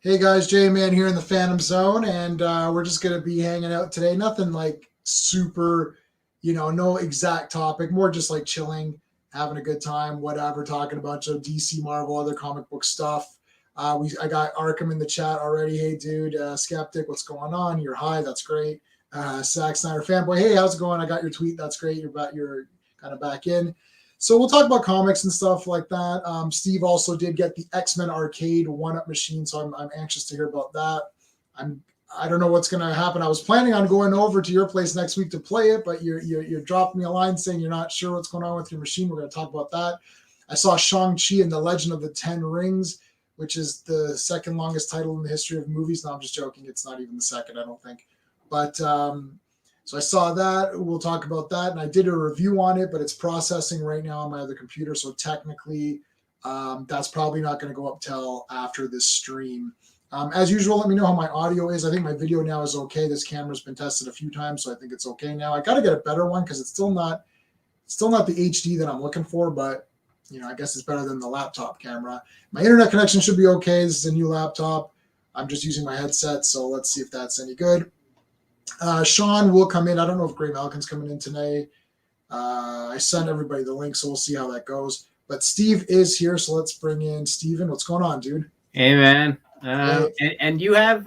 Hey guys, J-Man here in the Fantom Zone, and we're just going to be hanging out today. Nothing like super, no exact topic, more just like chilling, having a good time, whatever, talking a bunch of DC, Marvel, other comic book stuff. I got Arkham in the chat already. Hey, dude, Skeptic, what's going on? You're high, that's great. Zack Snyder fanboy, hey, how's it going? I got your tweet, that's great. You're kind of back in. So we'll talk about comics and stuff like that. Steve also did get the X-Men Arcade one-up machine, so I'm anxious to hear about that. I don't know what's going to happen. I was planning on going over to your place next week to play it, but you dropped me a line saying you're not sure what's going on with your machine. We're going to talk about that. I saw Shang-Chi and the Legend of the Ten Rings, which is the second longest title in the history of movies. No, I'm just joking. It's not even the second, I don't think. But so I saw that. We'll talk about that. And I did a review on it, but it's processing right now on my other computer. So technically, that's probably not going to go up till after this stream. As usual, let me know how my audio is. I think my video now is okay. This camera's been tested a few times, so I think it's okay now. I got to get a better one because it's still not the HD that I'm looking for, but I guess it's better than the laptop camera. My internet connection should be okay. This is a new laptop. I'm just using my headset, so let's see if that's any good. Sean will come in. I don't know if Greymalkin's coming in today. I sent everybody the link, so we'll see how that goes. But Steve is here, so let's bring in Steven. What's going on, dude? Hey, man. Hey. And you have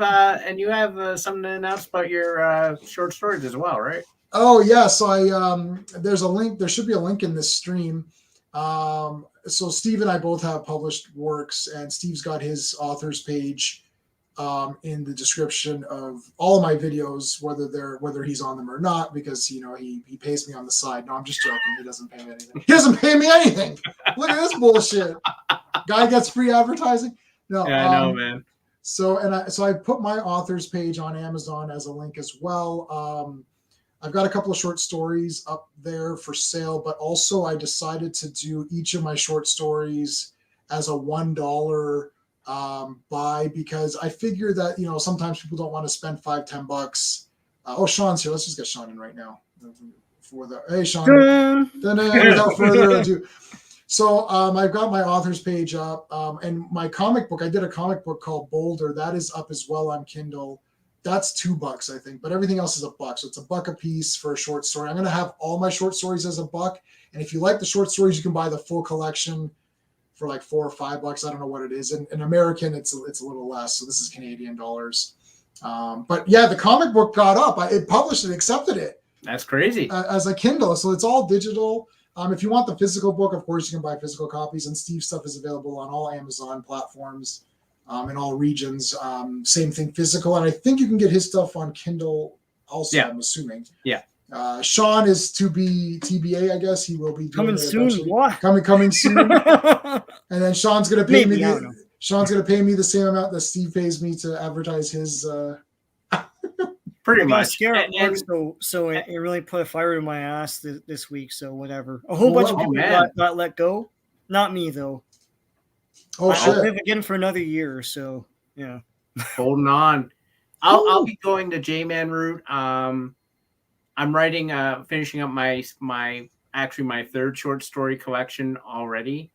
something to announce about your short stories as well, right? Oh yeah. So there's a link. There should be a link in this stream. So Steve and I both have published works, and Steve's got his author's page in the description of all of my videos, whether he's on them or not, because he pays me on the side. No, I'm just joking. He doesn't pay me anything. He doesn't pay me anything. Look at this bullshit. Guy gets free advertising. No, yeah, I know, man. So I put my author's page on Amazon as a link as well. I've got a couple of short stories up there for sale, but also I decided to do each of my short stories as a $1 buy, because I figure that sometimes people don't want to spend $5-10. Oh, Sean's here. Let's just get Sean in right now. Hey, Sean. Without further ado, so I've got my author's page up, and my comic book. I did a comic book called Boulder. That is up as well on Kindle. That's $2, I think, but everything else is $1. So it's $1 a piece for a short story. I'm going to have all my short stories as $1, and if you like the short stories, you can buy the full collection for like $4 or $5. I don't know what it is. In American, it's a little less. So this is Canadian dollars. But yeah, the comic book got up. It published it, accepted it. That's crazy. As a Kindle. So it's all digital. If you want the physical book, of course, you can buy physical copies. And Steve's stuff is available on all Amazon platforms in all regions. Same thing, physical. And I think you can get his stuff on Kindle also, yeah. I'm assuming. Yeah. Sean is to be TBA, I guess. He will be coming soon. What? Coming soon. And then Sean's gonna pay me. Sean's gonna pay me the same amount that Steve pays me to advertise his. Pretty much. So it really put a fire in my ass this week. So whatever. A whole bunch of people got let go. Not me though. Oh shit! I'll live again for another year. So yeah. Holding on. I'll be going the J-Man route. I'm writing, finishing up my third short story collection already.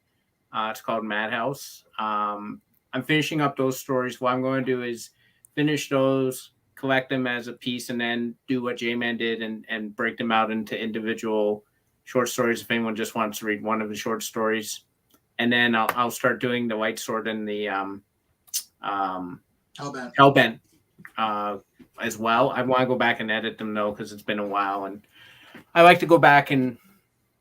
It's called Madhouse. I'm finishing up those stories. What I'm going to do is finish those, collect them as a piece, and then do what J-Man did and break them out into individual short stories if anyone just wants to read one of the short stories. And then I'll start doing the White Sword and the Hellbent. As well. I want to go back and edit them though, because it's been a while, and I like to go back and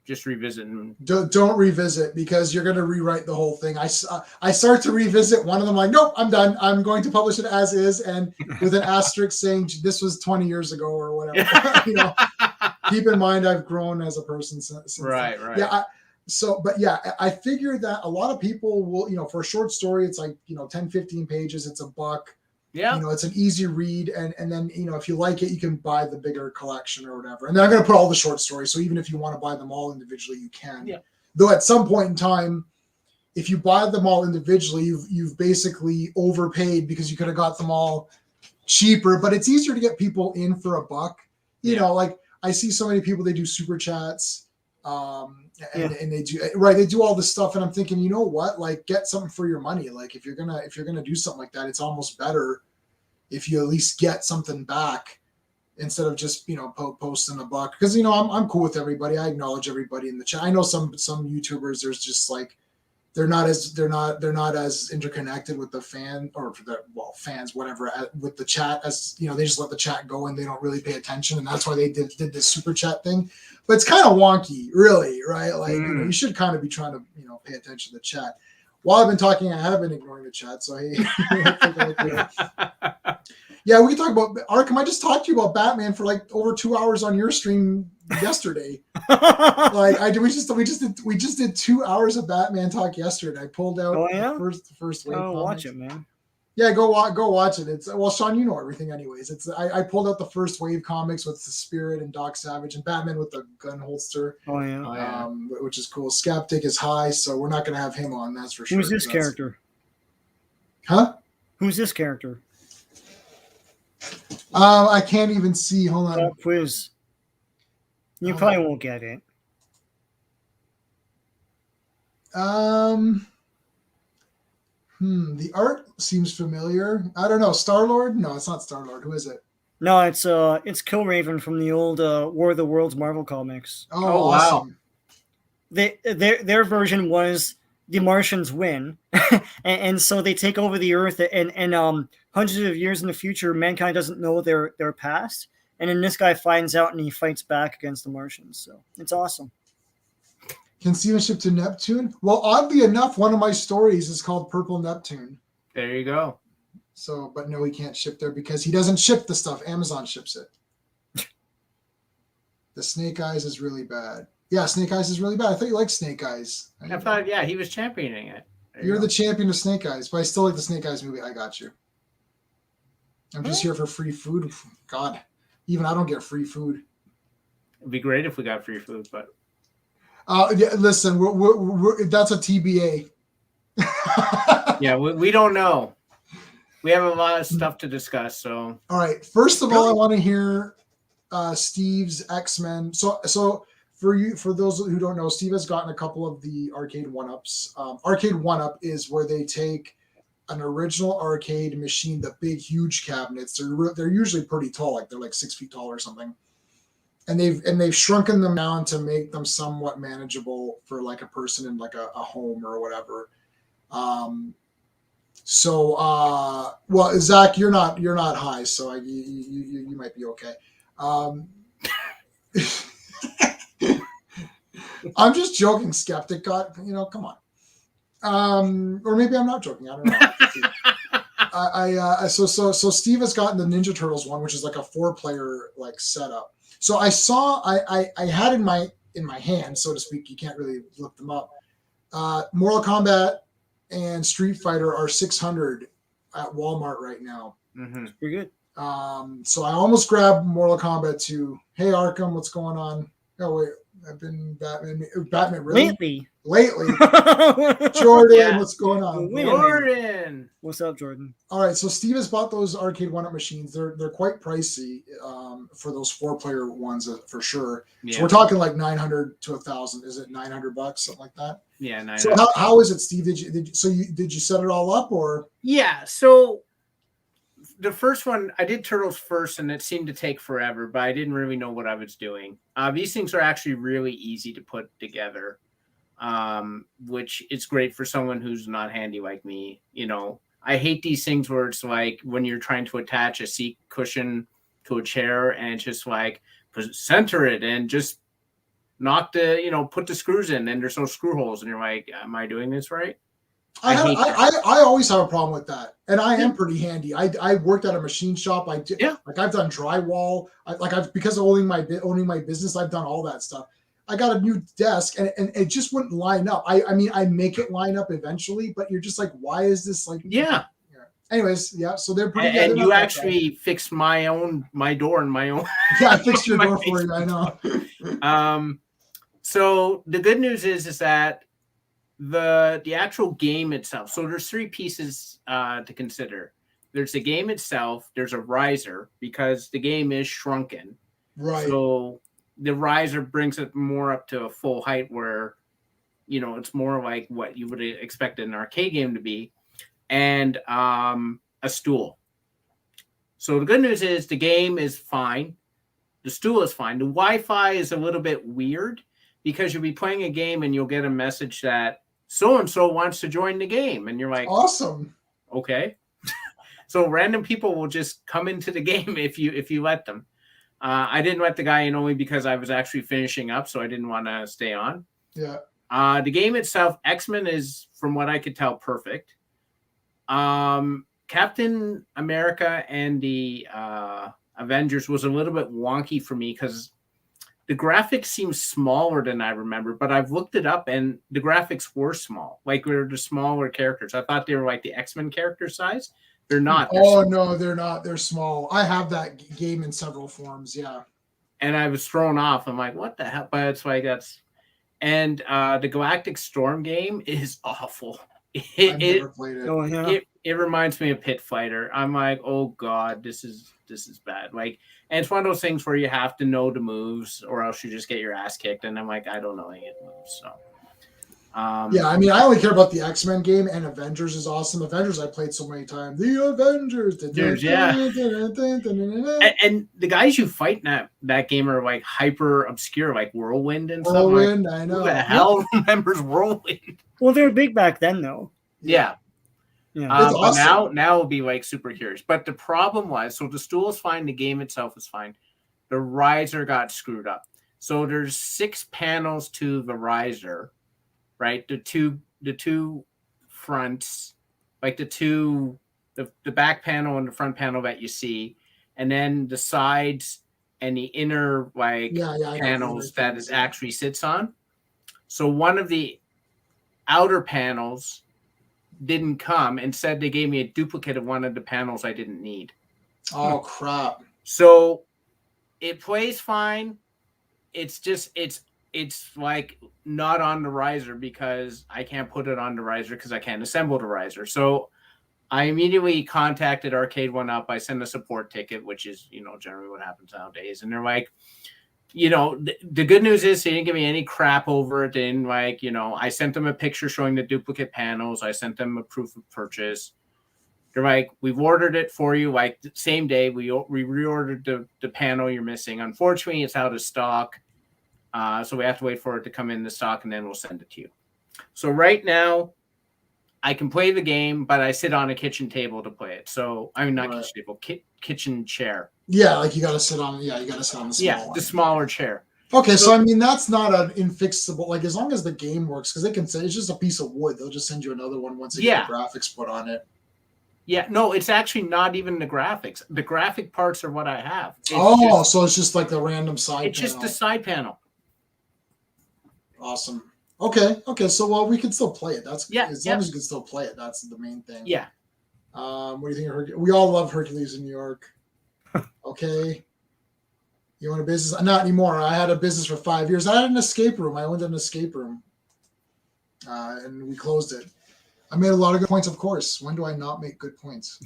just revisit. Don't revisit, because you're going to rewrite the whole thing. I start to revisit one of them, like, nope, I'm done. I'm going to publish it as is, and with an asterisk saying this was 20 years ago or whatever. Keep in mind I've grown as a person since right. Yeah. I figure that a lot of people will, for a short story, it's like 10-15 pages. It's $1. Yeah, it's an easy read, and then if you like it, you can buy the bigger collection or whatever. And then I'm going to put all the short stories, so even if you want to buy them all individually, you can. Yeah. Though at some point in time, if you buy them all individually, you've basically overpaid, because you could have got them all cheaper. But it's easier to get people in for $1. Like I see so many people, they do super chats. And they do right. They do all this stuff, and I'm thinking, you know what? Like, get something for your money. Like, if you're gonna do something like that, it's almost better if you at least get something back instead of just posting a buck. Because I'm cool with everybody. I acknowledge everybody in the chat. I know some YouTubers. There's just like they're not as interconnected with the fans, whatever, with the chat as they just let the chat go and they don't really pay attention, and that's why they did this super chat thing. But it's kind of wonky, really, right? Like you should kind of be trying to pay attention to the chat. While I've been talking, I have been ignoring the chat. So hey, yeah, we can talk about Arkham. I just talked to you about Batman for like over 2 hours on your stream yesterday. We just did 2 hours of Batman talk yesterday. I pulled out the first wave. Oh, watch it, man. Yeah, go watch it. Sean, you know everything anyways. I pulled out the first wave comics with the Spirit and Doc Savage and Batman with the gun holster. Oh yeah. Which is cool. Skeptic is high, so we're not gonna have him on, that's for sure. Who's this character? Huh? Who's this character? I can't even see. Hold on. Quiz. You probably won't get it. The art seems familiar. I don't know. Star-Lord? No, it's not Star-Lord. Who is it? No, it's Killraven from the old War of the Worlds Marvel comics. Oh, awesome. Wow. Their version was the Martians win, and so they take over the Earth, and hundreds of years in the future, mankind doesn't know their past, and then this guy finds out and he fights back against the Martians. So it's awesome. Can Steven ship to Neptune? Well, oddly enough, one of my stories is called Purple Neptune. There you go. So, but no, he can't ship there because he doesn't ship the stuff. Amazon ships it. The Snake Eyes is really bad. Yeah, Snake Eyes is really bad. I thought you liked Snake Eyes. I thought, yeah, he was championing it. You're the champion of Snake Eyes, but I still like the Snake Eyes movie. I got you. I'm just here for free food. God, even I don't get free food. It'd be great if we got free food, but. Yeah, listen, we're that's a TBA. Yeah, we don't know. We have a lot of stuff to discuss. So, all right. First of all, I want to hear Steve's X-Men. So for those who don't know, Steve has gotten a couple of the arcade one-ups. Arcade one-up is where they take an original arcade machine, the big, huge cabinets. They're usually pretty tall, like they're like 6 feet tall or something. And they've shrunken them down to make them somewhat manageable for like a person in like a home or whatever. Well, Zach, you're not high, so you might be okay. I'm just joking, Skeptic. God, come on. Or maybe I'm not joking. I don't know. So Steve has gotten the Ninja Turtles one, which is like a 4-player like setup. So I saw I had in my hand, so to speak. You can't really look them up. Mortal Kombat and Street Fighter are $600 at Walmart right now. Mm-hmm. Pretty good. So I almost grabbed Mortal Kombat 2. Hey Arkham, what's going on? Oh wait, I've been Batman really? Lately. Jordan, yeah. What's going on? Jordan. What's up, Jordan? All right, so Steve has bought those arcade one-up machines. They're quite pricey for those 4-player ones for sure. Yeah. So we're talking like $900 to $1,000. Is it $900, something like that? Yeah, $900. So how is it, Steve? Did you set it all up or? Yeah, so the first one, I did Turtles first, and it seemed to take forever, but I didn't really know what I was doing. These things are actually really easy to put together, which is great for someone who's not handy like me. I hate these things where it's like when you're trying to attach a seat cushion to a chair, and it's just like center it and just knock put the screws in, and there's no screw holes, and you're like, am I doing this right? I always have a problem with that, and I am pretty handy. I worked at a machine shop. I've done drywall. Because of owning my business, I've done all that stuff. I got a new desk, and it just wouldn't line up. I mean, I make it line up eventually, but you're just like, why is this like? Yeah. Anyways, yeah. So they're pretty. And you actually fixed my door and my own. Yeah, I fixed your door for you. I know. So the good news is that the actual game itself. So there's 3 pieces to consider. There's the game itself. There's a riser because the game is shrunken. Right. So the riser brings it more up to a full height where, you know, it's more like what you would expect an arcade game to be, and a stool. So the good news is the game is fine. The stool is fine. The Wi-Fi is a little bit weird because you'll be playing a game and you'll get a message that so-and-so wants to join the game. And you're like, awesome. Okay. So random people will just come into the game if you let them. I didn't let the guy in only because I was actually finishing up, so I didn't want to stay on. Yeah. The game itself, X-Men is, from what I could tell, perfect. Captain America and the Avengers was a little bit wonky for me because the graphics seem smaller than I remember, but I've looked it up and the graphics were small. Like, they're the smaller characters. I thought they were like the X-Men character size. They're not. No, they're not. They're small. I have that game in several forms. Yeah. And I was thrown off. I'm like, what the hell? But it's like that's. And the Galactic Storm game is awful. I've never played it. Oh, yeah. It reminds me of Pit Fighter. I'm like, oh god, this is bad. Like, and it's one of those things where you have to know the moves, or else you just get your ass kicked. And I'm like, I don't know any of the moves. So. Yeah, I mean, I only care about the X-Men game, and Avengers is awesome. Avengers I played so many times. The Avengers. Dude, yeah. And the guys you fight in that game are like hyper obscure, like Whirlwind and stuff. Whirlwind, like, I know. Who the hell remembers Whirlwind? Well, they were big back then, though. Yeah. Yeah. But awesome. now it'll be like super curious. But the problem was, so the stool is fine, the game itself is fine. The riser got screwed up. So there's 6 panels to the riser. Right, the two fronts, like the back panel and the front panel that you see, and then the sides and the inner panels that it actually sits on. So one of the outer panels didn't come, and said they gave me a duplicate of one of the panels I didn't need. Oh crap! So it plays fine. It's just it's like not on the riser because I can't put it on the riser because I can't assemble the riser. So I immediately contacted Arcade One Up. I sent a support ticket, which is, you know, generally what happens nowadays. And they're like, you know, the good news is they didn't give me any crap over it. They didn't, like, you know, I sent them a picture showing the duplicate panels. I sent them a proof of purchase. They're like, we've ordered it for you. Like the same day, we reordered the panel you're missing. Unfortunately, it's out of stock. So we have to wait for it to come in the stock, and then we'll send it to you. So right now, I can play the game, but I sit on a kitchen table to play it. So I mean, not kitchen table, kitchen chair. Yeah, like you got to sit on. Yeah, you got to sit on the small one. The smaller chair. Okay, so I mean that's not an infixable. Like, as long as the game works, because they can say it's just a piece of wood. They'll just send you another one once they get the graphics put on it. Yeah, no, it's actually not even the graphics. The graphic parts are what I have. So it's just like the random side. It's just the side panel. Awesome. Okay. So we can still play it. That's as long as you can still play it. That's the main thing. Yeah. What do you think of Hercules? We all love Hercules in New York. Okay. You want a business? Not anymore. I had a business for 5 years. I had an escape room. I owned an escape room, and we closed it. I made a lot of good points, of course. When do I not make good points?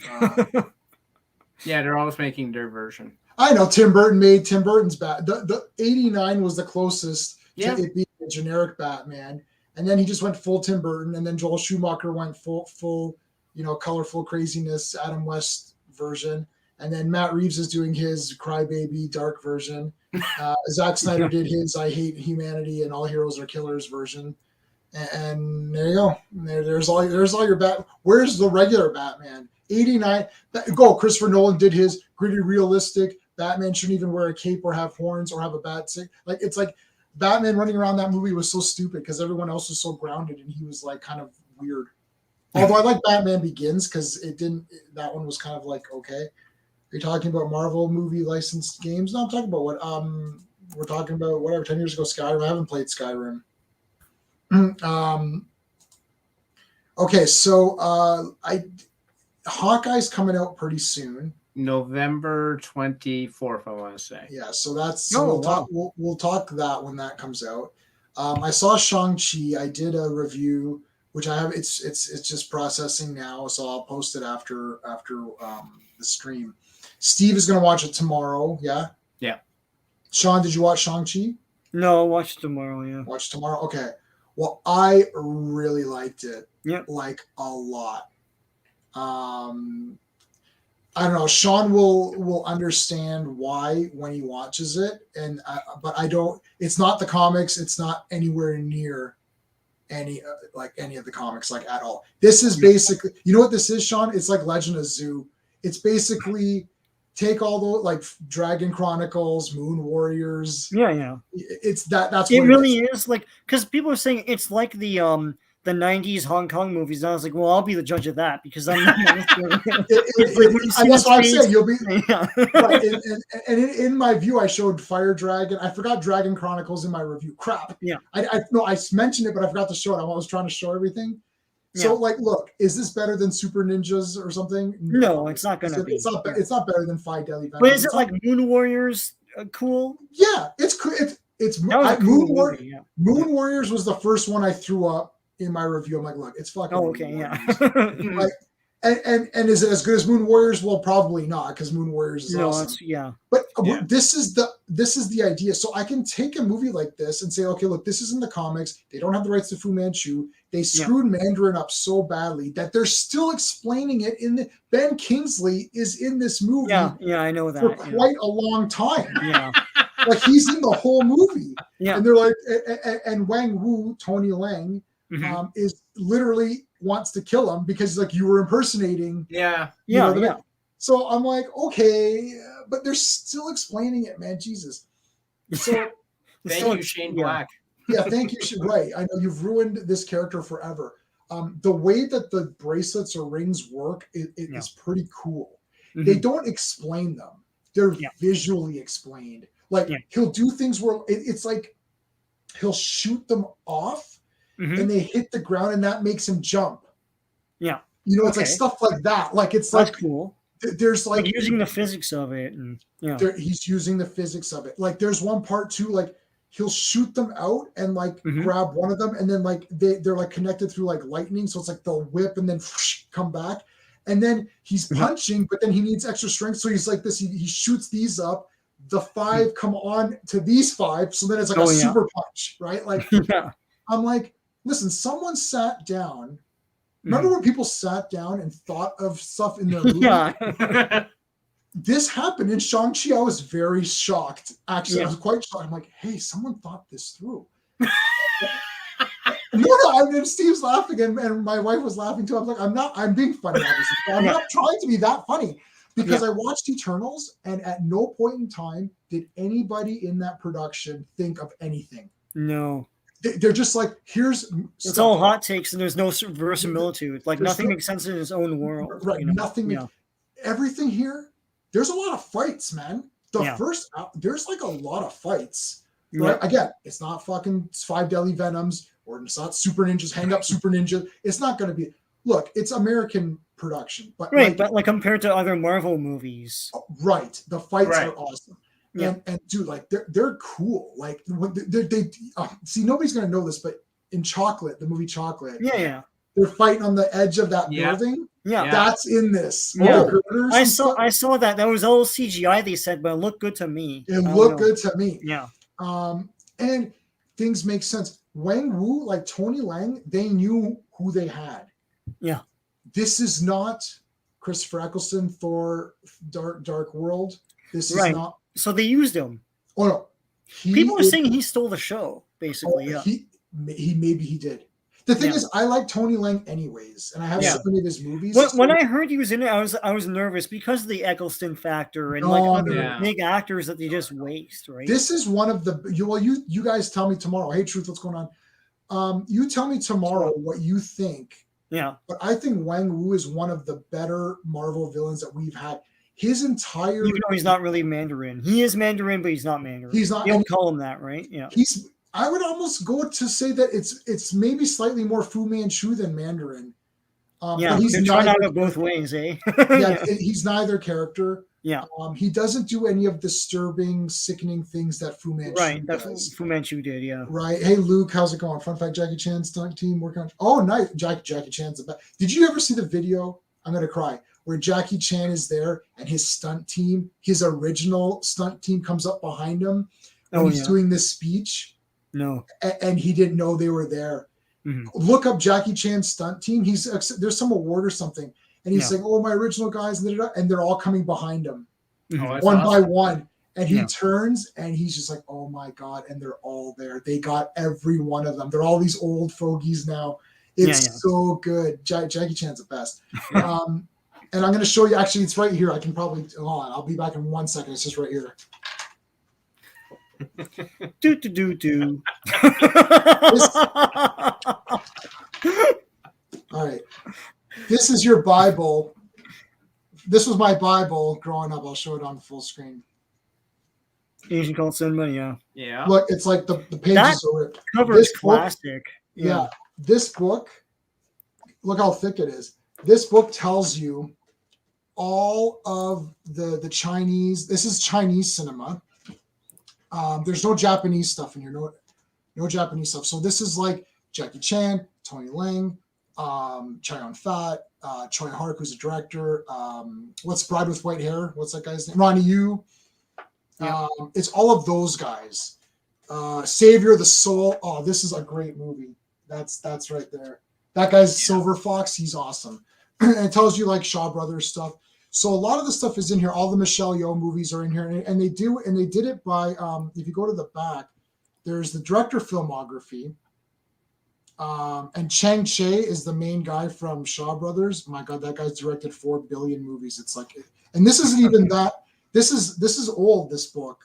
Yeah, they're always making their version. I know Tim Burton made Tim Burton's Bat. The 89 was the closest to it being a generic Batman, and then he just went full Tim Burton, and then Joel Schumacher went full, you know, colorful craziness, Adam West version, and then Matt Reeves is doing his crybaby dark version. Zack Snyder did his I Hate Humanity and All Heroes Are Killers version, and there you go. There's all your Bat. Where's the regular Batman? 89. Go. Christopher Nolan did his gritty, realistic. Batman shouldn't even wear a cape or have horns or have a bat sick. Like, it's like Batman running around that movie was so stupid because everyone else was so grounded and he was like kind of weird. Although I like Batman Begins because that one was kind of like, okay. Are you talking about Marvel movie licensed games? No, I'm talking about we're talking about whatever, 10 years ago, Skyrim. I haven't played Skyrim. Okay, so Hawkeye's coming out pretty soon. November 24th, I want to say. Yeah, so we'll talk that when that comes out. I saw Shang-Chi. I did a review, which I have. It's just processing now, so I'll post it after the stream. Steve is going to watch it tomorrow. Yeah. Yeah. Sean, did you watch Shang-Chi? No, I'll watch it tomorrow. Yeah. Watch tomorrow? Okay. Well, I really liked it. Yeah. Like a lot. I don't know. Sean will understand why when he watches it, but I don't. It's not the comics. It's not anywhere near any of the comics like at all. This is basically, you know what this is, Sean? It's like Legend of Zoo. It's basically take all the like Dragon Chronicles, Moon Warriors. Yeah. It's that's it what really it is. Like, because people are saying it's like the 90s Hong Kong movies. And I was like, well, I'll be the judge of that because I'm not. That's what I'm saying. You'll be yeah. right. And in my view, I showed Fire Dragon. I forgot Dragon Chronicles in my review. Crap. Yeah. I mentioned it, but I forgot to show it. I was trying to show everything. So, like, look, is this better than Super Ninjas or something? No, it's not going to be. It's not better than Five Deadly Venoms. But is it like Moon Warriors cool? Yeah, it's cool. Moon Warriors was the first one I threw up in my review. I'm like, look, it's fucking. Oh, okay, yeah. Like, and is it as good as Moon Warriors? Well, probably not, because Moon Warriors is awesome. But this is the idea. So I can take a movie like this and say, okay, look, this is in the comics. They don't have the rights to Fu Manchu. They screwed Mandarin up so badly that they're still explaining it in the Ben Kingsley is in this movie. Yeah, I know that for quite a long time. Yeah. Like he's in the whole movie. Yeah. And they're like, and Wang Wu, Tony Leung, is literally wants to kill him because like you were impersonating. Yeah. So I'm like, okay, but they're still explaining it, man. Jesus. So thank you, Shane Black. Yeah, thank you. Right. I know you've ruined this character forever. The way that the bracelets or rings work is pretty cool. Mm-hmm. They don't explain them. They're visually explained. Like he'll do things where it's like he'll shoot them off and they hit the ground and that makes him jump. Yeah. You know, it's like stuff like that. Like it's that's like cool. There's like using the physics of it. And he's using the physics of it. Like there's one part too, like he'll shoot them out and like grab one of them and then like they're like connected through like lightning. So it's like they'll whip and then come back. And then he's punching, but then he needs extra strength. So he's like this, he shoots these up. The 5 come on to these 5. So then it's like a super punch, right? Like I'm like, listen, someone sat down. Remember when people sat down and thought of stuff in their movie? Yeah. This happened in Shang-Chi. I was very shocked. Actually, I was quite shocked. I'm like, hey, someone thought this through. No, Steve's laughing and my wife was laughing too. I'm like, I'm being funny, obviously. I'm not trying to be that funny because I watched Eternals and at no point in time did anybody in that production think of anything. No. They're just like, here's it's all hot takes and there's no verisimilitude. Like nothing makes sense in its own world. Right. You know? Nothing. Everything here. There's a lot of fights, man. There's like a lot of fights. Right. Yeah. Again, it's not fucking 5 Deadly Venoms or it's not Super Ninjas, hang up Super Ninja. It's not going to be. Look, it's American production, but but compared to other Marvel movies, right? The fights are awesome. Yeah. And dude, like they're cool. Like when they see, nobody's gonna know this, but in Chocolate, the movie Chocolate, they're fighting on the edge of that building. Yeah, that's in this. Yeah. I saw that. That was all CGI. They said, but it looked good to me. It looked good to me. Yeah. And things make sense. Wang Wu, like Tony Leung, they knew who they had. Yeah. This is not Christopher Eccleston, Thor, Dark World. This is not. So they used him. Oh no. People are saying he stole the show, basically. Maybe he did. The thing is, I like Tony Leung anyways, and I have so many of his movies. When I heard he was in it, I was nervous because of the Eccleston factor and other big actors that they just waste, right? This is one of the you guys tell me tomorrow. Hey, Truth, what's going on? You tell me tomorrow what you think. Yeah. But I think Wang Wu is one of the better Marvel villains that we've had. His entire even though he's not really Mandarin. He is Mandarin, but he's not Mandarin. He's not. You don't call him that, right? Yeah. I would almost go to say that it's maybe slightly more Fu Manchu than Mandarin. But he's trying out of both ways, eh? He's neither character. Yeah. He doesn't do any of disturbing, sickening things that Fu Manchu does. Fu Manchu did, yeah. Right. Hey, Luke, how's it going? Fun fact, Jackie Chan's team working on. Oh, nice. Jackie Chan's the best. Did you ever see the video? I'm gonna cry. where Jackie Chan is there and his stunt team, his original stunt team, comes up behind him when he's doing this speech. No, and he didn't know they were there. Mhm. Look up Jackie Chan's stunt team. There's some award or something, and he's saying, "Oh, my original guys," and they're all coming behind him, one by one. And he turns and he's just like, "Oh my God!" And they're all there. They got every one of them. They're all these old fogies now. It's so good. Jackie Chan's the best. And I'm going to show you. Actually, it's right here. I can probably hold on. I'll be back in 1 second. It's just right here. do. All right. This is your Bible. This was my Bible growing up. I'll show it on full screen. Asian cult cinema, yeah. Look, it's like the pages are ripped. Cover is classic. Yeah. This book, look how thick it is. This book tells you all of the Chinese. This is Chinese cinema. There's no Japanese stuff in here. No Japanese stuff. So this is like Jackie Chan, Tony Leung, Chow Yun-fat, Choi Hark, who's a director. What's Bride with White Hair? What's that guy's name? Ronnie Yu. It's all of those guys. Savior of the Soul. Oh, this is a great movie. That's right there. That guy's Silver Fox. He's awesome. And it tells you like Shaw Brothers stuff. So a lot of the stuff is in here. All the Michelle Yeoh movies are in here, and they did it by. If you go to the back, there's the director filmography. And Chang Che is the main guy from Shaw Brothers. My God, that guy's directed 4 billion movies. It's like, and this isn't even that. This is old. This book,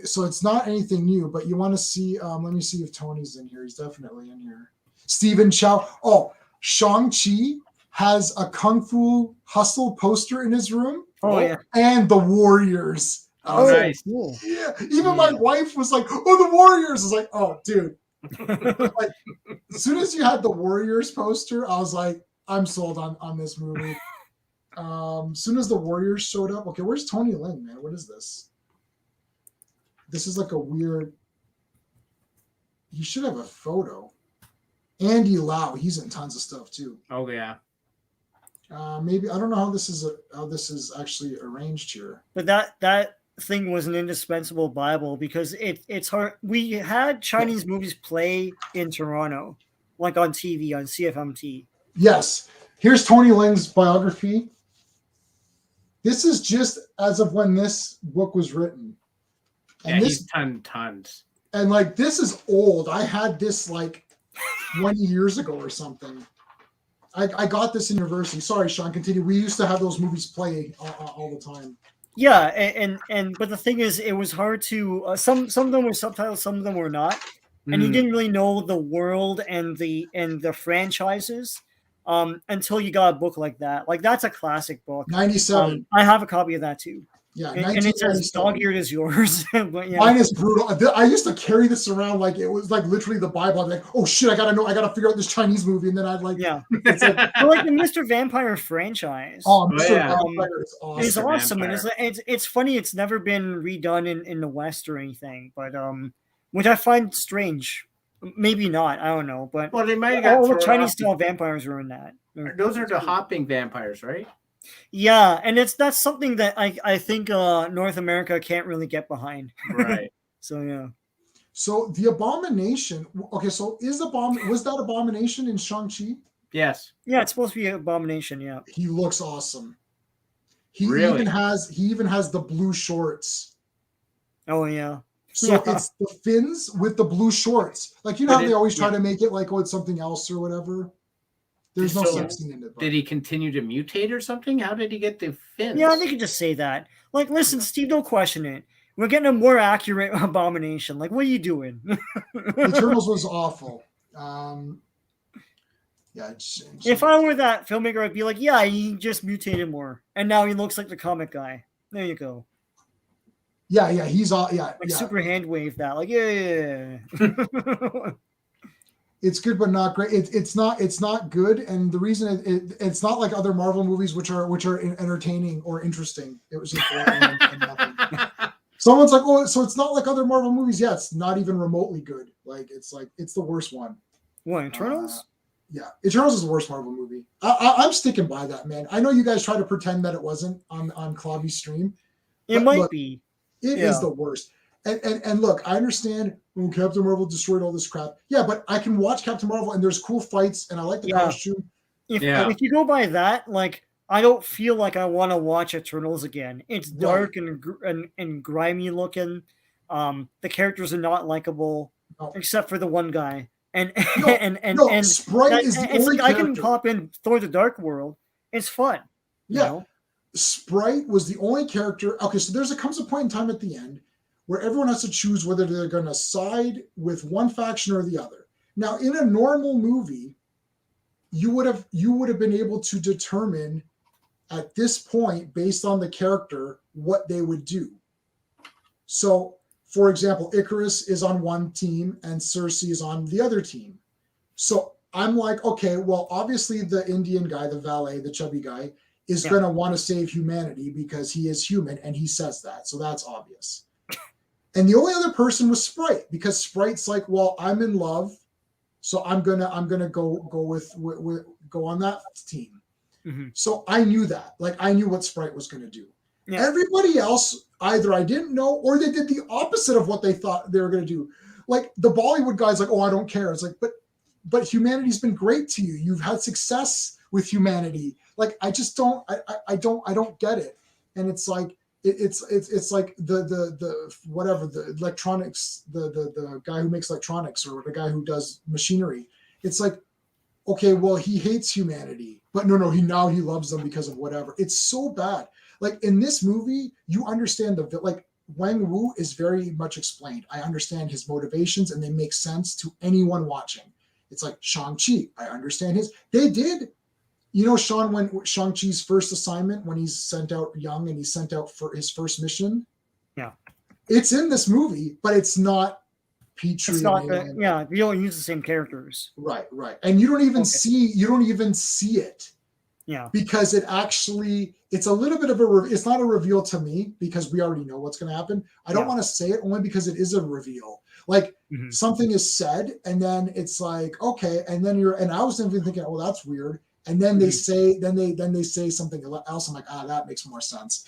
so it's not anything new. But you want to see? Let me see if Tony's in here. He's definitely in here. Stephen Chow. Oh, Shang-Chi has a Kung Fu Hustle poster in his room. Oh yeah, and the Warriors. Oh, nice. Cool. Yeah, even my wife was like, "Oh, the Warriors!" I was like, "Oh, dude." Like, as soon as you had the Warriors poster, I was like, "I'm sold on this movie." As soon as the Warriors showed up, okay, where's Tony Leung, man? What is this? This is like a weird. He should have a photo. Andy Lau, he's in tons of stuff too. Oh yeah. Maybe I don't know how this is actually arranged here. But that thing was an indispensable Bible because it's hard. We had Chinese movies play in Toronto, like on TV on CFMT. Yes. Here's Tony Leung's biography. This is just as of when this book was written. And he's tons. And like this is old. I had this like 20 years ago or something. I got this in university. Sorry, Sean, continue. We used to have those movies play all the time. Yeah, and but the thing is, it was hard to some of them were subtitles, some of them were not, and you didn't really know the world and the franchises until you got a book like that. Like that's a classic book. 97. I have a copy of that too. Yeah, and it's as dog-eared as yours. But yeah. Mine is brutal. I used to carry this around like it was like literally the Bible. I'm like, oh shit, I gotta figure out this Chinese movie, and then I'd like, it's like the Mr. Vampire franchise. Oh, Mr. Vampire is awesome. It's awesome, and it's funny. It's never been redone in the West or anything, but which I find strange. Maybe not. I don't know, but well, they might have all the Chinese style vampires are in that. Those are the hopping vampires, right? Yeah, and that's something that I think North America can't really get behind. Right. So yeah. So the Abomination. Okay, so was that Abomination in Shang-Chi? Yes. Yeah, it's supposed to be an Abomination. Yeah. He looks awesome. He really? even has the blue shorts. Oh yeah. So it's the fins with the blue shorts. Like you know how they always try to make it like it's something else or whatever. There's no sex scene in it. Did he continue to mutate or something? How did he get the fins? Yeah, they could just say that. Like, listen, Steve, don't question it. We're getting a more accurate Abomination. Like, what are you doing? Eternals was awful. If I were that filmmaker, I'd be like, yeah, he just mutated more, and now he looks like the comic guy. There you go. Yeah, he's all super hand wave that, like yeah. It's good, but not great. It's not good, and the reason it's not like other Marvel movies, which are entertaining or interesting. It was just boring and nothing. Someone's like, oh, so it's not like other Marvel movies. Yeah, it's not even remotely good. Like it's the worst one. What, Eternals? Yeah, Eternals is the worst Marvel movie. I'm sticking by that, man. I know you guys try to pretend that it wasn't on Clobby's stream, It but might look, be. it is the worst. And look, I understand. Oh, Captain Marvel destroyed all this crap. Yeah, but I can watch Captain Marvel and there's cool fights and I like the costume. If you go by that, like, I don't feel like I want to watch Eternals again. It's dark and grimy looking. The characters are not likable, except for the one guy. And Sprite is the only like, character. I can pop in Thor: The Dark World. It's fun. Yeah. You know? Sprite was the only character. Okay, so comes a point in time at the end where everyone has to choose whether they're going to side with one faction or the other. Now, in a normal movie, you would have been able to determine at this point, based on the character, what they would do. So, for example, Icarus is on one team and Cersei is on the other team. So I'm like, okay, well, obviously the Indian guy, the valet, the chubby guy, is going to want to save humanity because he is human and he says that. So that's obvious. And the only other person was Sprite, because Sprite's like, well, I'm in love, so I'm gonna go on that team. Mm-hmm. So I knew that. Like, I knew what Sprite was gonna do. Yeah. Everybody else, either I didn't know or they did the opposite of what they thought they were gonna do. Like the Bollywood guy's like, oh, I don't care. It's like, but humanity's been great to you. You've had success with humanity. Like, I just don't get it. And it's like, it's like the whatever, the electronics, the guy who makes electronics or the guy who does machinery. It's like, okay, well, he hates humanity, but no, he loves them because of whatever. It's so bad. Like in this movie, you understand like Wang Wu is very much explained. I understand his motivations and they make sense to anyone watching. It's like Shang-Chi. I understand they did. You know, Shang-Chi's first assignment when he's sent out young and he's sent out for his first mission. Yeah. It's in this movie, but it's not Petrie. It's not you don't use the same characters. Right. And you don't even see it. Yeah. Because it's a little bit of it's not a reveal to me because we already know what's going to happen. I don't want to say it only because it is a reveal. Like something is said and then it's like, okay. And then I was even thinking, oh, that's weird. And then they say, they say something else. I'm like, that makes more sense.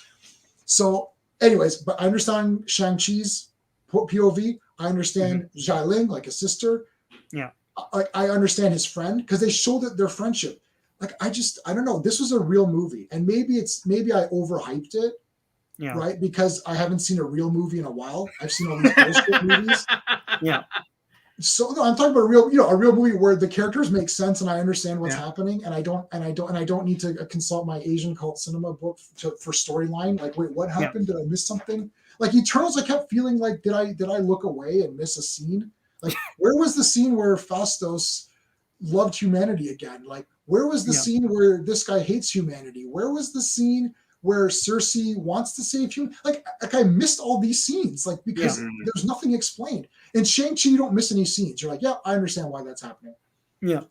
So anyways, but I understand Shang-Chi's POV. I understand Xialing, like his sister. Yeah. I understand his friend because they showed their friendship. Like, I don't know. This was a real movie. And maybe I overhyped it. Yeah. Right. Because I haven't seen a real movie in a while. I've seen all these bullshit movies. Yeah. So no, I'm talking about a real movie where the characters make sense and I understand what's happening, and I don't need to consult my Asian cult cinema book for storyline. Like, wait, what happened? Did I miss something? Like Eternals, I kept feeling like, did I look away and miss a scene? Like, where was the scene where Fastos loved humanity again? Like, where was the scene where this guy hates humanity? Where was the scene where Cersei wants to save humanity? Like I missed all these scenes, like, because there's nothing explained. In Shang-Chi, you don't miss any scenes. You're like, yeah, I understand why that's happening. Yeah.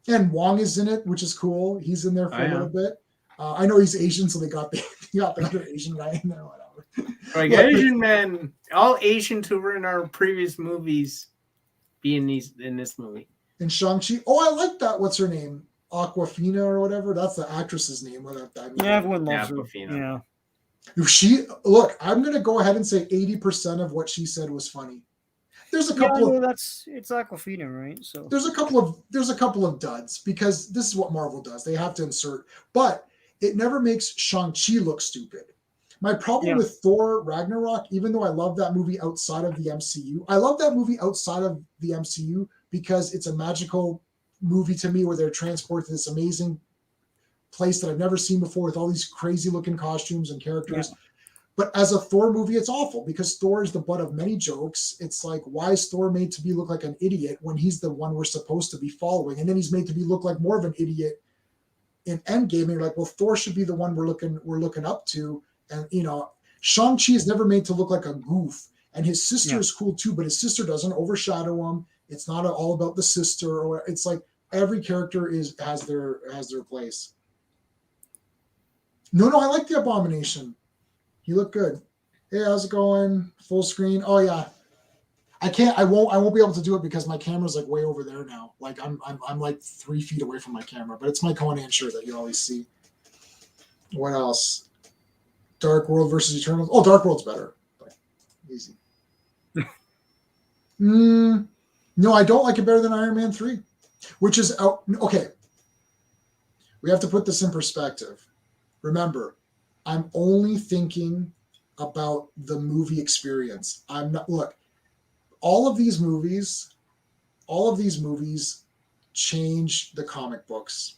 And Wong is in it, which is cool. He's in there for a little bit. I know he's Asian, so they got the other Asian guy in there, whatever. Like, Asian men, all Asians who were in our previous movies be in this movie. In Shang-Chi, I like that. What's her name? Aquafina or whatever. That's the actress's name. Everyone loves her. Aquafina. Yeah. Look, I'm gonna go ahead and say 80% of what she said was funny. There's a couple it's Aquafina, right? So there's a couple of duds because this is what Marvel does. They have to insert, but it never makes Shang-Chi look stupid. My problem with Thor Ragnarok, even though I love that movie outside of the MCU, because it's a magical movie to me where they're transported to this amazing place that I've never seen before with all these crazy looking costumes and characters. Yeah. But as a Thor movie, it's awful because Thor is the butt of many jokes. It's like, why is Thor made to look like an idiot when he's the one we're supposed to be following? And then he's made to look like more of an idiot in Endgame. And you're like, well, Thor should be the one we're looking up to. And, Shang-Chi is never made to look like a goof. And his sister is cool too, but his sister doesn't overshadow him. It's not all about the sister, or it's like every character has their place. No, I like the Abomination. He looked good. Hey, how's it going? Full screen. Oh yeah. I won't be able to do it because my camera's like way over there now. Like I'm like 3 feet away from my camera, but it's my Conan shirt that you always see. What else? Dark World versus Eternals. Oh, Dark World's better. But easy. No, I don't like it better than Iron Man 3, which is okay. We have to put this in perspective. Remember, I'm only thinking about the movie experience. I'm not, look, all of these movies change the comic books.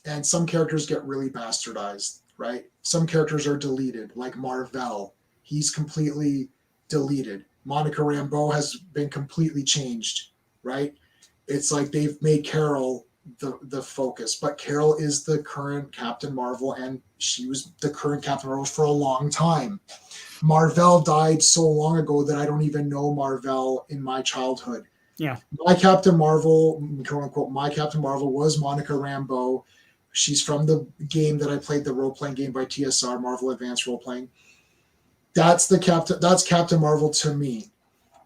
And some characters get really bastardized, right? Some characters are deleted, like Marvel. He's completely deleted. Monica Rambeau has been completely changed, right? It's like they've made Carol the focus, but Carol is the current Captain Marvel, and she was the current Captain Marvel for a long time. Marvel died so long ago that I don't even know Marvel in my childhood. Yeah. My Captain Marvel, quote unquote, my Captain Marvel was Monica Rambeau. She's from the game that I played, the role-playing game by TSR, Marvel Advanced Role Playing. That's Captain Marvel to me.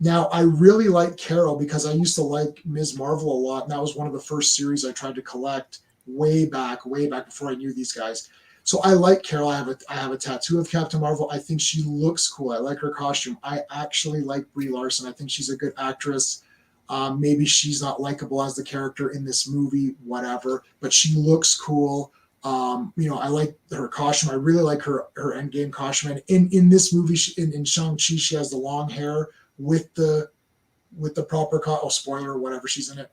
Now, I really like Carol because I used to like Ms. Marvel a lot, and that was one of the first series I tried to collect way back before I knew these guys. So I like Carol. I have a tattoo of Captain Marvel. I think she looks cool. I like her costume. I actually like Brie Larson. I think she's a good actress. Maybe she's not likable as the character in this movie, whatever, but she looks cool. I like her costume. I really like her Endgame costume. And in this movie, in Shang-Chi, she has the long hair with the proper spoiler or whatever, she's in it.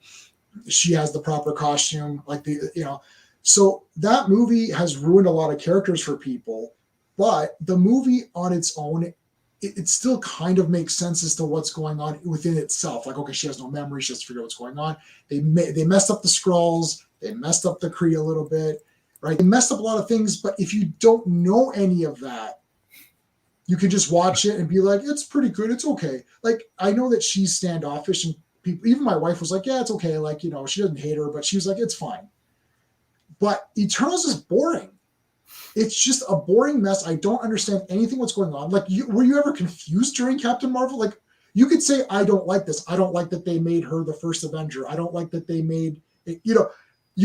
She has the proper costume, so that movie has ruined a lot of characters for people, but the movie on its own, it still kind of makes sense as to what's going on within itself. Like, okay, she has no memory. She has to figure out what's going on. They messed up the Skrulls. They messed up the Kree a little bit, right? They messed up a lot of things, but if you don't know any of that, you can just watch it and be like, it's pretty good. It's okay. Like, I know that she's standoffish, and people, even my wife was like, yeah, it's okay. Like, she doesn't hate her, but she was like, it's fine. But Eternals is boring. It's just a boring mess. I don't understand anything what's going on. Like, were you ever confused during Captain Marvel? Like, you could say, I don't like this. I don't like that they made her the first Avenger. I don't like that they made it, you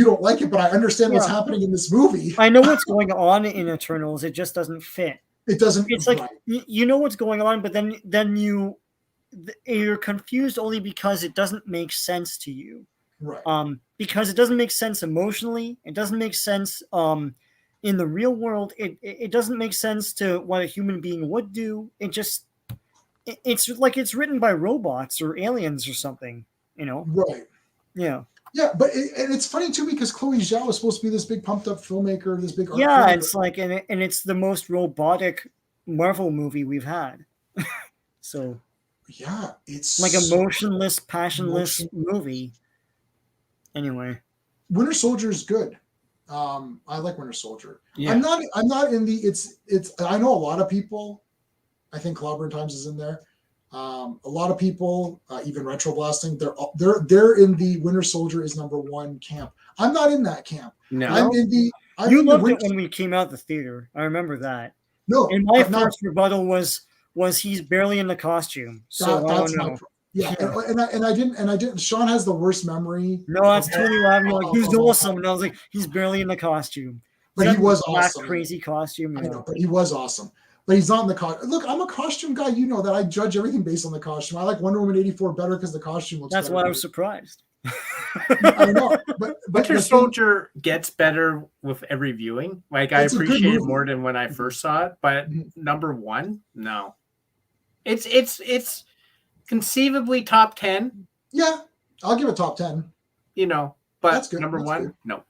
don't like it, but I understand what's happening in this movie. I know what's going on in Eternals. It just doesn't fit. It doesn't. It's like, you know what's going on, but then you're confused only because it doesn't make sense to you. Right. Because it doesn't make sense emotionally. It doesn't make sense in the real world. It doesn't make sense to what a human being would do. It's like it's written by robots or aliens or something, Right. Yeah. Yeah, but it's funny too because Chloe Zhao is supposed to be this big pumped up filmmaker, this big art yeah, filmmaker. it's like and it's the most robotic Marvel movie we've had. So yeah, it's like a motionless, passionless movie. Anyway, Winter Soldier is good. I like Winter Soldier. Yeah. I'm not in the it's I know a lot of people. I think Clobberin Times is in there. A lot of people, even Retro Blasting, they're in the Winter Soldier is #1 camp. I'm not in that camp. No, you loved it when we came out the theater. I remember that. No, and my first rebuttal was he's barely in the costume. So that's my and I didn't. Sean has the worst memory. No, that's totally laughing. Like, he's awesome, and I was like, he's barely in the costume. But he was awesome. Crazy costume. I know, but he was awesome. But he's not in the costume. Look, I'm a costume guy. You know that I judge everything based on the costume. I like Wonder Woman 84 better because the costume looks That's better. why I was surprised. I know. But Winter Soldier gets better with every viewing. Like, I appreciate it more than when I first saw it. But #1, no. It's conceivably top 10. Yeah, I'll give it top 10. But that's good. #1, no.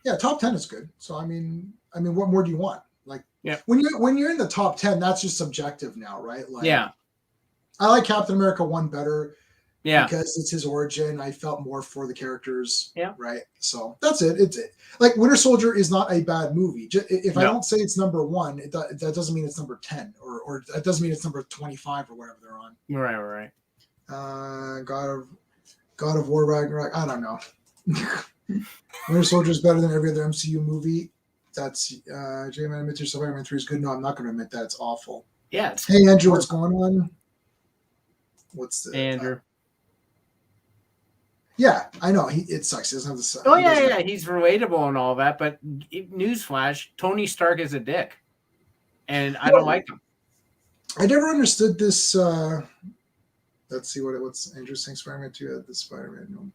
Yeah, top 10 is good. So I mean, what more do you want? Like, yeah, when you're in the top 10, that's just subjective now, right? Like, yeah, I like Captain America 1 better. Yeah, because it's his origin. I felt more for the characters. Yeah, right. So that's it. It's like Winter Soldier is not a bad movie. If I don't say it's #1, that doesn't mean it's #10 or it doesn't mean it's #25 or whatever they're on. Right. God of War Ragnarok. I don't know. Winter Soldier is better than every other MCU movie. That's J-Man, admit yourself, Iron Man 3 is good. No, I'm not going to admit that. It's awful. Yeah. Hey, Andrew, what's going on? what's the Andrew. Yeah, I know. It sucks. He doesn't have the. Oh yeah, he's relatable and all that. But newsflash: Tony Stark is a dick, and I don't like him. I never understood this. Let's see what's interesting. Spider-Man 2 had the Spider-Man no.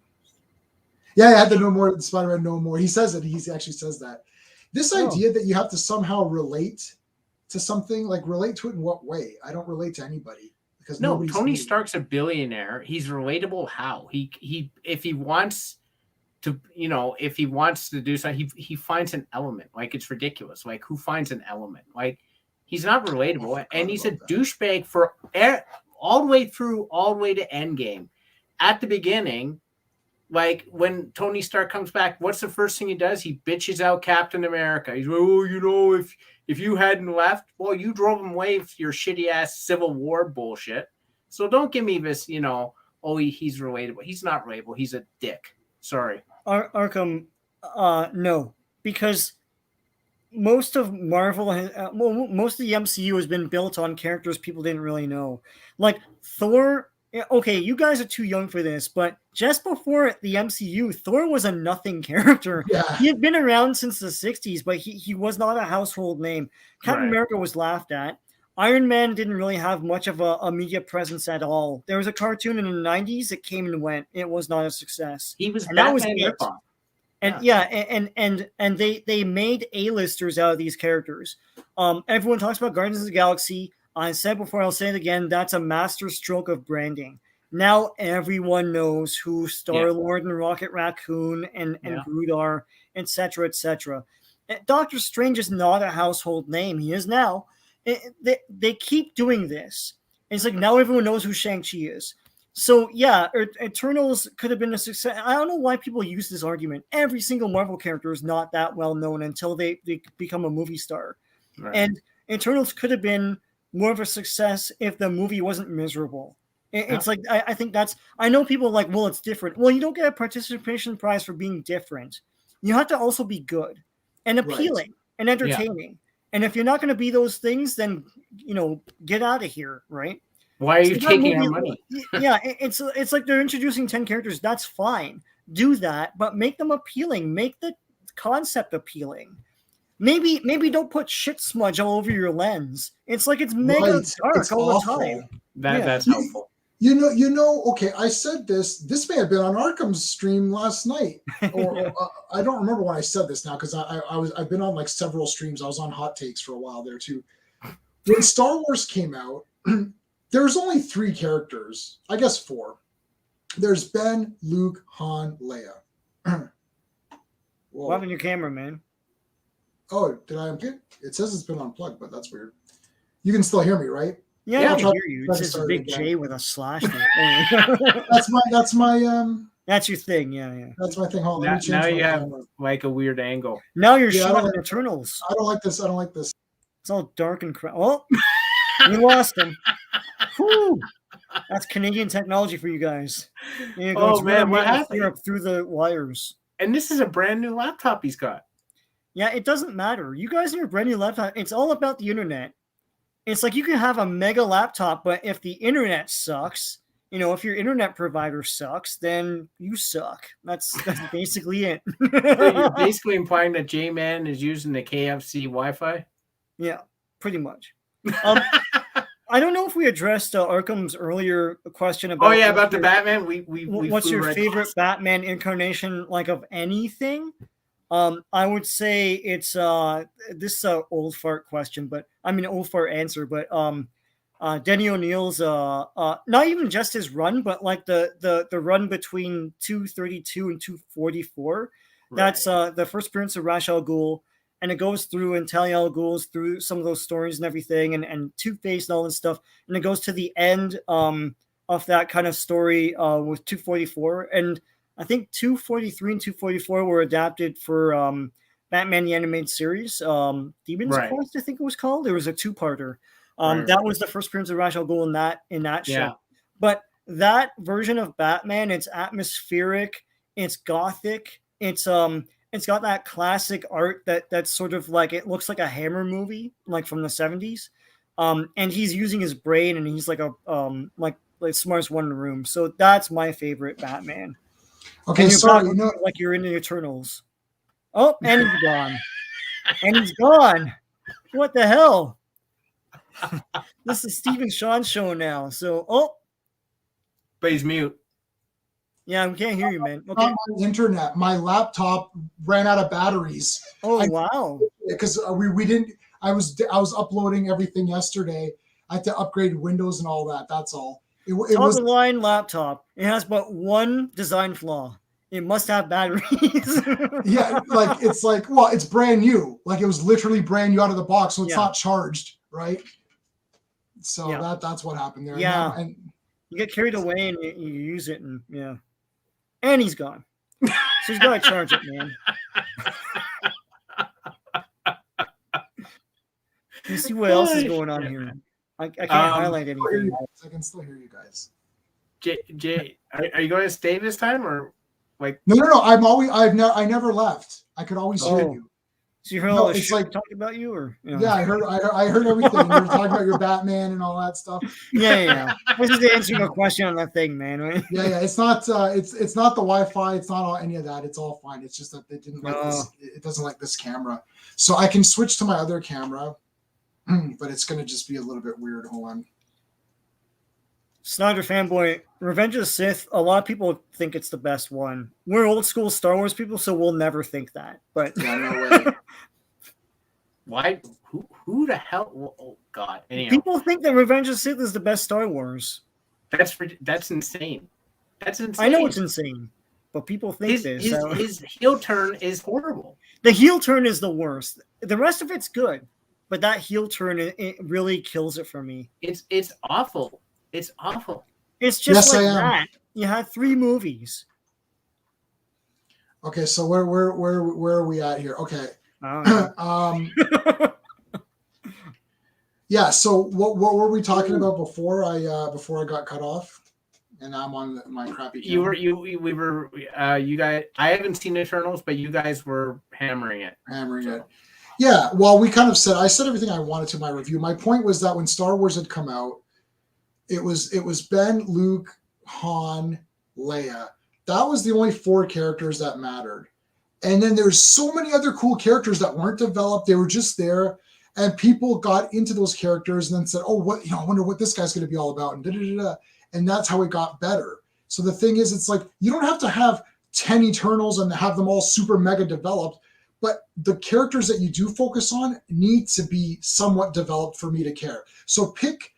Yeah, I had the no more. The Spider-Man no more. He says it. He actually says that. This idea that you have to somehow relate to something, like relate to it in what way? I don't relate to anybody. Because no, Tony Stark's a billionaire. He's relatable. How if he wants to, if he wants to do something, he finds an element. Like, it's ridiculous. Like, who finds an element? Like, he's not relatable, and he's a douchebag for all the way to Endgame. At the beginning, like when Tony Stark comes back, what's the first thing he does? He bitches out Captain America. He's like, oh, if you hadn't left, well, you drove him away with your shitty ass Civil War bullshit. So don't give me this, he's relatable. He's not relatable. He's a dick. Sorry. Arkham, no, because most of Marvel, most of the MCU has been built on characters people didn't really know. Like Thor. Okay, you guys are too young for this, but just before the MCU, Thor was a nothing character. Yeah. He had been around since the 60s, but he was not a household name. Captain America was laughed at. Iron Man didn't really have much of a media presence at all. There was a cartoon in the 90s that came and went. It was not a success. He was, and that was it. And they made A-listers out of these characters. Everyone talks about Guardians of the Galaxy. I said before, I'll say it again, that's a master stroke of branding. Now everyone knows who Star-Lord and Rocket Raccoon and Groot are, etc., etc. Doctor Strange is not a household name. He is now. They keep doing this. It's like now everyone knows who Shang-Chi is. So, yeah, Eternals could have been a success. I don't know why people use this argument. Every single Marvel character is not that well known until they become a movie star. Right. And Eternals could have been more of a success if the movie wasn't miserable. It's like, I think that's, I know people are like, well, it's different. Well, you don't get a participation prize for being different. You have to also be good and appealing and entertaining. Yeah. And if you're not going to be those things, then, get out of here, right? Why are you taking our money? Yeah, it's like they're introducing 10 characters. That's fine. Do that, but make them appealing. Make the concept appealing. Maybe don't put shit smudge all over your lens. It's like it's mega dark all the time. That's helpful. Okay, I said this. This may have been on Arkham's stream last night, or I don't remember when I said this now because I've been on like several streams. I was on Hot Takes for a while there too. When Star Wars came out, there's only 3 characters. I guess 4. There's Ben, Luke, Han, Leia. What happened to your camera, man? Oh, did I unplug? It says it's been unplugged, but that's weird. You can still hear me, right? Yeah, I can hear you. It's just a big J with a slash. That's my That's your thing, yeah. That's my thing. Hold on. Now you have like a weird angle. Now you're showing Eternals. I don't like this. It's all dark and Oh, you lost him. Whew. That's Canadian technology for you guys. Man, what happened? Through the wires. And this is a brand new laptop he's got. Yeah, it doesn't matter. You guys and your brand new laptop, it's all about the internet. It's like you can have a mega laptop, but if the internet sucks, if your internet provider sucks, then you suck. That's basically it. So you're basically implying that J-Man is using the KFC Wi-Fi? Yeah, pretty much. I don't know if we addressed Arkham's earlier question about. Oh yeah, about the Batman. We what's your favorite Batman incarnation like of anything? I would say it's this is an old fart question, but old fart answer. But Denny O'Neill's not even just his run, but like the run between 232 and 244. Right. That's the first appearance of Ra's al Ghul. And it goes through and Talia al Ghul's through some of those stories and everything, and Two-Face and all this stuff. And it goes to the end of that kind of story with 244. And I think 243 and 244 were adapted for Batman the Animated Series. Demon's Quest, I think it was called. There was a 2-parter. That was the first appearance of Ra's al Ghul in that show. But that version of Batman, it's atmospheric, it's gothic, it's got that classic art that's sort of like, it looks like a Hammer movie, like from the 70s. And he's using his brain, and he's like like smartest one in the room. So that's my favorite Batman. Okay, And you're sorry. back like you're in the Eternals. Oh, and he's gone. And he's gone. What the hell? This is Stephen Sean's show now. So, But he's mute. yeah, we can't hear you, man. Okay. Not my internet. My laptop ran out of batteries. Oh, wow. Because we didn't. I was uploading everything yesterday. I had to upgrade Windows and all that. That's all. It Top was of the line laptop. It has but one design flaw. It must have batteries. yeah, like it's brand new. Like it was literally brand new out of the box, so it's Yeah. not charged, right? So Yeah. that's what happened there. Yeah. And You get carried away and you use it, and yeah. And he's gone. So he's got to charge it, man. You see what else is going on here? I can't highlight anything. I can still hear you guys. Jay, are you going to stay this time or like? No. I never left. I could always hear you. So you heard all the shit talking about you, or yeah, I heard everything. You were talking about your Batman and all that stuff. Yeah. This is the answer to a question on that thing, man. Right? Yeah. It's not it's not the Wi-Fi. It's not any of that. It's all fine. It's just that they didn't like this. It doesn't like this camera. So I can switch to my other camera, but it's going to just be a little bit weird. Hold on. Snyder fanboy, Revenge of the Sith. A lot of people think it's the best one. We're old school Star Wars people, so we'll never think that. But yeah, no way. Why? Who the hell? Oh God! Anyhow, people think that Revenge of the Sith is the best Star Wars. That's insane. That's insane. I know it's insane, but people think his heel turn is horrible. The heel turn is the worst. The rest of it's good, but that heel turn it really kills it for me. It's awful. It's awful. It's just like that. You had 3 movies. Okay, so where are we at here? Okay. Yeah. So what were we talking about before I got cut off? And I'm on my crappy camera. You guys. I haven't seen Eternals, but you guys were hammering it. Yeah. Well, I said everything I wanted to in my review. My point was that when Star Wars had come out, it was Ben, Luke, Han, Leia. That was the only 4 characters that mattered. And then there's so many other cool characters that weren't developed. They were just there. And people got into those characters and then said, oh, I wonder what this guy's going to be all about. And da-da-da-da. And that's how it got better. So the thing is, it's like, you don't have to have 10 Eternals and have them all super mega developed, but the characters that you do focus on need to be somewhat developed for me to care. So pick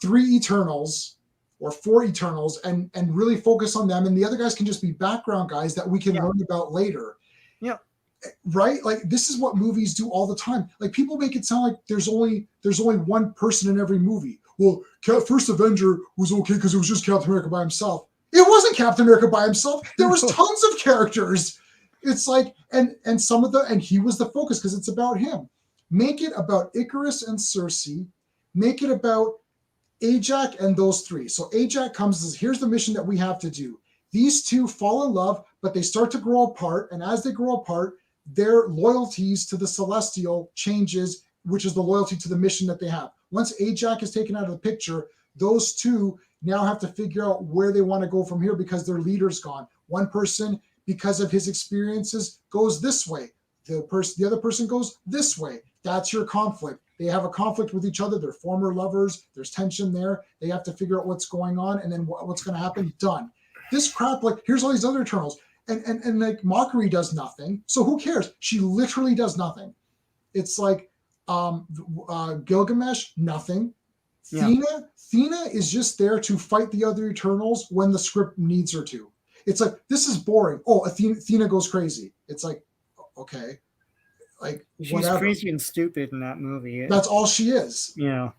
3 Eternals or 4 Eternals and really focus on them. And the other guys can just be background guys that we can learn about later. Yeah. Right? Like this is what movies do all the time. Like people make it sound like there's only one person in every movie. Well, First Avenger was okay because it was just Captain America by himself. It wasn't Captain America by himself. There was tons of characters. It's like, and he was the focus because it's about him. Make it about Icarus and Cersei. Make it about Ajak and those 3. So Ajak comes and says, here's the mission that we have to do. These 2 fall in love, but they start to grow apart. And as they grow apart, their loyalties to the Celestial changes, which is the loyalty to the mission that they have. Once Ajak is taken out of the picture, those 2 now have to figure out where they want to go from here because their leader's gone. One person, because of his experiences, goes this way. The other person goes this way. That's your conflict. They have a conflict with each other. They're former lovers. There's tension there. They have to figure out what's going on and then what's going to happen. Done. This crap, like here's all these other Eternals. And like Mockery does nothing. So who cares? She literally does nothing. It's like Gilgamesh, nothing. Yeah. Thena is just there to fight the other Eternals when the script needs her to. It's like, this is boring. Oh, Athena goes crazy. It's like, okay. Like she's crazy and stupid in that movie. That's all she is. Yeah.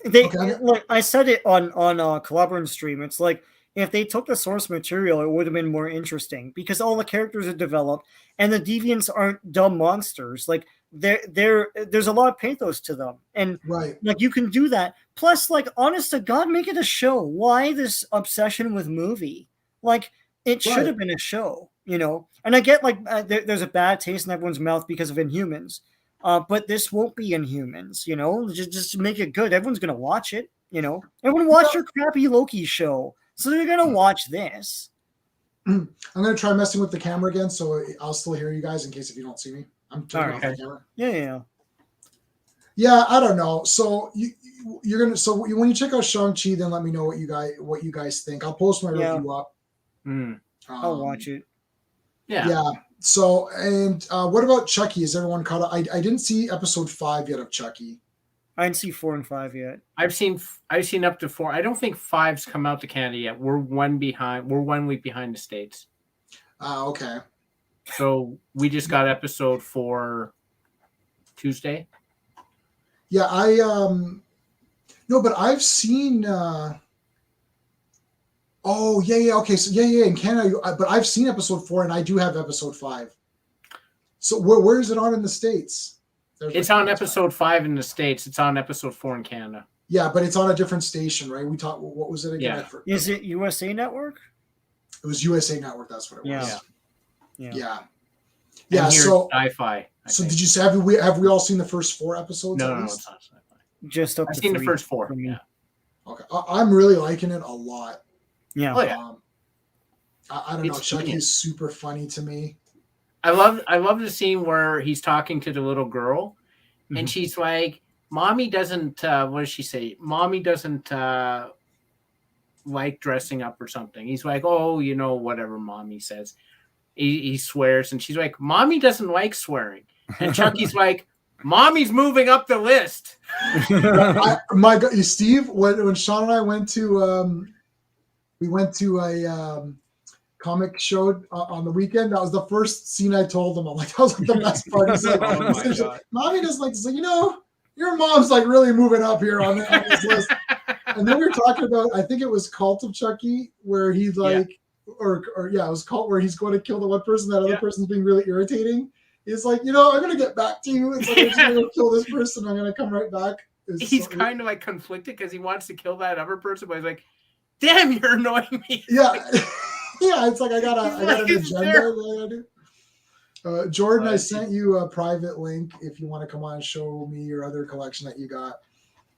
Look, I said it on Clobberin stream. It's like if they took the source material, it would have been more interesting because all the characters are developed and the deviants aren't dumb monsters. Like there's a lot of pathos to them, and right, like you can do that. Plus, like honest to God, make it a show. Why this obsession with movie? Like it should have been a show, you know. And I get like there's a bad taste in everyone's mouth because of Inhumans, but this won't be Inhumans, you know. Just make it good. Everyone's gonna watch it. Everyone watched your crappy Loki show, so they're gonna watch this. I'm gonna try messing with the camera again, so I'll still hear you guys in case if you don't see me. I'm turning off the camera. Yeah. I don't know. So you're gonna when you check out Shang-Chi, then let me know what you guys think. I'll post my review up. I'll watch it. Yeah. So and what about Chucky? Is everyone caught up? I didn't see episode 5 yet of Chucky. I didn't see 4 and 5 yet. I've seen up to 4. I don't think 5's come out to Canada yet. We're 1 behind. We're 1 week behind the States. Okay. So we just got episode 4 Tuesday. Yeah, no, but I've seen. Oh yeah, okay, so yeah, in Canada, but I've seen episode 4 and I do have episode 5. So where is it on in the States? It's on episode 5 in the States. It's on episode 4 in Canada. Yeah, but it's on a different station, right? We talked. What was it again? Yeah. Is it USA Network? It was USA Network. That's what it was. Yeah. So sci-fi. So did you say have we all seen the first 4 episodes? No, it's not sci-fi. Just up. I've seen the first 4. Yeah. Okay, I'm really liking it a lot. Yeah. Oh yeah. I don't know. Chucky is super funny to me. I love the scene where he's talking to the little girl, and she's like, "Mommy doesn't." What does she say? Mommy doesn't like dressing up or something. He's like, "Oh, whatever Mommy says." He swears, and she's like, "Mommy doesn't like swearing." And Chucky's like, "Mommy's moving up the list." My God, Steve, when Sean and I went to a comic show on the weekend, that was the first scene I told him. I'm like, that was like the best part. He's like, oh my God. Mommy doesn't like to say, your mom's like really moving up here on this list. And then we were talking about, I think it was Cult of Chucky, where he's like, or it was Cult, where he's going to kill the one person, that other person's being really irritating. He's like, I'm going to get back to you. It's like, I'm just going to kill this person. I'm going to come right back. He's kind of like conflicted because he wants to kill that other person, but he's like, damn, you're annoying me. Yeah. Yeah, it's like I got an agenda. Jordan, I sent you a private link if you want to come on and show me your other collection that you got.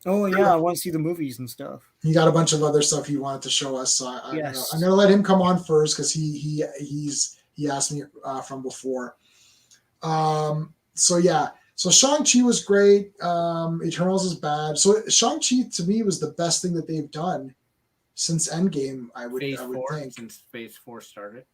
Oh yeah, I want to see the movies and stuff. He got a bunch of other stuff he wanted to show us, so I'm gonna let him come on first because he asked me from before. So Shang-Chi was great. Eternals is bad. So Shang-Chi to me was the best thing that they've done since Endgame, I would think. Since Phase 4 started.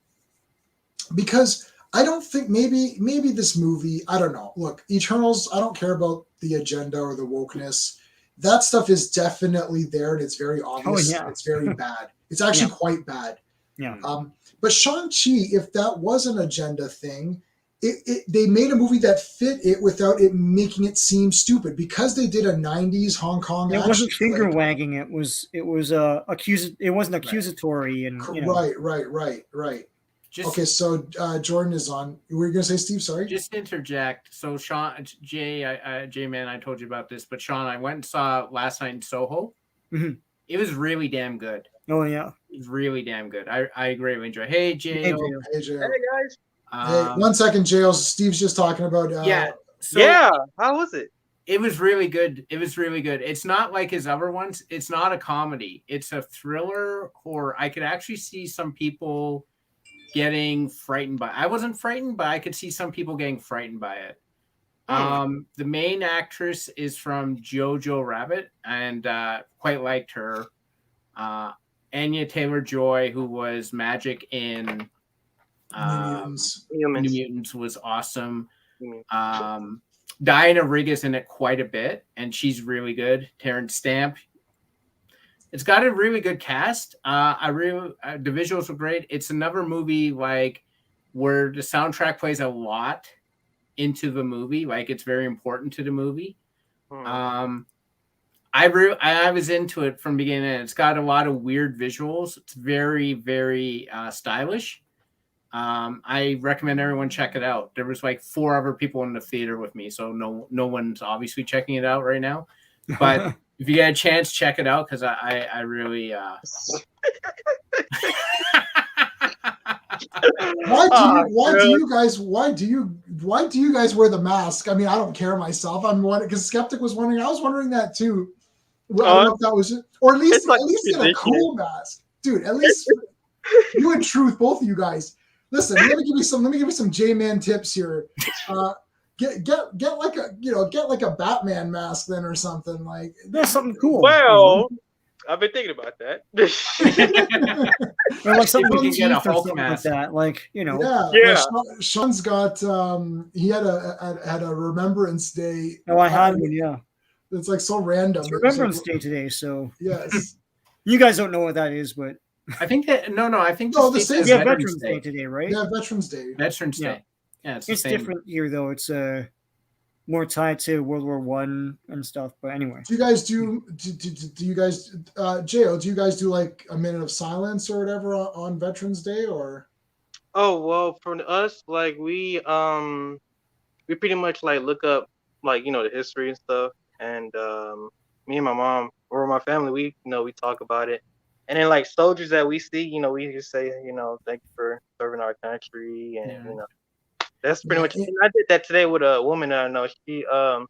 Because I don't think maybe this movie, I don't know. Look, Eternals, I don't care about the agenda or the wokeness. That stuff is definitely there and it's very obvious. Oh, yeah. It's very bad. It's actually quite bad. Yeah. But Shang-Chi, if that was an agenda thing, they made a movie that fit it without it making it seem stupid because they did a 90s Hong Kong. It wasn't finger wagging. It was It wasn't accusatory and right. Okay, so Jordan is on. Were you gonna say, Steve? Sorry. Just interject. So Sean, Jay, man, I told you about this, but Sean, I went and saw last night in Soho. Mm-hmm. It was really damn good. Oh yeah, it was really damn good. I greatly enjoyed. Hey Jay. Hey guys. Hey, 1 second, Jails. Steve's just talking about. How was it? It was really good. It's not like his other ones. It's not a comedy. It's a thriller horror. I could actually see some people getting frightened by. I wasn't frightened, but I could see some people getting frightened by it. The main actress is from Jojo Rabbit, and quite liked her. Anya Taylor-Joy, who was Magic in New Mutants, was awesome. Diana Rigg is in it quite a bit, and she's really good. Terrence Stamp. It's got a really good cast. The visuals were great. It's another movie like where the soundtrack plays a lot into the movie. Like it's very important to the movie. I was into it from the beginning. It's got a lot of weird visuals. It's very, very stylish. I recommend everyone check it out. There was like 4 other people in the theater with me, so no one's obviously checking it out right now. But if you get a chance, check it out because I really. Why do you guys wear the mask? I mean, I don't care myself. I'm wondering because Skeptic was wondering. I was wondering that too. Well, I don't know if that was it. Or at least It's like get a cool mask. Dude, at least you and Truth, both of you guys. Listen, let me give you some J-Man tips here. Get like a Batman mask then or something. Like That's something cool. Well, I've been thinking about that. Or like something If we with can get a teeth or Hulk something mask. like that. Like, you know. Yeah. Sean's got he had a Remembrance Day. Oh, I had one, yeah. It's like so random. It's Remembrance Day today, so yes. you guys don't know what that is, but I think that I think No, the the state States has yeah, Veterans Veterans Day today, right? Yeah, Veterans Day. Veterans Yeah. Day. Yeah, it's It's the same. different here though. It's more tied to World War One and stuff. But anyway, Do you guys do you guys Jo? Do you guys do like a minute of silence or whatever on Veterans Day or? Oh well, for us, like we pretty much like look up like the history and stuff, and me and my mom or my family, we talk about it, and then like soldiers that we see, we just say thank you for serving our country, and that's pretty much. And I did that today with a woman that I know. She I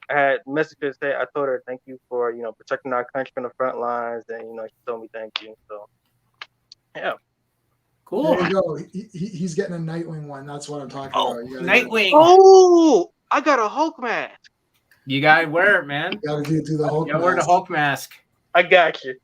had messages say I told her thank you for protecting our country from the front lines, and she told me thank you. So yeah. Cool. There you go. He's getting a Nightwing one. That's what I'm talking about. You gotta Nightwing. Oh, I got a Hulk mask. You gotta wear it, man. You gotta do the Hulk. You gotta wear the Hulk mask. I got you.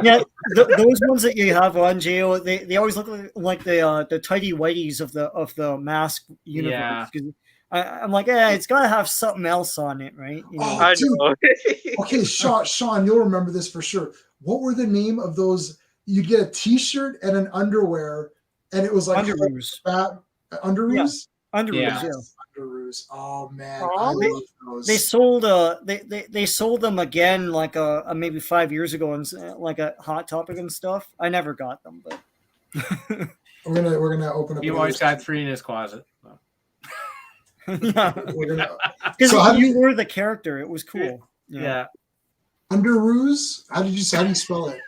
yeah, those ones that you have on Jo, they always look like the tidy whities of the mask universe. Yeah. I'm like, it's got to have something else on it, right? You know? I know. Okay, Sean, you'll remember this for sure. What were the name of those? You'd get a T-shirt and an underwear, and it was like Underoos. Underoos. Underoos, Yeah. yeah. Underoos. Oh man, Oh. I love those. They sold they sold them again like maybe 5 years ago and like a Hot Topic and stuff. I never got them, but we're gonna open up. He always got 3 in his closet. So. yeah, We're gonna. because So you were the character. It was cool. Yeah. Underoos. How do you spell it?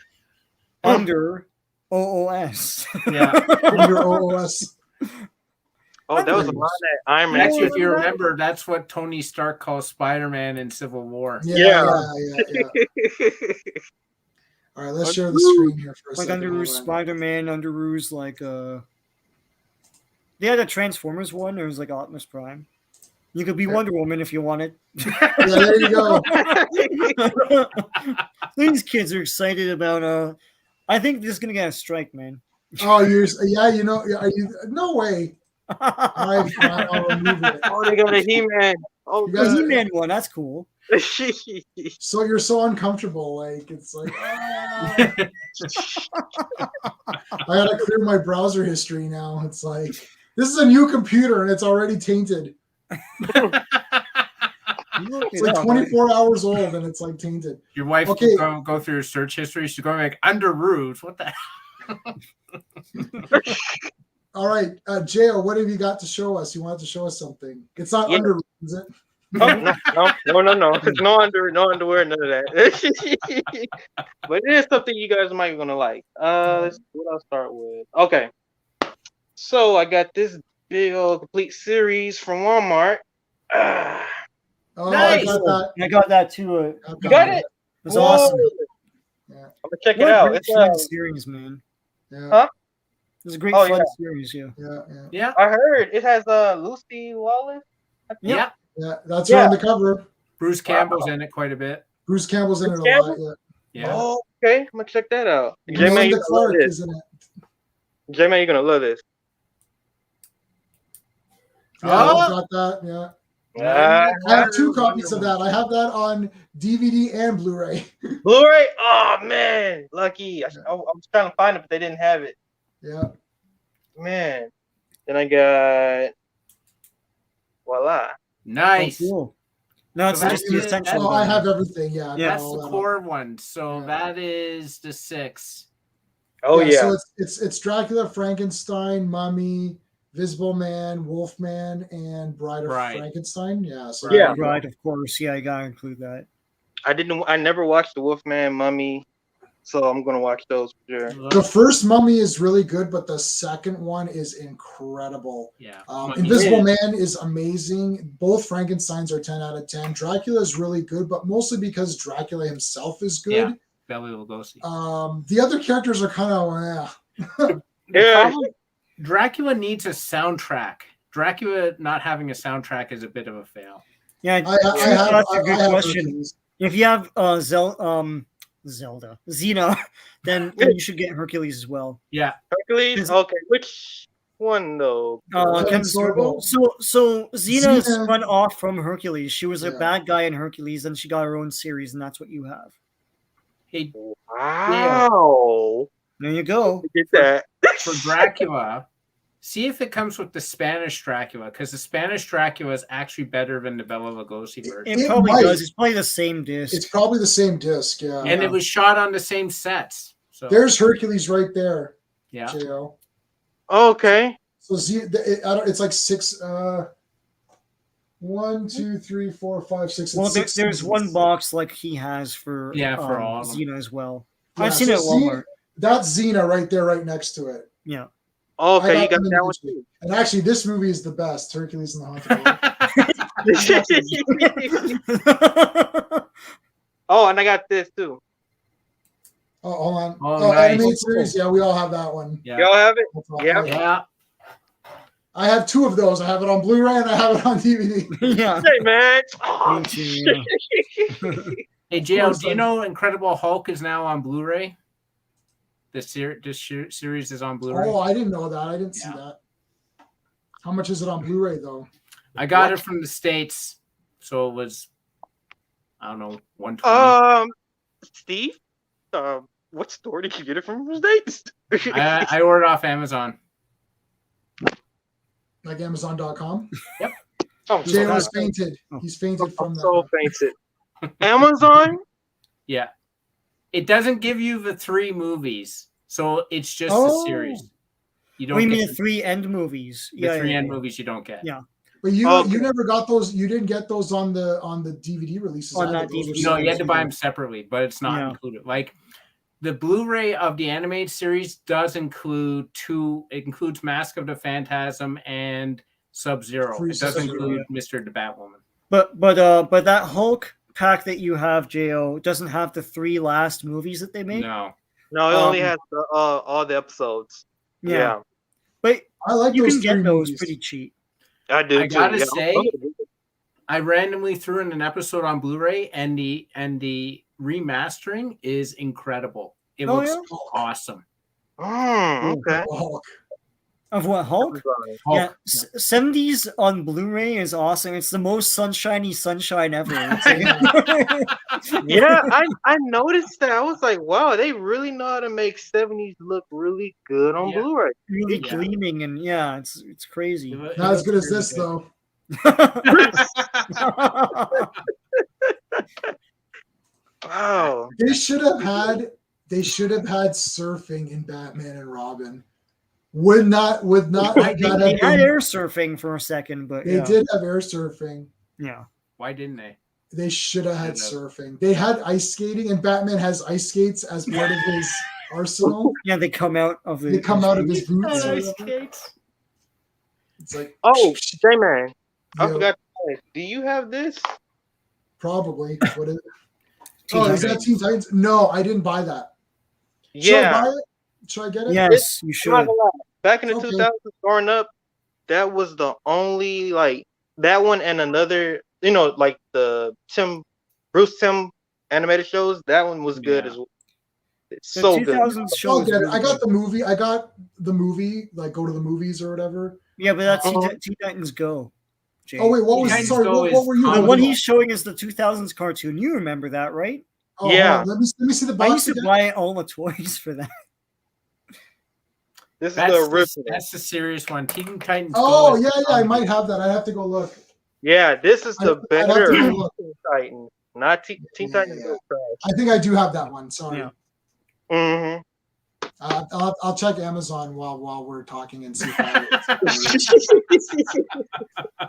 Under OOS. Yeah. Under OOS. Oh, that was a line that Iron Man. Actually, if you remember, that's what Tony Stark calls Spider-Man in Civil War. Yeah. All right, let's share the screen here for a Like second. Underoos, Hold on. Spider-Man, Underoos, like they had a Transformers one. There was like Optimus Prime. You could be Wonder Woman if you wanted. Yeah, there you go. These kids are excited about. I think this is gonna get a strike, man. Oh, no way. I'll remove it. Oh, they got a He-Man. Oh, You The guys- He-Man one, that's cool. So you're so uncomfortable, like it's like I gotta clear my browser history now. It's like this is a new computer and it's already tainted. It's like 24 hours old and it's like tainted. Your wife Okay. can go through her search history. She's going like Underoos. What the All right, Jo, what have you got to show us? You want to show us something? It's not Yeah. under, is it? No. No underwear, none of that. But it is something you guys might gonna like. Let's see what I'll start with. Okay. So I got this big old complete series from Walmart. Oh, Nice. I got that. I got that too. You got it? It's awesome. Yeah. I'm gonna check it What a out. great It's fun series, man. Yeah. Huh? It's a great Oh, fun yeah. series, yeah. Yeah. Yeah. I heard it has Lucy Lawless. Yeah. Yeah. That's her on the cover. Bruce Campbell's in it quite a bit. Bruce Campbell's in it a Bruce lot. Yeah. Yeah. Oh, okay. I'm gonna check that out. J-Man, Melinda you're gonna love Clark this. is in it. J-Man, you're gonna love this. Yeah, Oh. I got that. Yeah. Ah, I have 2 copies of that. I have that on DVD and Blu-ray. Blu-ray? Oh man, lucky. I was trying to find it, but they didn't have it. Yeah. Man. Then I got voila. Nice. Oh, cool. No, it's So just that's the it. essential. Oh, I have everything. Yeah. I got That's all the that. core one. So Yeah. that is the 6. Oh yeah. So it's Dracula, Frankenstein, Mummy, Visible Man, Wolfman, and Bride of Bride. Frankenstein. Yeah. So Yeah. Right, of course. Yeah, I gotta include that. I never watched the Wolfman, Mummy, so I'm gonna watch those for sure. The first Mummy is really good, but the second one is incredible. Yeah. Invisible Man is amazing. Both Frankensteins are 10 out of 10. Dracula is really good, but mostly because Dracula himself is good. Yeah. Bela Lugosi. The other characters are kind of Yeah. Dracula needs a soundtrack. Dracula not having a soundtrack is a bit of a fail. Yeah, that's a good question. Hercules. If you have Xena, then you should get Hercules as well. Yeah. Hercules. Okay, which one though? Sorbo. So Xena Xena- spun off from Hercules. She was a Yeah. bad guy in Hercules, and she got her own series, and that's what you have. Hey, Wow. There you go. Get that. for Dracula, see if it comes with the Spanish Dracula, because the Spanish Dracula is actually better than the Bela Lugosi version. It probably might. does. It's probably the same disc. It's probably the same disc, yeah. And it was shot on the same sets. So There's Hercules right there, yeah. Jo. Okay. So it's like 6. 1, 2, 3, 4, 5, 6. Well, It's 6 there's seasons. one box like he has for for all of them. Xena as well. Yeah, I've seen it at Walmart. That's Xena right there, right next to it. Yeah. Okay, I you got them that one individually. too. And actually, this movie is the best. Hercules and the Haunted World. Oh, and I got this too. Oh, hold on. Oh, nice. Animated series. Yeah, we all have that one. Yeah. Y'all have it? Yeah. Yeah. I have 2 of those. I have it on Blu-ray and I have it on DVD. Yeah. Hey man. Me too, yeah. Hey, JL, do you know Incredible Hulk is now on Blu-ray? This series is on Blu-ray. Oh, I didn't know that. I didn't see Yeah. that. How much is it on Blu-ray though? I got it from the States, so it was, I don't know, $120. Steve, what store did you get it from States? I ordered off Amazon. Like Amazon.com? Oh, Jay so was fainted. He's fainted from I'm that. so fainted. Amazon? Yeah. It doesn't give you the 3 movies, so it's just a series. You don't We get mean the 3 end movies. the 3 end movies. You don't get. Yeah. But you Okay. you never got those. You didn't get those on the DVD releases. On either. that Those were DVD. No, you had to series. buy them separately, but it's not Yeah. included. Like the Blu-ray of the animated series does include 2. It includes Mask of the Phantasm and Sub-Zero. Free It doesn't Sub-Zero, include Mr. the Batwoman. But that Hulk pack that you have, Jo, doesn't have the 3 last movies that they made. No. No, it only Um, has all the episodes. Yeah, But I like you those can get 3 those movies. pretty cheap. I do. I gotta too. say, I randomly threw in an episode on Blu-ray, and the remastering is incredible. It Oh, looks yeah? awesome. Okay. Hulk. Of what, Hulk? Yeah, Hulk. 70s on Blu-ray is awesome. It's the most sunshiny sunshine ever. Yeah, I noticed that. I was like, wow, they really know how to make 70s look really good on Yeah. Blu-ray. really Yeah. gleaming, and yeah, it's crazy. It Not as good looks as this really though. Wow. They should have had surfing in Batman and Robin. Would not they that have had been, air surfing for a second, but they yeah. did have air surfing. Yeah. Why didn't they? They should have had Should surfing. They had ice skating, and Batman has ice skates as part of his arsenal. Yeah, they come out of the. They come out of his boots. or Ice whatever. skates. It's like, Oh, J-Man, I yo, forgot to say, do you have this? probably. What is it? Teen Oh, is that Titans. Teen Titans? No, I didn't buy that. Should I Yeah. buy it? Should I get it? Yes, you I'm should. not gonna lie. Back in the Okay. 2000s, growing up, that was the only, like, that one and another, like the Bruce Tim animated shows, that one was good Yeah. as well. It's The so good. 2000s show I'll was get it. really I got good. the movie. I got the movie, like go to the movies or whatever. Yeah, but that's Uh-huh. Teen Titans Go. Jay. Oh wait, what was Titans sorry? Go What is were you? The comic one book. he's showing is the 2000s cartoon. You remember that, right? Oh, Yeah. hold on. Let me see the I box used to again. buy all the toys for that. This is That's the the, original. that's the serious one. Teen Titans. Oh Go is yeah, the yeah. I comic might book. have that. I have to go look. Yeah, this is the I'd have to better go look. Teen Titans. Not Teen Yeah, Titans. yeah. is trash. I think I do have that one. Sorry. Yeah. Mhm. I'll check Amazon while we're talking and see if I.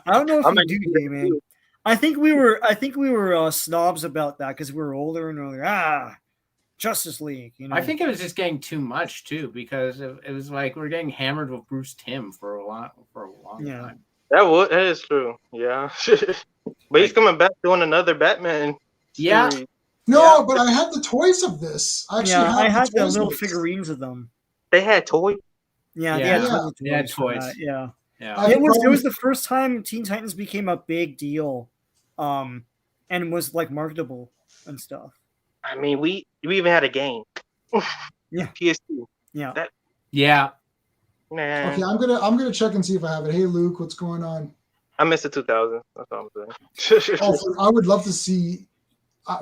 I don't know if I'm you gonna do, use it man. too. I think we were snobs about that because we were older and older. Justice League. You know, I think it was just getting too much too, because it was like we're getting hammered with Bruce Timm for a long time. That is true. Yeah, but he's coming back doing another Batman Yeah. series. No, but I had the toys of this. I actually I had the toys little of this. figurines of them. They had toys. Yeah, Yeah. they had toys. Yeah. Yeah. It was the first time Teen Titans became a big deal, and was like marketable and stuff. I mean, we even had a game. Yeah. PS2. Yeah. Yeah. Nah. Okay, I'm gonna check and see if I have it. Hey, Luke, what's going on? I missed the 2000. That's all I'm saying. I would love to see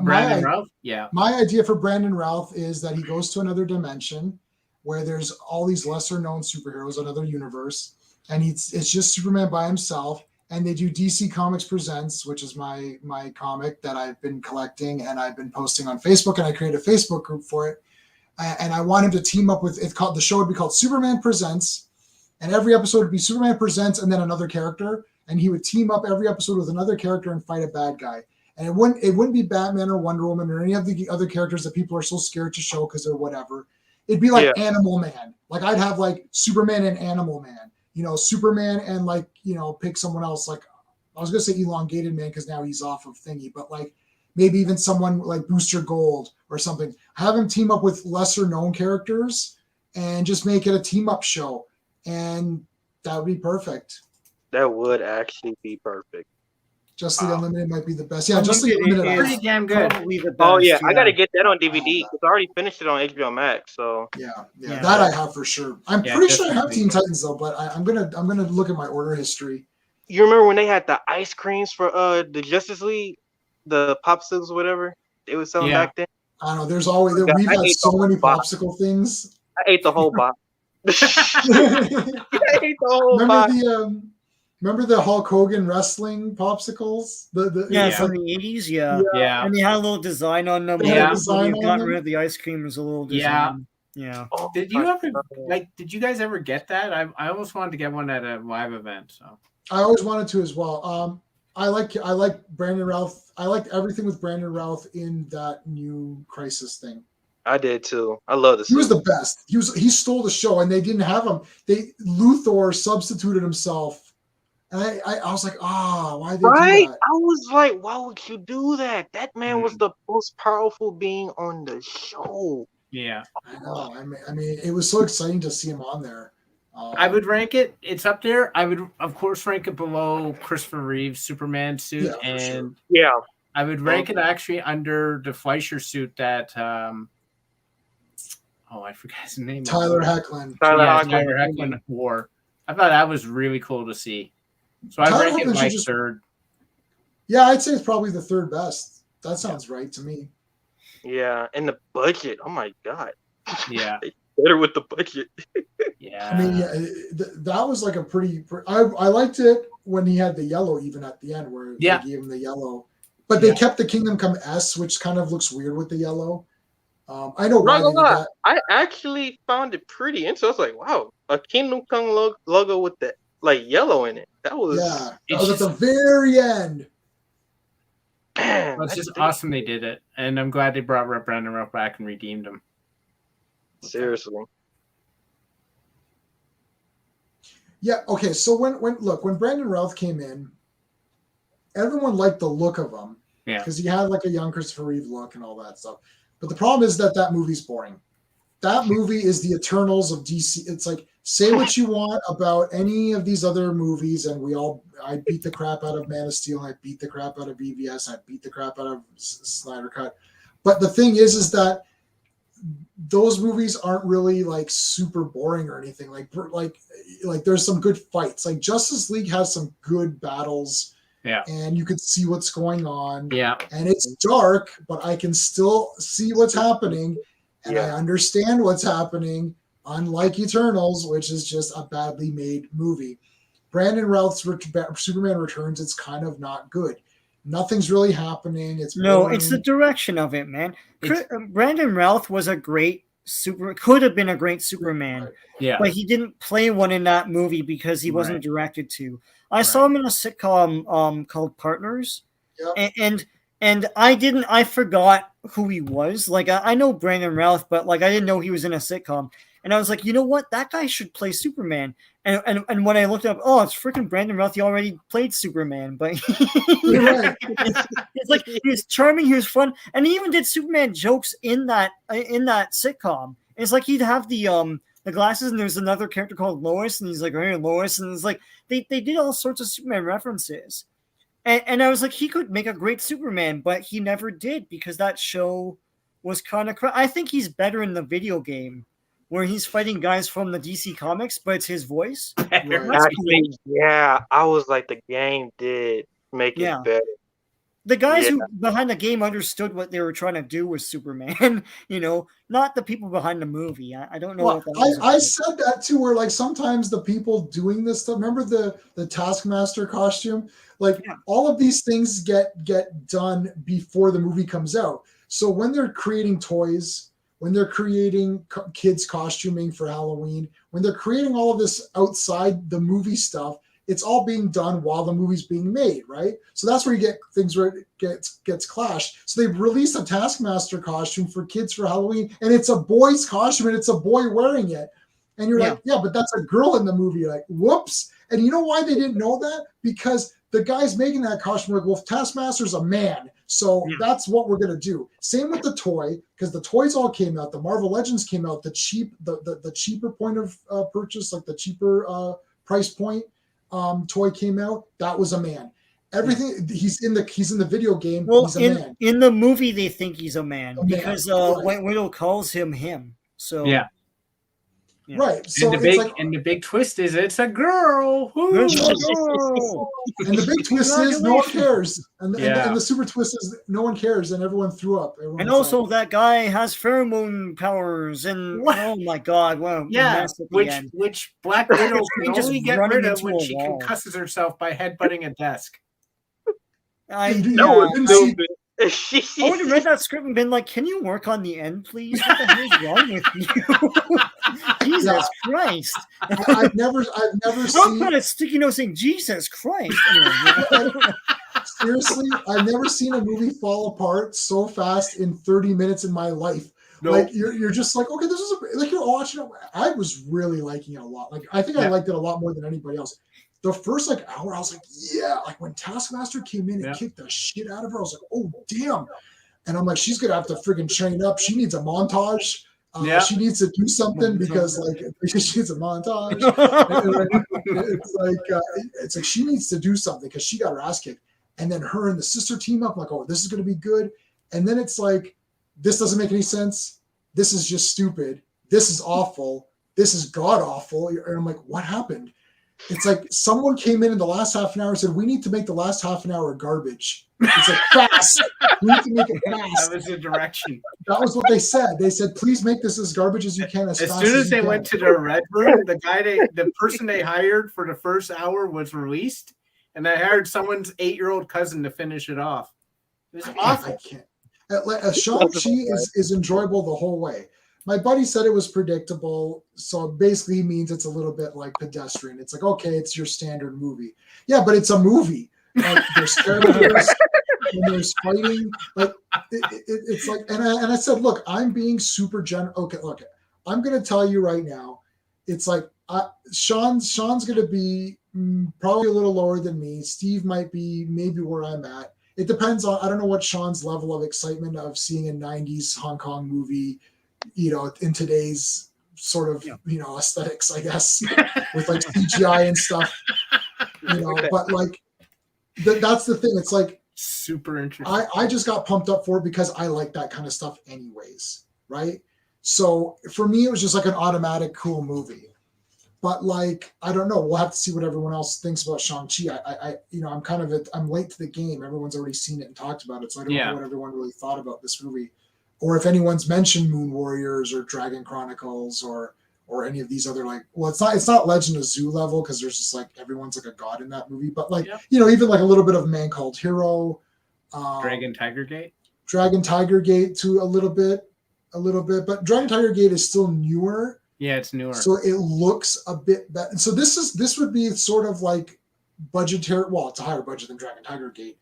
Brandon Routh. Yeah. My idea for Brandon Routh is that he goes to another dimension where there's all these lesser known superheroes, another universe, and it's just Superman by himself. And they do DC Comics Presents, which is my comic that I've been collecting and I've been posting on Facebook, and I created a Facebook group for it. And I want him to team up with the show would be called Superman Presents, and every episode would be Superman Presents and then another character, and he would team up every episode with another character and fight a bad guy. And it wouldn't be Batman or Wonder Woman or any of the other characters that people are so scared to show because they're whatever. It'd be like Animal Man. Like I'd have like Superman and Animal Man. Superman and like, pick someone else. Like I was going to say Elongated Man because now he's off of Thingy, but like maybe even someone like Booster Gold or something. Have him team up with lesser known characters and just make it a team up show. And that would be perfect. That would actually be perfect. Justice League Unlimited might be the best. Yeah, Justice League Unlimited is pretty damn good. Oh yeah, I gotta get that on DVD because I already finished it on HBO Max. So yeah, that I have for sure. I'm pretty sure I have Teen Titans though, but I'm gonna look at my order history. You remember when they had the ice creams for the Justice League, the popsicles or whatever they was selling back then? I don't know. We've had so many popsicle things. I ate the whole box. I ate the whole box. Remember the Hulk Hogan wrestling popsicles? From the 80s, yeah. And they had a little design on them. Yeah, you got rid of the ice cream. There's a little design. Yeah. Oh, did you guys ever get that? I almost wanted to get one at a live event. So I always wanted to as well. I like Brandon Routh. I liked everything with Brandon Routh in that new Crisis thing. I did too. I love this. He was the best. He stole the show, and they didn't have him. Luthor substituted himself. And I was like, why did they do that? I was like, why would you do that? That man was the most powerful being on the show. Yeah. I know. I mean, it was so exciting to see him on there. I would rank it. It's up there. I would, of course, rank it below Christopher Reeve's Superman suit. I would rank it actually under the Fleischer suit that, I forgot his name. Tyler Hoechlin. Tyler Hoechlin wore. I thought that was really cool to see. So I rank it like third. Yeah, I'd say it's probably the third best. That sounds right to me. Yeah, and the budget. Oh my god. Yeah. Better with the budget. Yeah. I mean, that was like a pretty. I liked it when he had the yellow even at the end where they gave him the yellow, but they kept the Kingdom Come S, which kind of looks weird with the yellow. I know why they did that. I actually found it pretty interesting. I was like, wow, a Kingdom Come logo with the yellow in it. That was that was at the very end. Man, it's just awesome they did it, and I'm glad they brought Brandon Routh back and redeemed him. Seriously. Yeah. Okay. So when Brandon Routh came in, everyone liked the look of him. Yeah. Because he had like a young Christopher Reeve look and all that stuff. But the problem is that movie's boring. That movie is the Eternals of DC. It's like, say what you want about any of these other movies, and I beat the crap out of Man of Steel, I beat the crap out of BVS, I beat the crap out of Snyder Cut. But the thing is that those movies aren't really like super boring or anything. Like there's some good fights. Like Justice League has some good battles. Yeah. And you could see what's going on. Yeah. And it's dark, but I can still see what's happening. And I understand what's happening, unlike Eternals, which is just a badly made movie. Brandon Routh's Superman Returns, it's kind of not good. Nothing's really happening. It's the direction of it, man. Brandon Routh was could have been a great Superman. Yeah. But he didn't play one in that movie because he wasn't directed to. I saw him in a sitcom called Partners. Yep. And And I forgot who he was. Like, I know Brandon Routh, but like, I didn't know he was in a sitcom. And I was like, you know what? That guy should play Superman. And when I looked up, oh, it's freaking Brandon Routh. He already played Superman. But it's like, he was charming. He was fun. And he even did Superman jokes in that sitcom. It's like he'd have the glasses, and there's another character called Lois, and he's like, hey, Lois. And it's like, they did all sorts of Superman references. And I was like, he could make a great Superman, but he never did because that show was kind of I think he's better in the video game where he's fighting guys from the DC comics, but it's his voice. Actually, yeah, I was like, the game did make it better. The guys who behind the game understood what they were trying to do with Superman, not the people behind the movie. I don't know what that was. I said that too, where like sometimes the people doing this stuff, remember the Taskmaster costume? Like all of these things get done before the movie comes out. So when they're creating toys, when they're creating kids costuming for Halloween, when they're creating all of this outside the movie stuff, it's all being done while the movie's being made, right? So that's where you get things where it gets clashed. So they've released a Taskmaster costume for kids for Halloween, and it's a boy's costume, and it's a boy wearing it. And you're like, yeah, but that's a girl in the movie. You're like, whoops. And you know why they didn't know that? Because the guys making that costume were like, well, Taskmaster's a man, so that's what we're gonna do. Same with the toy, because the toys all came out. The Marvel Legends came out. The cheaper point of purchase, like the cheaper price point toy came out. That was a man. Everything he's in the video game. Well, he's a man. In the movie, they think he's a man because White Widow calls him. So right. So and the big twist is it's a girl. And the big twist is no one cares. And the super twist is no one cares, and everyone threw up. And also like, that guy has pheromone powers, and oh my god, wow, which Black Widow can only get rid of when she concusses herself by headbutting a desk. I would have read that script and been like, "Can you work on the end, please? What the hell is wrong with you?" Jesus Christ! I've never seen. I'm kind of sticky note saying Jesus Christ. Seriously, I've never seen a movie fall apart so fast in 30 minutes in my life. Nope. Like you're just like, okay, this is like you're watching it. I was really liking it a lot. Like I think I liked it a lot more than anybody else. The first like hour, I was like, yeah. Like when Taskmaster came in and kicked the shit out of her, I was like, oh damn. And I'm like, she's gonna have to friggin' train up. She needs a montage. She needs to do something because like she needs a montage. It's like she needs to do something because she got her ass kicked. And then her and the sister team up. I'm like, oh, this is gonna be good. And then it's like, this doesn't make any sense. This is just stupid. This is awful. This is god awful. And I'm like, what happened? It's like someone came in the last half an hour and said, we need to make the last half an hour garbage. It's like fast. We need to make it fast. That was the direction. That was what they said. They said, please make this as garbage as you can. As soon as they went to the red room, the person they hired for the first hour was released, and they hired someone's 8-year-old cousin to finish it off. It was awful. I can't. Shang-Chi is enjoyable the whole way. My buddy said it was predictable, so it basically means it's a little bit like pedestrian. It's like, okay, it's your standard movie. Yeah, but it's a movie. Like, there's characters, and there's fighting. Like it's like, and I said, look, I'm being super Okay, look, I'm going to tell you right now. It's like Sean's going to be probably a little lower than me. Steve might be maybe where I'm at. It depends on. I don't know what Sean's level of excitement of seeing a '90s Hong Kong movie. In today's sort of, aesthetics, I guess, with like CGI and stuff, but like, that's the thing. It's like super interesting. I just got pumped up for it because I like that kind of stuff anyways. Right. So for me, it was just like an automatic cool movie, but like, I don't know. We'll have to see what everyone else thinks about Shang-Chi. I'm late to the game. Everyone's already seen it and talked about it. So I don't know what everyone really thought about this movie. Or if anyone's mentioned Moon Warriors or Dragon Chronicles or any of these other it's not Legend of Zoo level because there's just like everyone's like a god in that movie, but like even like a little bit of Man Called Hero, Dragon Tiger Gate to a little bit, but Dragon Tiger Gate is still newer. Yeah, it's newer, so it looks a bit better. So this would be sort of like budgetary. Well, it's a higher budget than Dragon Tiger Gate.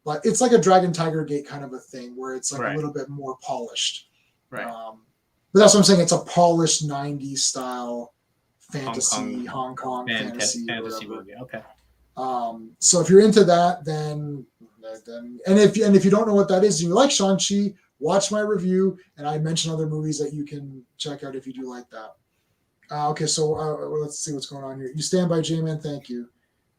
but it's like a Dragon Tiger Gate kind of a thing where it's like Right. a little bit more polished. Right. But that's what I'm saying. It's a polished 90s style fantasy, Hong Kong fantasy movie. Okay. So if you're into that, then if you don't know what that is and you like Shang-Chi, watch my review, and I mention other movies that you can check out if you do like that. Okay, so let's see what's going on here. You stand by J-Man, thank you.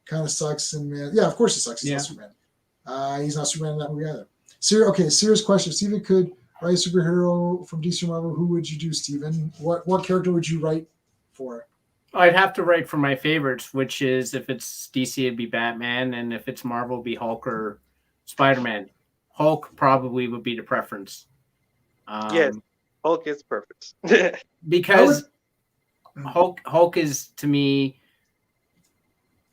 Kind of sucks, and man, yeah, of course he sucks. He's not Superman. He's not Superman in that movie either. Serious question. If Steven could write a superhero from DC or Marvel, who would you do, Steven? What character would you write for? I'd have to write for my favorites, which is if it's DC, it'd be Batman, and if it's Marvel, it'd be Hulk or Spider-Man. Hulk probably would be the preference. Yes, Hulk is perfect. Because Hulk is, to me,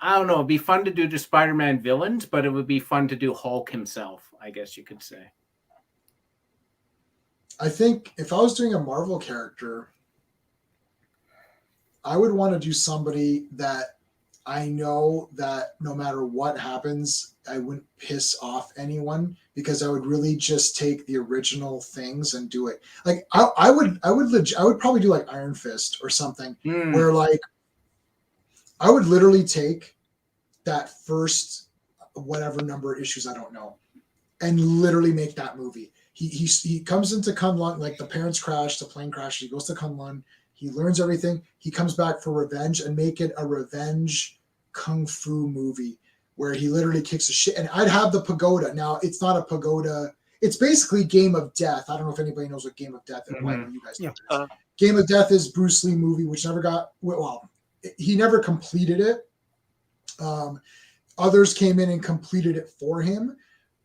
I don't know, it'd be fun to do the Spider-Man villains, but it would be fun to do Hulk himself, I guess you could say. I think if I was doing a Marvel character, I would want to do somebody that I know that no matter what happens, I wouldn't piss off anyone because I would really just take the original things and do it. Like I would probably do like Iron Fist or something where like I would literally take that first whatever number of issues, I don't know, and literally make that movie. He comes into Kunlun, like the parents crash, the plane crash. He goes to Kunlun. He learns everything. He comes back for revenge and make it a revenge kung fu movie where he literally kicks a shit. And I'd have the pagoda. Now, it's not a pagoda. It's basically Game of Death. I don't know if anybody knows what Game of Death is. You guys know Game of Death is Bruce Lee movie, which never got, well, he never completed it. Others came in and completed it for him.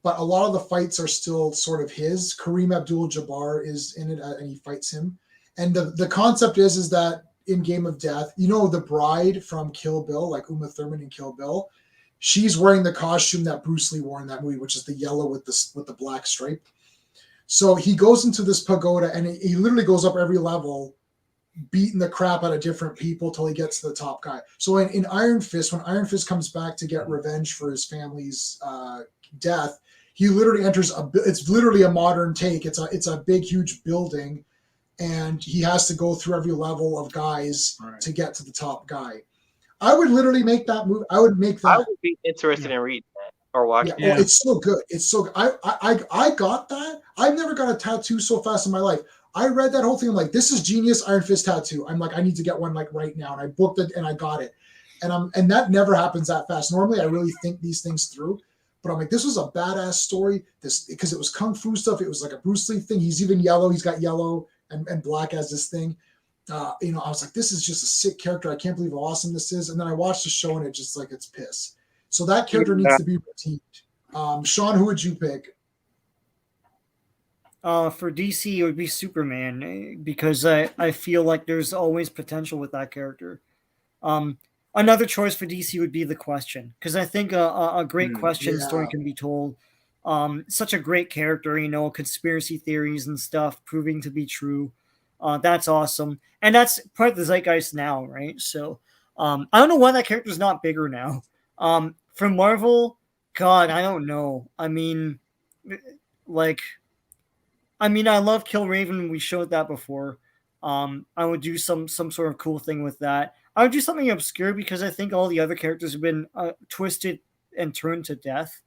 But a lot of the fights are still sort of his. Kareem Abdul-Jabbar is in it and he fights him. And the concept is that in Game of Death, you know, the bride from Kill Bill, like Uma Thurman in Kill Bill, she's wearing the costume that Bruce Lee wore in that movie, which is the yellow with the black stripe. So he goes into this pagoda and he literally goes up every level, beating the crap out of different people till he gets to the top guy. So in Iron Fist, when Iron Fist comes back to get revenge for his family's death, he literally enters it's literally a modern take. It's a big, huge building. And he has to go through every level of guys to get to the top guy. I would literally make that move. I would make that. I would be interested in reading that or watching. Yeah, it's so good. It's so good. I got that. I've never got a tattoo so fast in my life. I read that whole thing. I'm like, this is genius. Iron Fist tattoo. I'm like, I need to get one like right now. And I booked it and I got it. And that never happens that fast. Normally, I really think these things through. But I'm like, this was a badass story. Because it was kung fu stuff. It was like a Bruce Lee thing. He's even yellow. He's got yellow and black as this thing. I was like, this is just a sick character. I can't believe how awesome this is. And then I watched the show and it just like, it's piss. So that character needs to be redeemed. Sean, who would you pick? For DC, it would be Superman because I feel like there's always potential with that character. Another choice for DC would be The Question because I think a great question story can be told. Such a great character, conspiracy theories and stuff proving to be true. That's awesome. And that's part of the zeitgeist now, right? So I don't know why that character's not bigger now. For Marvel, God, I don't know. I mean, I love Killraven. We showed that before. I would do some sort of cool thing with that. I would do something obscure because I think all the other characters have been twisted and turned to death.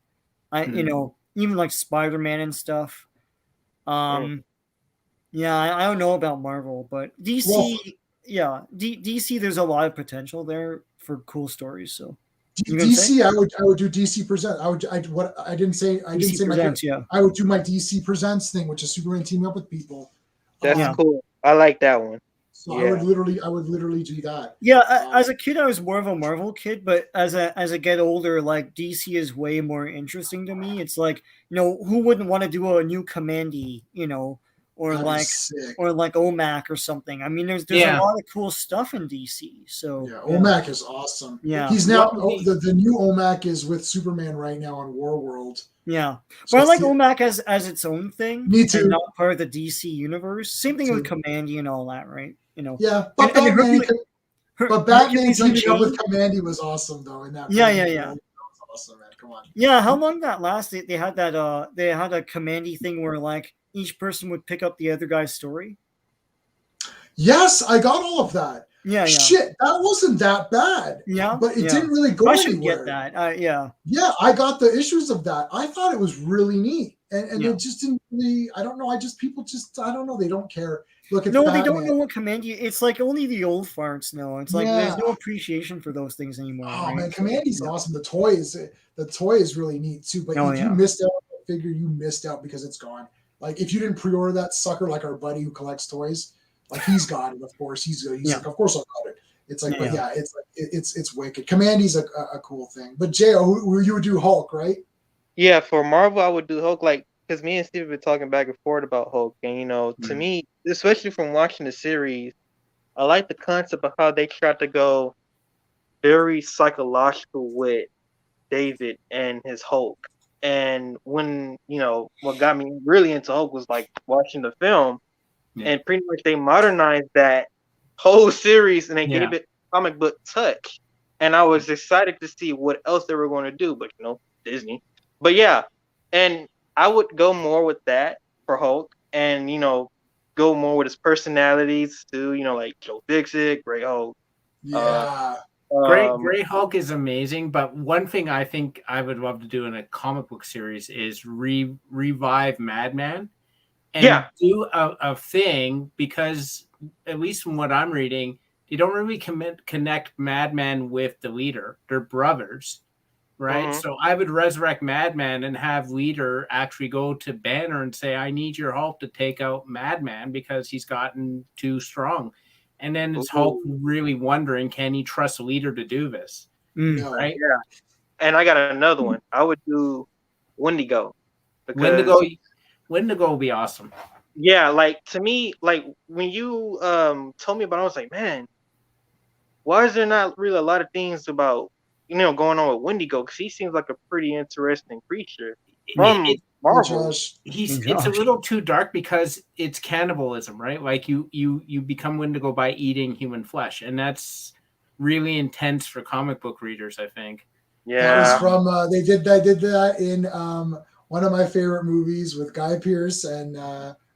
Even like Spider-Man and stuff. I don't know about Marvel, but DC, DC, there's a lot of potential there for cool stories. So DC, I would do DC Presents. I didn't say Presents, I would do my DC Presents thing, which is Superman teaming up with people. That's cool. I like that one. So I would literally do that. Yeah, as a kid, I was more of a Marvel kid, but as I get older, like DC is way more interesting to me. It's like, who wouldn't want to do a new Commandy, or like OMAC or something. I mean, there's a lot of cool stuff in DC. So OMAC is awesome. Yeah, he's now the new OMAC is with Superman right now on Warworld. Yeah, so but I like OMAC as its own thing. Me too. And not part of the DC universe. Same thing with Commandy and all that, right? Yeah, but Batman teaming up with Commandy was awesome though. In that, awesome, man. Come on. Yeah, how long that lasted? They had that they had a commandy thing where like each person would pick up the other guy's story. Yes, I got all of that. Yeah, Shit, that wasn't that bad. Yeah, but it didn't really go I should anywhere. get that. Yeah. Yeah, I got the issues of that. I thought it was really neat, and Yeah. it just didn't really. I don't know. People just. I don't know. They don't care. Look, it's No, Batman. they don't know what commandy. It's like only the old farts know. It's like there's no appreciation for those things anymore. Oh right? man, Commandy's awesome. The toy is really neat too. But if you missed out on the figure, you missed out because it's gone. Like if you didn't pre-order that sucker, like our buddy who collects toys, like he's got it. Of course, he's like, of course I got it. It's like, but yeah, it's like it's wicked. Commandy's a cool thing. But Jo, who you would do Hulk, right? Yeah, for Marvel, I would do Hulk, like, because me and Steve have been talking back and forth about Hulk, and to me, especially from watching the series, I like the concept of how they tried to go very psychological with David and his Hulk. And when what got me really into Hulk was like watching the film, and pretty much they modernized that whole series and they gave it comic book touch. And I was excited to see what else they were going to do, but Disney. But yeah, and I would go more with that for Hulk, and go more with his personalities too. Like Joe Fixit, Grey Hulk. Yeah. Grey Hulk is amazing, but one thing I think I would love to do in a comic book series is revive Madman and do a thing, because at least from what I'm reading, they don't really connect Madman with the leader. They're brothers, right? So I would resurrect Madman and have leader actually go to Banner and say, I need your Hulk to take out Madman because he's gotten too strong. And then it's Hulk really wondering, can he trust a leader to do this? Right? Yeah. And I got another one. I would do Wendigo. Wendigo will be awesome. Yeah, like to me, like when you told me about it, I was like, man, why is there not really a lot of things about going on with Wendigo? Because he seems like a pretty interesting creature. From Marvel. It's a little too dark because it's cannibalism, right? Like you become Wendigo by eating human flesh, and that's really intense for comic book readers, I think. Yeah, that was from they did that in one of my favorite movies with Guy Pearce and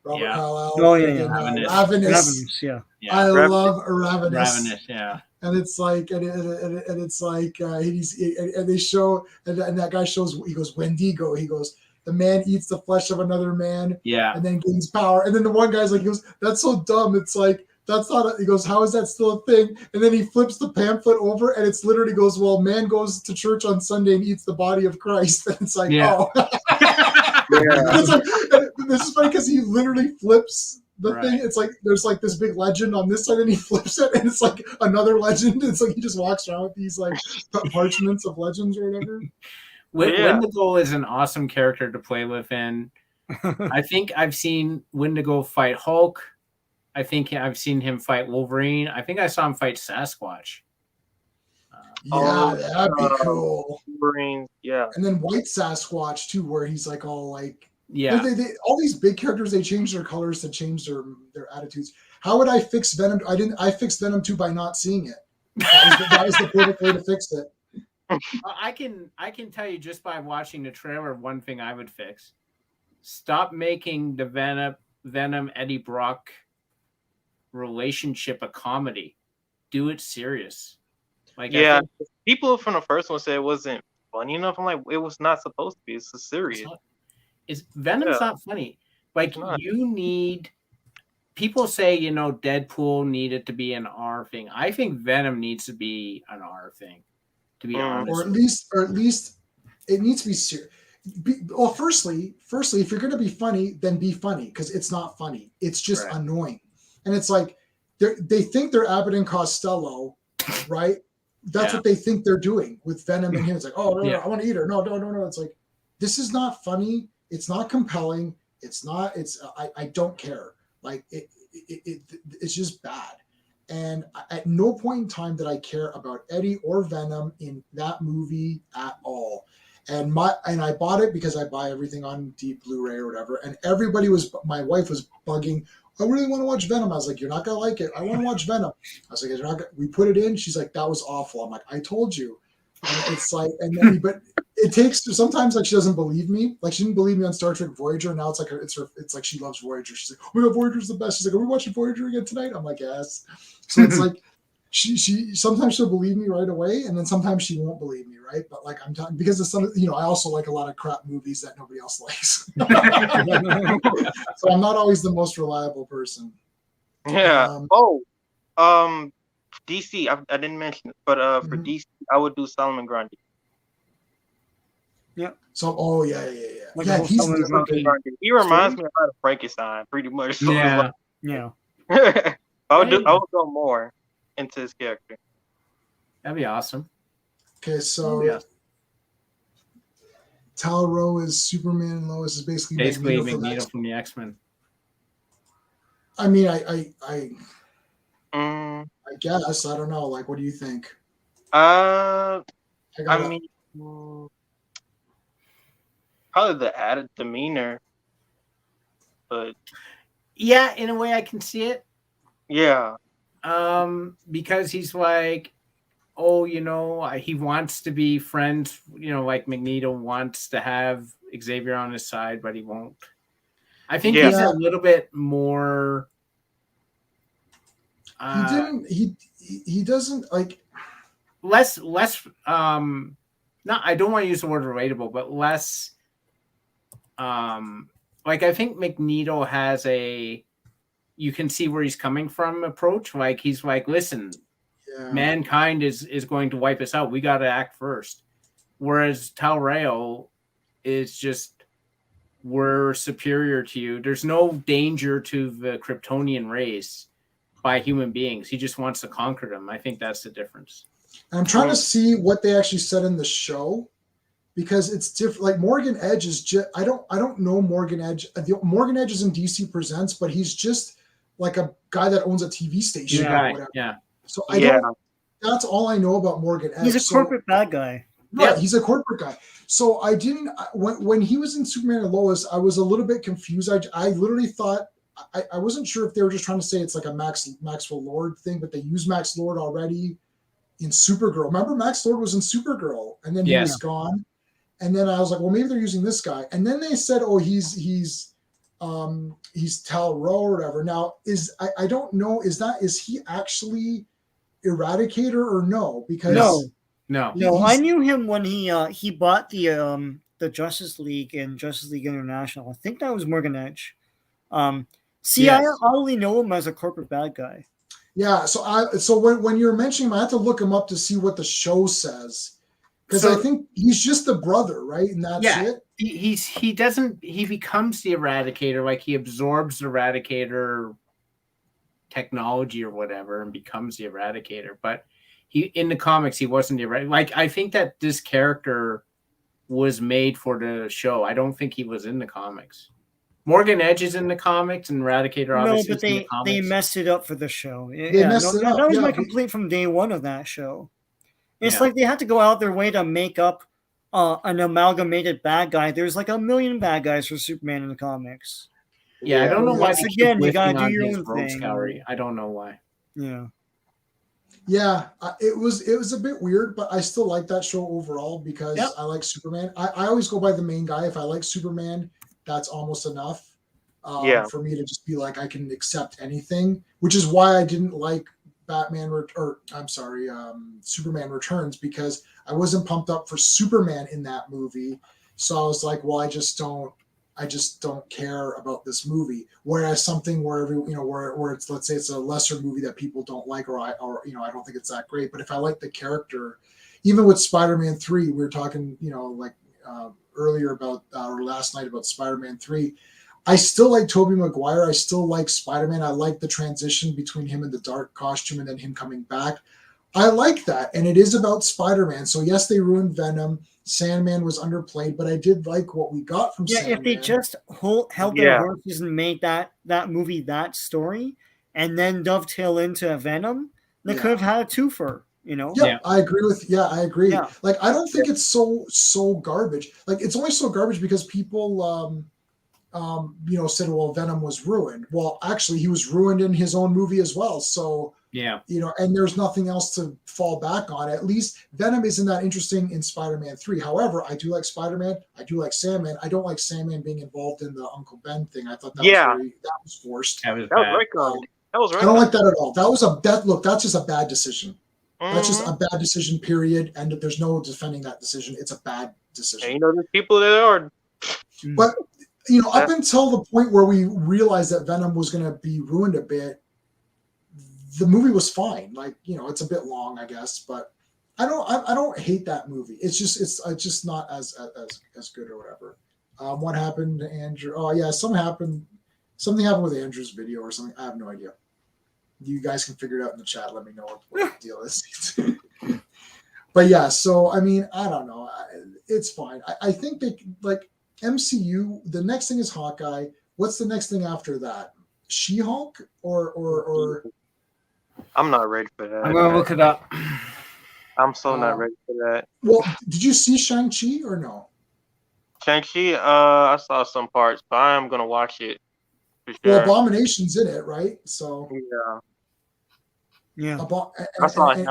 Robert Carlyle. Oh yeah, Ravenous. Yeah. I love Ravenous. Ravenous, yeah. And it's like, and it's like, and they show, and that guy shows, he goes, Wendigo. He goes, the man eats the flesh of another man, and then gains power. And then the one guy's like, he goes, that's so dumb. It's like, that's not. He goes, how is that still a thing? And then he flips the pamphlet over, and it's literally goes, well, man goes to church on Sunday and eats the body of Christ. And it's like, oh. It's like, this is funny because he literally flips the thing. It's like there's like this big legend on this side, and he flips it, and it's like another legend. It's like he just walks around with these like parchments of legends or whatever. Wendigo is an awesome character to play with, and I think I've seen Wendigo fight Hulk. I think I've seen him fight Wolverine. I think I saw him fight Sasquatch. That'd be cool. Wolverine, and then White Sasquatch too, where he's like all like. Yeah, they all these big characters, they change their colors to change their attitudes. How would I fix Venom? I fixed Venom 2 by not seeing it. That was the perfect way to fix it. I can tell you just by watching the trailer, one thing I would fix: stop making the Venom Eddie Brock relationship a comedy. Do it serious. Like people from the first one said it wasn't funny enough. I'm like, it was not supposed to be. It's a serious. Venom's not funny. Like you need. People say Deadpool needed to be an R thing. I think Venom needs to be an R thing. To be honest, or at least it needs to be serious. Well, firstly, if you're going to be funny, then be funny, because it's not funny. It's just annoying, and it's like they think they're Abbott and Costello, right? That's what they think they're doing with Venom and him. It's like, oh no, I want to eat her. No. It's like, this is not funny. It's not compelling. It's not. I don't care. Like it's just bad. And at no point in time did I care about Eddie or Venom in that movie at all. And I bought it because I buy everything on deep Blu-ray or whatever. And my wife was bugging, I really want to watch Venom. I was like, you're not going to like it. I want to watch Venom. I was like, we put it in. She's like, that was awful. I'm like, I told you. And it's like, but it takes sometimes like she doesn't believe me. Like she didn't believe me on Star Trek Voyager. Now it's like she loves Voyager. She's like, oh my god, Voyager's the best. She's like, are we watching Voyager again tonight? I'm like, yes. So it's like she sometimes she'll believe me right away, and then sometimes she won't believe me, right? But like I'm talking because of some, I also like a lot of crap movies that nobody else likes. So I'm not always the most reliable person. Yeah. DC. I didn't mention it, but for DC, I would do Solomon Grundy. Yeah. So yeah. Like Yeah, the whole he's Solomon Grundy He reminds me of Frankenstein, pretty much. So Yeah. Yeah. I would go more into his character. That'd be awesome. okay. So Yeah. Tal-Rho is Superman, and Lois is basically Magneto from the X-Men. I mean, I Mm, guess I don't know. Like, what do you think? I gotta- mean, probably the added demeanor, but Yeah, in a way I can see it. yeah, Because he's like, oh, he wants to be friends, like Magneto wants to have Xavier on his side, but he won't. I think he's a little bit more. He doesn't like less. Not. I don't want to use the word relatable, but less. Like I think Magneto has a. You can see where he's coming from approach. Like he's like, listen. Yeah. Mankind is going to wipe us out. We got to act first. Whereas Tal-Rho is just, we're superior to you. There's no danger to the Kryptonian race by human beings. He just wants to conquer them. I think that's the difference. And I'm trying to see what they actually said in the show, because it's different. Like Morgan Edge is just, I don't know Morgan Edge. Morgan Edge is in DC Presents, but he's just like a guy that owns a TV station or whatever. Yeah. So I don't. That's all I know about Morgan Edge. He's a corporate bad guy. Right, he's a corporate guy. So I didn't. When he was in Superman and Lois, I was a little bit confused. I literally thought I wasn't sure if they were just trying to say it's like a Maxwell Lord thing, but they used Max Lord already in Supergirl. Remember, Max Lord was in Supergirl, and then he was gone. And then I was like, well, maybe they're using this guy. And then they said, oh, he's Tal-Rho or whatever. Now I don't know. Is he actually Eradicator or no? Because no, I knew him when he bought the Justice League and Justice League International. I think that was Morgan Edge. I only know him as a corporate bad guy. Yeah, so when you're mentioning him, I have to look him up to see what the show says, because I think he's just the brother, right? And that's it. He becomes the Eradicator, like he absorbs the Eradicator technology or whatever and becomes the Eradicator, but in the comics he wasn't the Eradicator. Like I think that this character was made for the show. I don't think he was in the comics. Morgan Edge is in the comics and Eradicator obviously is in the comics. They messed it up for the show. That was my complaint from day one of that show. It's like they had to go out their way to make up an amalgamated bad guy. There's like a million bad guys for Superman in the comics. Yeah, I don't know why. Once again, you gotta do your own thing. I don't know why. Yeah, it was a bit weird, but I still like that show overall because I like Superman. I always go by the main guy. If I like Superman, that's almost enough for me to just be like, I can accept anything, which is why I didn't like Superman Returns, because I wasn't pumped up for Superman in that movie. So I was like, well, I just don't care about this movie. Whereas something where where it's, let's say it's a lesser movie that people don't like, or I don't think it's that great. But if I like the character, even with Spider-Man 3, we were talking, earlier about or last night about Spider-Man 3. I still like Tobey Maguire. I still like Spider-Man. I like the transition between him in the dark costume and then him coming back. I like that. And it is about Spider-Man. So yes, they ruined Venom. Sandman was underplayed, but I did like what we got from Sandman. If they just held their horses and made that movie that story and then dovetail into Venom, they could have had a twofer. I agree I agree. Like I don't think it's so garbage. Like it's only so garbage because people said, well, Venom was ruined. Well, actually he was ruined in his own movie as well. So Yeah. And there's nothing else to fall back on. At least Venom isn't that interesting in Spider-Man 3. However, I do like Spider-Man. I do like Sandman. I don't like Sandman being involved in the Uncle Ben thing. I thought that was forced. That was That was bad. retcon. That was I don't retcon. like that at all. That's just a bad decision. That's just a bad decision, period. And there's no defending that decision. It's a bad decision. And there's people that are. But up until the point where we realized that Venom was going to be ruined a bit, the movie was fine. Like, it's a bit long, I guess, but I don't hate that movie. It's just not as good or whatever. What happened to Andrew? Oh yeah, something happened with Andrew's video or something. I have no idea. You guys can figure it out in the chat. Let me know what the deal is. But yeah, so I mean, I don't know. It's fine. I think they like MCU. The next thing is Hawkeye. What's the next thing after that? She-Hulk or I'm not ready for that. I'm gonna look it up. I'm so not ready for that. Well, did you see Shang-Chi or no? Shang-Chi, I saw some parts, but I am gonna watch it for sure. Well, Abomination's in it, right? So Yeah. I saw him.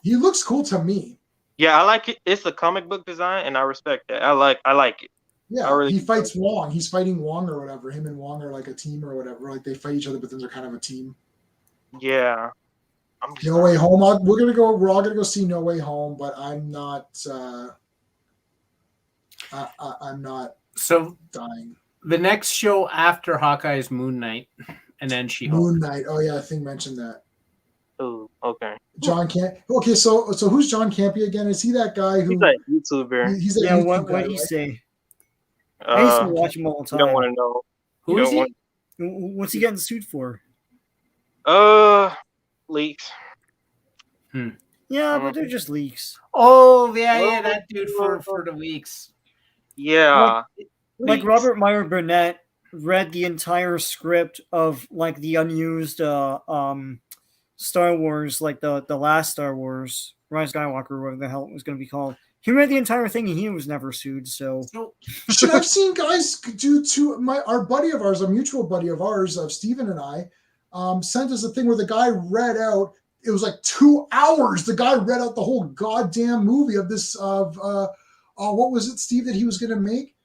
He looks cool to me. Yeah, I like it. It's a comic book design, and I respect that. I like it. Yeah, he fights Wong. He's fighting Wong or whatever. Him and Wong are like a team or whatever. Like they fight each other, but then they're kind of a team. Yeah. No Way Home. We're all gonna go see No Way Home, but I'm not. I'm not. So dying. The next show after Hawkeye is Moon Knight, and then She-Hulk. Moon Knight. Oh yeah, I think mentioned that. Oh, okay. John Camp. Okay, so who's John Campy again? Is he that guy who? He's a YouTuber. He's a YouTube What guy, did he right? say? I used to watch him all the You don't time. want to know. Who is he? What's he getting sued for? Leaks. Yeah, but they're just leaks. Oh yeah, that dude for the leaks. Yeah. Like Robert Meyer Burnett read the entire script of like the unused Star Wars, like the last Star Wars, Rise of Skywalker, whatever the hell it was going to be called. He read the entire thing and he was never sued. So Shit, I've seen guys do our buddy of ours, a mutual buddy of ours, of Steven and I, sent us a thing where the guy read out. It was like 2 hours. The guy read out the whole goddamn movie of this what was it, Steve, that he was going to make?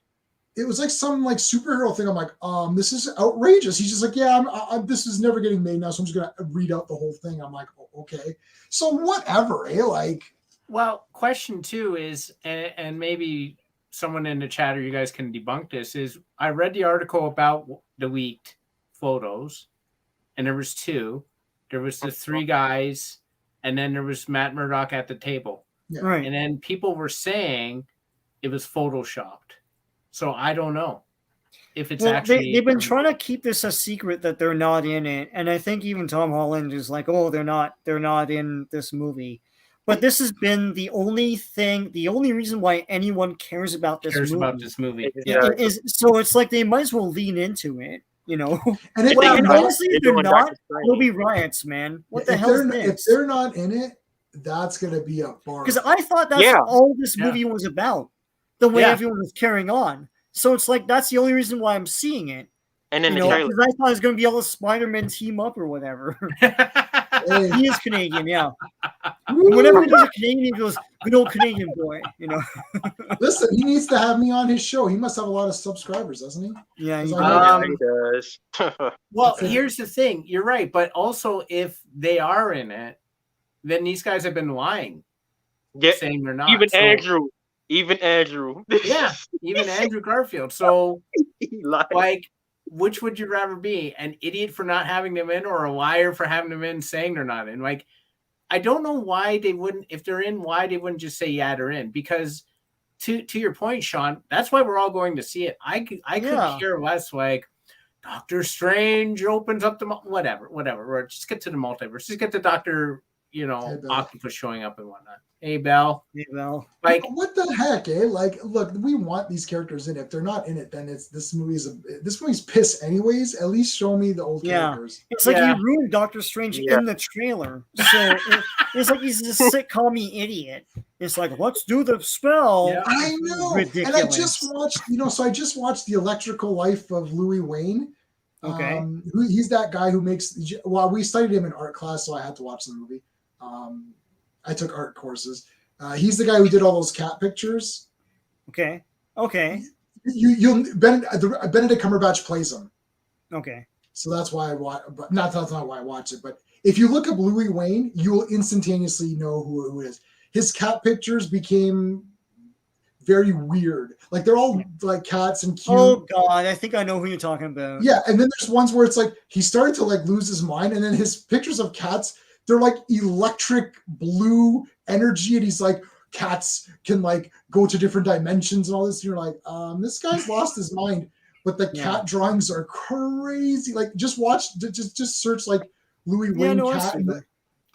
It was like some like superhero thing. I'm like, this is outrageous. He's just like, yeah, this is never getting made now, so I'm just gonna read out the whole thing. I'm like, okay, so whatever, Like, well, question 2 is, and maybe someone in the chat or you guys can debunk this, is I read the article about the leaked photos, and there was 2. There was the 3 guys, and then there was Matt Murdock at the table. yeah. right. And then people were saying it was photoshopped. So I don't know if it's actually. They've been trying to keep this a secret that they're not in it, and I think even Tom Holland is like, "Oh, they're not in this movie." But this has been the only reason why anyone cares about this movie. Yeah. Is so it's like they might as well lean into it, And if And they're honestly, if they're not, there'll be riots, man. What the hell is if this? they're not in it, that's gonna be a bar. Because I thought that's all this movie was about. The way everyone was carrying on. So it's like that's the only reason why I'm seeing it. And then because I thought it was going to be all the Spider-Man team up or whatever. Hey. He is Canadian, yeah. Whenever he does a Canadian, he goes, good old Canadian boy, Listen, he needs to have me on his show. He must have a lot of subscribers, doesn't he? Yeah, he does. Well, here's the thing. You're right. But also, if they are in it, then these guys have been lying. Saying they're not. Even Andrew. Yeah, even Andrew Garfield. So, like, which would you rather be? An idiot for not having them in, or a liar for having them in saying they're not in? Like, I don't know why they wouldn't, if they're in, why they wouldn't just say, yeah, they're in. Because to your point, Sean, that's why we're all going to see it. I could care less, like, Doctor Strange opens up the, whatever. Or just get to the multiverse. Just get the Doctor, Octopus showing up and whatnot. Hey, Bell. Like, what the heck, eh? Like, look, we want these characters in. If they're not in it, then this movie's piss anyways. At least show me the old characters. It's like you ruined Doctor Strange in the trailer. So it's like he's a sitcom-y idiot. It's like, let's do the spell. Yeah. I know. Ridiculous. And I just watched, I just watched The Electrical Life of Louis Wayne. Okay. He's that guy who makes. Well, we studied him in art class, so I had to watch the movie. I took art courses. He's the guy who did all those cat pictures. Okay. Okay. Benedict Cumberbatch plays him. Okay. So that's why I watch. But that's not why I watch it. But if you look up Louis Wayne, you will instantaneously know who it is. His cat pictures became very weird. Like they're all like cats and cute. Oh God, I think I know who you're talking about. Yeah, and then there's ones where it's like he started to like lose his mind, and then his pictures of cats, they're like electric blue energy, and he's like, cats can like go to different dimensions and all this. And you're like, this guy's lost his mind. But the cat drawings are crazy. Like just watch, just search like Louis Wayne cat.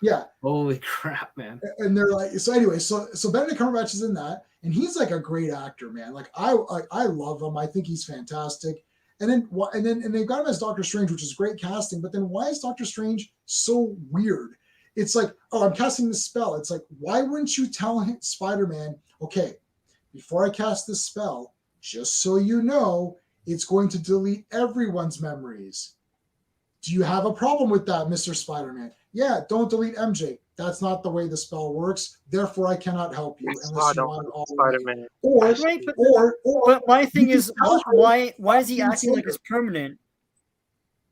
Yeah. Holy crap, man. And they're like, so anyway, so Benedict Cumberbatch is in that, and he's like a great actor, man. Like I love him. I think he's fantastic. And then they've got him as Doctor Strange, which is great casting. But then why is Doctor Strange so weird? It's like, oh, I'm casting this spell. It's like, why wouldn't you tell Spider-Man, okay, before I cast this spell, just so you know, it's going to delete everyone's memories. Do you have a problem with that, Mr. Spider-Man? Yeah, don't delete MJ. That's not the way the spell works. Therefore, I cannot help you unless you want it all. Spider-Man. But my thing is, why is he acting like it's permanent?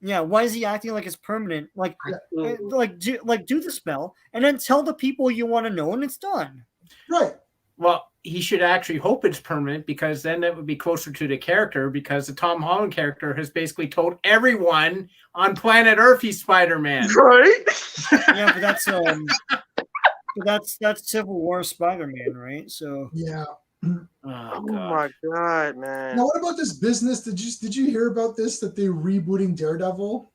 Yeah, why is he acting like it's permanent? Like do the spell and then tell the people you want to know, and it's done. Right. Well, he should actually hope it's permanent, because then that would be closer to the character, because the Tom Holland character has basically told everyone on planet Earth he's Spider-Man. Right? Yeah, but that's Civil War Spider-Man, right? So yeah. Oh my God, man. Now, what about this business? Did you hear about this, that they're rebooting Daredevil?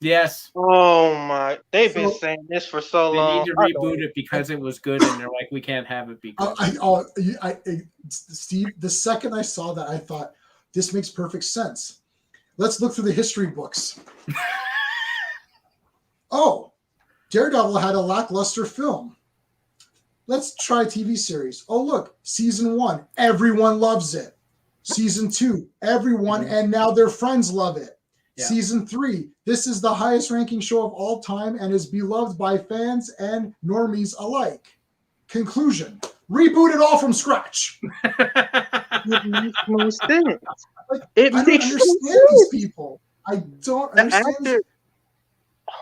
Yes. Oh my! They've been saying this for so long. They need to reboot it because it was good, and they're like, we can't have it be good. Steve, the second I saw that, I thought, this makes perfect sense. Let's look through the history books. Oh, Daredevil had a lackluster film. Let's try a TV series. Oh, look, season 1, everyone loves it. Season 2, everyone and now their friends love it. Yeah. Season 3, this is the highest ranking show of all time and is beloved by fans and normies alike. Conclusion, reboot it all from scratch. It makes no sense. Like, I don't understand these people. I don't understand. Actor,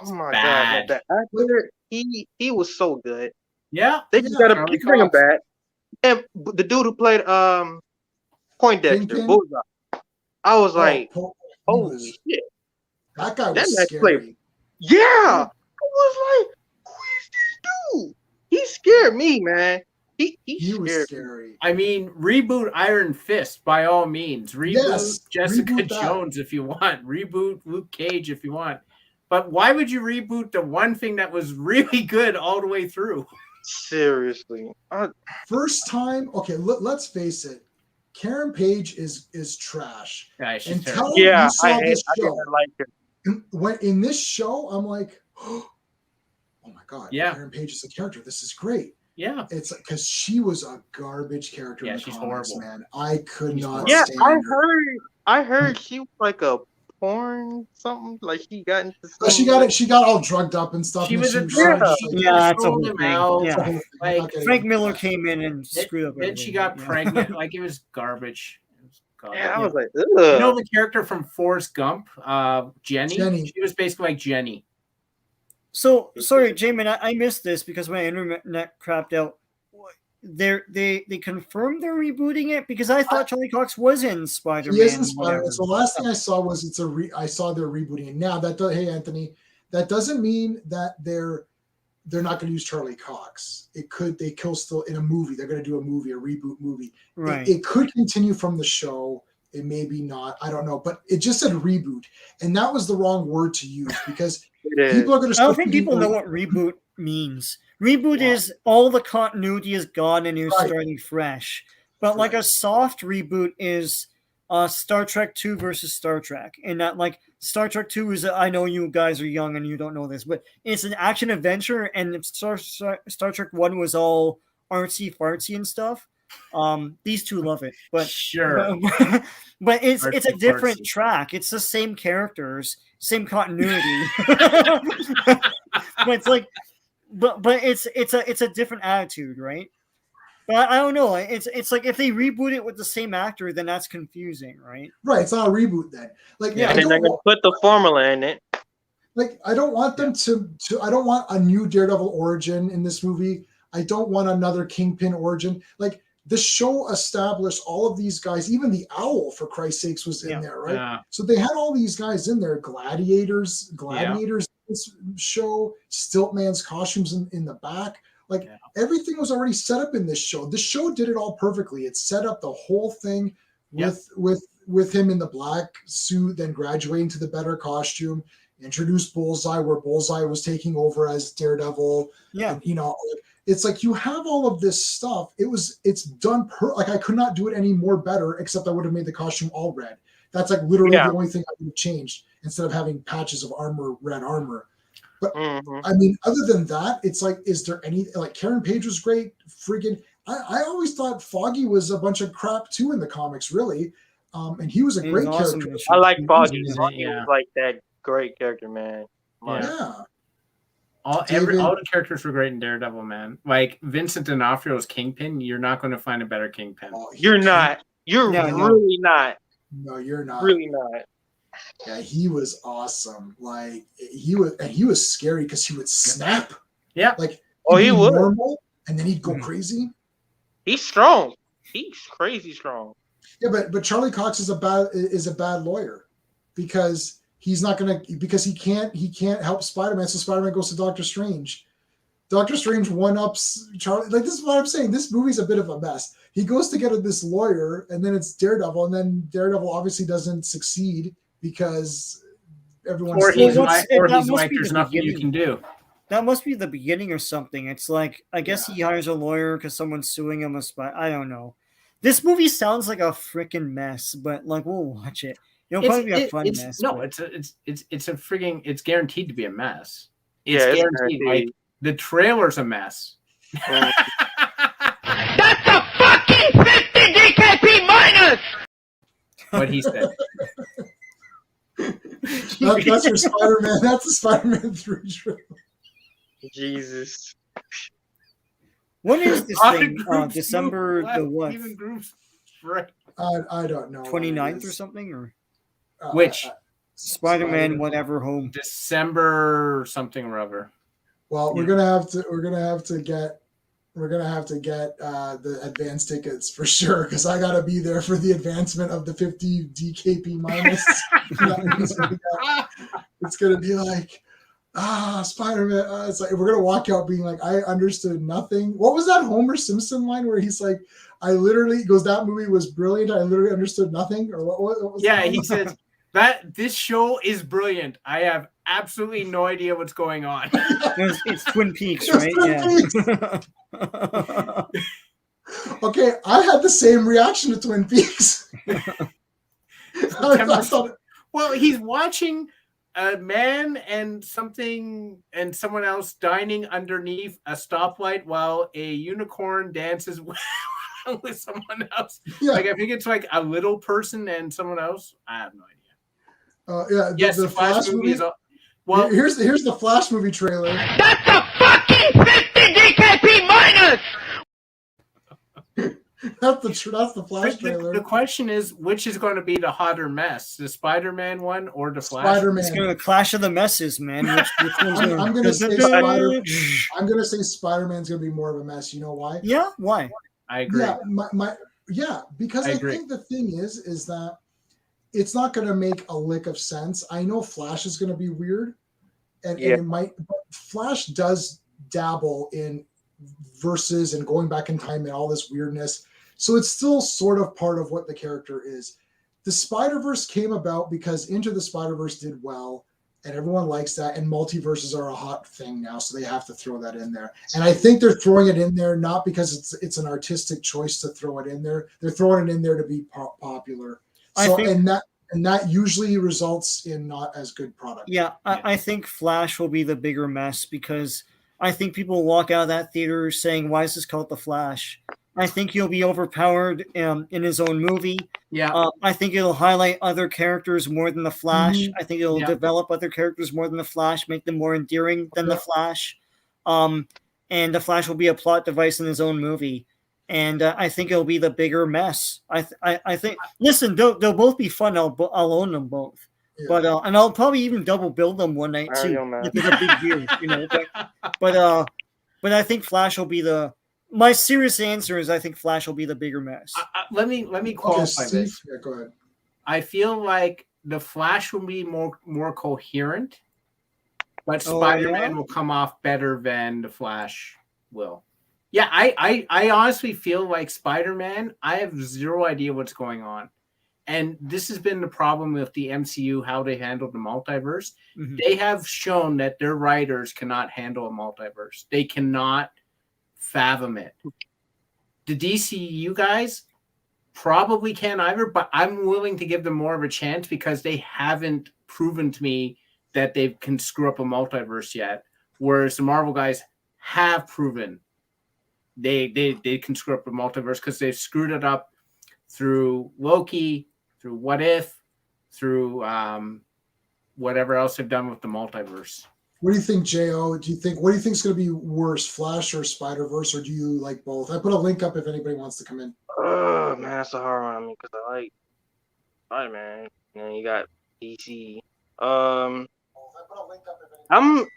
oh my God, the actor, he was so good. Yeah. They just gotta bring him back. And the dude who played Poindexter, Bullseye, I was like, holy shit. That guy was scary. Yeah. I was like, who is this dude? He scared me, man. He was scary. I mean, reboot Iron Fist by all means. Reboot Jessica Jones if you want. Reboot Luke Cage if you want. But why would you reboot the one thing that was really good all the way through? Seriously. First time, okay, let's face it. Karen Page is trash. Yeah, she's terrible. Yeah, you saw this show. I like her. When in this show, I'm like, oh my God, yeah. Karen Page is a character. This is great. Yeah. It's because she was a garbage character in the she's comics, horrible. Man. I could not stand her. I heard she was like a porn something, like she got into she got all drugged up and stuff. She was a drug. That's a whole thing. Yeah. Like Frank Miller came in and screwed up. Then she got pregnant. Like it was garbage. I was like, ugh. You know the character from Forrest Gump, Jenny? She was basically like Jenny. So sorry, Jamin, I missed this because my internet crapped out. They confirmed they're rebooting it, because I thought Charlie Cox was in Spider-Man. He is in Spider-Man. So the last thing I saw was I saw they're rebooting it. Now hey Anthony, that doesn't mean that they're not going to use Charlie Cox. They could still in a movie. They're going to do a reboot movie. Right. It could continue from the show. It may be not. I don't know. But it just said reboot, and that was the wrong word to use, because people are going to. I don't think people know what reboot means. Reboot is all the continuity is gone and you're starting fresh. But like a soft reboot is Star Trek 2 versus Star Trek. And that, like, Star Trek 2 is, I know you guys are young and you don't know this, but it's an action adventure, and Star Trek 1 was all artsy fartsy and stuff. These two love it, but Sure. but it's a Artsy different fartsy. track. It's the same characters, same continuity. But it's like, but it's a different attitude, right? But I don't know. It's like if they reboot it with the same actor, then that's confusing, right? Right, it's not a reboot then. Like, Yeah. I They're not don't gonna want, put the formula in it. like I don't want them to. I don't want a new Daredevil origin in this movie. I don't want another Kingpin origin. Like the show established all of these guys, even the Owl, for Christ's sakes, was in there, right? Yeah. So they had all these guys in there, gladiators in this show, Stiltman's costumes in the back. Like everything was already set up in this show. The show did it all perfectly. It set up the whole thing with him in the black suit, then graduating to the better costume, introduced Bullseye, where Bullseye was taking over as Daredevil. Yeah. And, you know, it's like you have all of this stuff. It's done like I could not do it any more better, except I would have made the costume all red. That's like literally the only thing I would have changed, instead of having patches of armor, red armor. But I mean, other than that, it's like, is there any, like, Karen Page was great. Friggin', I always thought Foggy was a bunch of crap too in the comics, really. And he was a great awesome. character. I like Foggy. Yeah. Foggy was like that great character, man. Yeah. All the characters were great in Daredevil, man. Like Vincent D'Onofrio's Kingpin, you're not going to find a better Kingpin. You're not. You're really not. No, you're not. Really not. Yeah, he was awesome. Like he was scary because he would snap. Yeah. Like he would. Normal, and then he'd go crazy. He's strong. He's crazy strong. Yeah, but Charlie Cox is a bad lawyer because he's not gonna, because he can't help Spider-Man, so Spider-Man goes to Doctor Strange. Doctor Strange one-ups Charlie. Like, this is what I'm saying. This movie's a bit of a mess. He goes to get this lawyer, and then it's Daredevil, and then Daredevil obviously doesn't succeed because everyone's he's like, there's nothing you can do. That must be the beginning or something. It's like, I guess he hires a lawyer because someone's suing him. I don't know. This movie sounds like a freaking mess, but like, we'll watch it. It'll probably be a fun mess. No, it's a frigging. It's guaranteed to be a mess. It's guaranteed. Like, the trailer's a mess. That's a fucking 50 DKP minus! What he said. that's your Spider-Man. That's the Spider-Man 3 trailer. Jesus. When is this thing? December the what? Right. I don't know. 29th or something? Or which? Spider-Man whatever home. December something or other. Well, we're gonna have to get the advance tickets for sure, because I gotta be there for the advancement of the 50 DKP minus. It's gonna be like, Spider-Man. It's like we're gonna walk out being like, I understood nothing. What was that Homer Simpson line where he's like, I literally goes, that movie was brilliant. I literally understood nothing. Or what was yeah, he says that this show is brilliant. I have absolutely no idea what's going on. It's Twin Peaks, right? Okay, I had the same reaction to Twin Peaks. I thought, well, he's watching a man and someone else dining underneath a stoplight while a unicorn dances with someone else. Yeah. Like, I think it's like a little person and someone else. I have no idea. Yes, the Flash movie. Well, here's the Flash movie trailer. That's a fucking 50 DKP minus! That's the Flash trailer. The question is, which is going to be the hotter mess, the Spider-Man one or the Flash? Spider-Man. It's going to clash of the messes, man. I'm going to say Spider-Man's going to be more of a mess. You know why? Yeah, why? I agree. Yeah, because I think the thing is that it's not going to make a lick of sense. I know Flash is going to be weird, and it might. But Flash does dabble in verses and going back in time and all this weirdness, so it's still sort of part of what the character is. The Spider-Verse came about because Into the Spider-Verse did well, and everyone likes that. And multiverses are a hot thing now, so they have to throw that in there. And I think they're throwing it in there not because it's an artistic choice to throw it in there. They're throwing it in there to be popular. So, and that usually results in not as good product. Yeah, I think Flash will be the bigger mess because I think people walk out of that theater saying, "Why is this called The Flash?" I think he'll be overpowered in his own movie. Yeah. I think it'll highlight other characters more than the Flash. Mhm. I think it'll develop other characters more than the Flash, make them more endearing than the Flash. And the Flash will be a plot device in his own movie. And I think it'll be the bigger mess. I think. Listen, they'll both be fun. I'll own them both. Yeah. But and I'll probably even double bill them one night too. With a big deal, you know. But I think Flash will be the. My serious answer is I think Flash will be the bigger mess. Let me qualify this. Yeah, go ahead. I feel like the Flash will be more coherent, but Spider-Man will come off better than the Flash will. Yeah, I honestly feel like Spider-Man, I have zero idea what's going on. And this has been the problem with the MCU, how they handle the multiverse. Mm-hmm. They have shown that their writers cannot handle a multiverse. They cannot fathom it. The DCU guys probably can't either, but I'm willing to give them more of a chance because they haven't proven to me that they can screw up a multiverse yet. Whereas the Marvel guys have proven they can screw up a multiverse because they've screwed it up through Loki, through What If, through whatever else they've done with the multiverse. What do you think, Jo? What do you think is going to be worse, Flash or Spider-Verse, or do you like both? I put a link up if anybody wants to come in. Oh man, that's a hard one. I mean, because I like Spider-Man, and then you got DC. I'm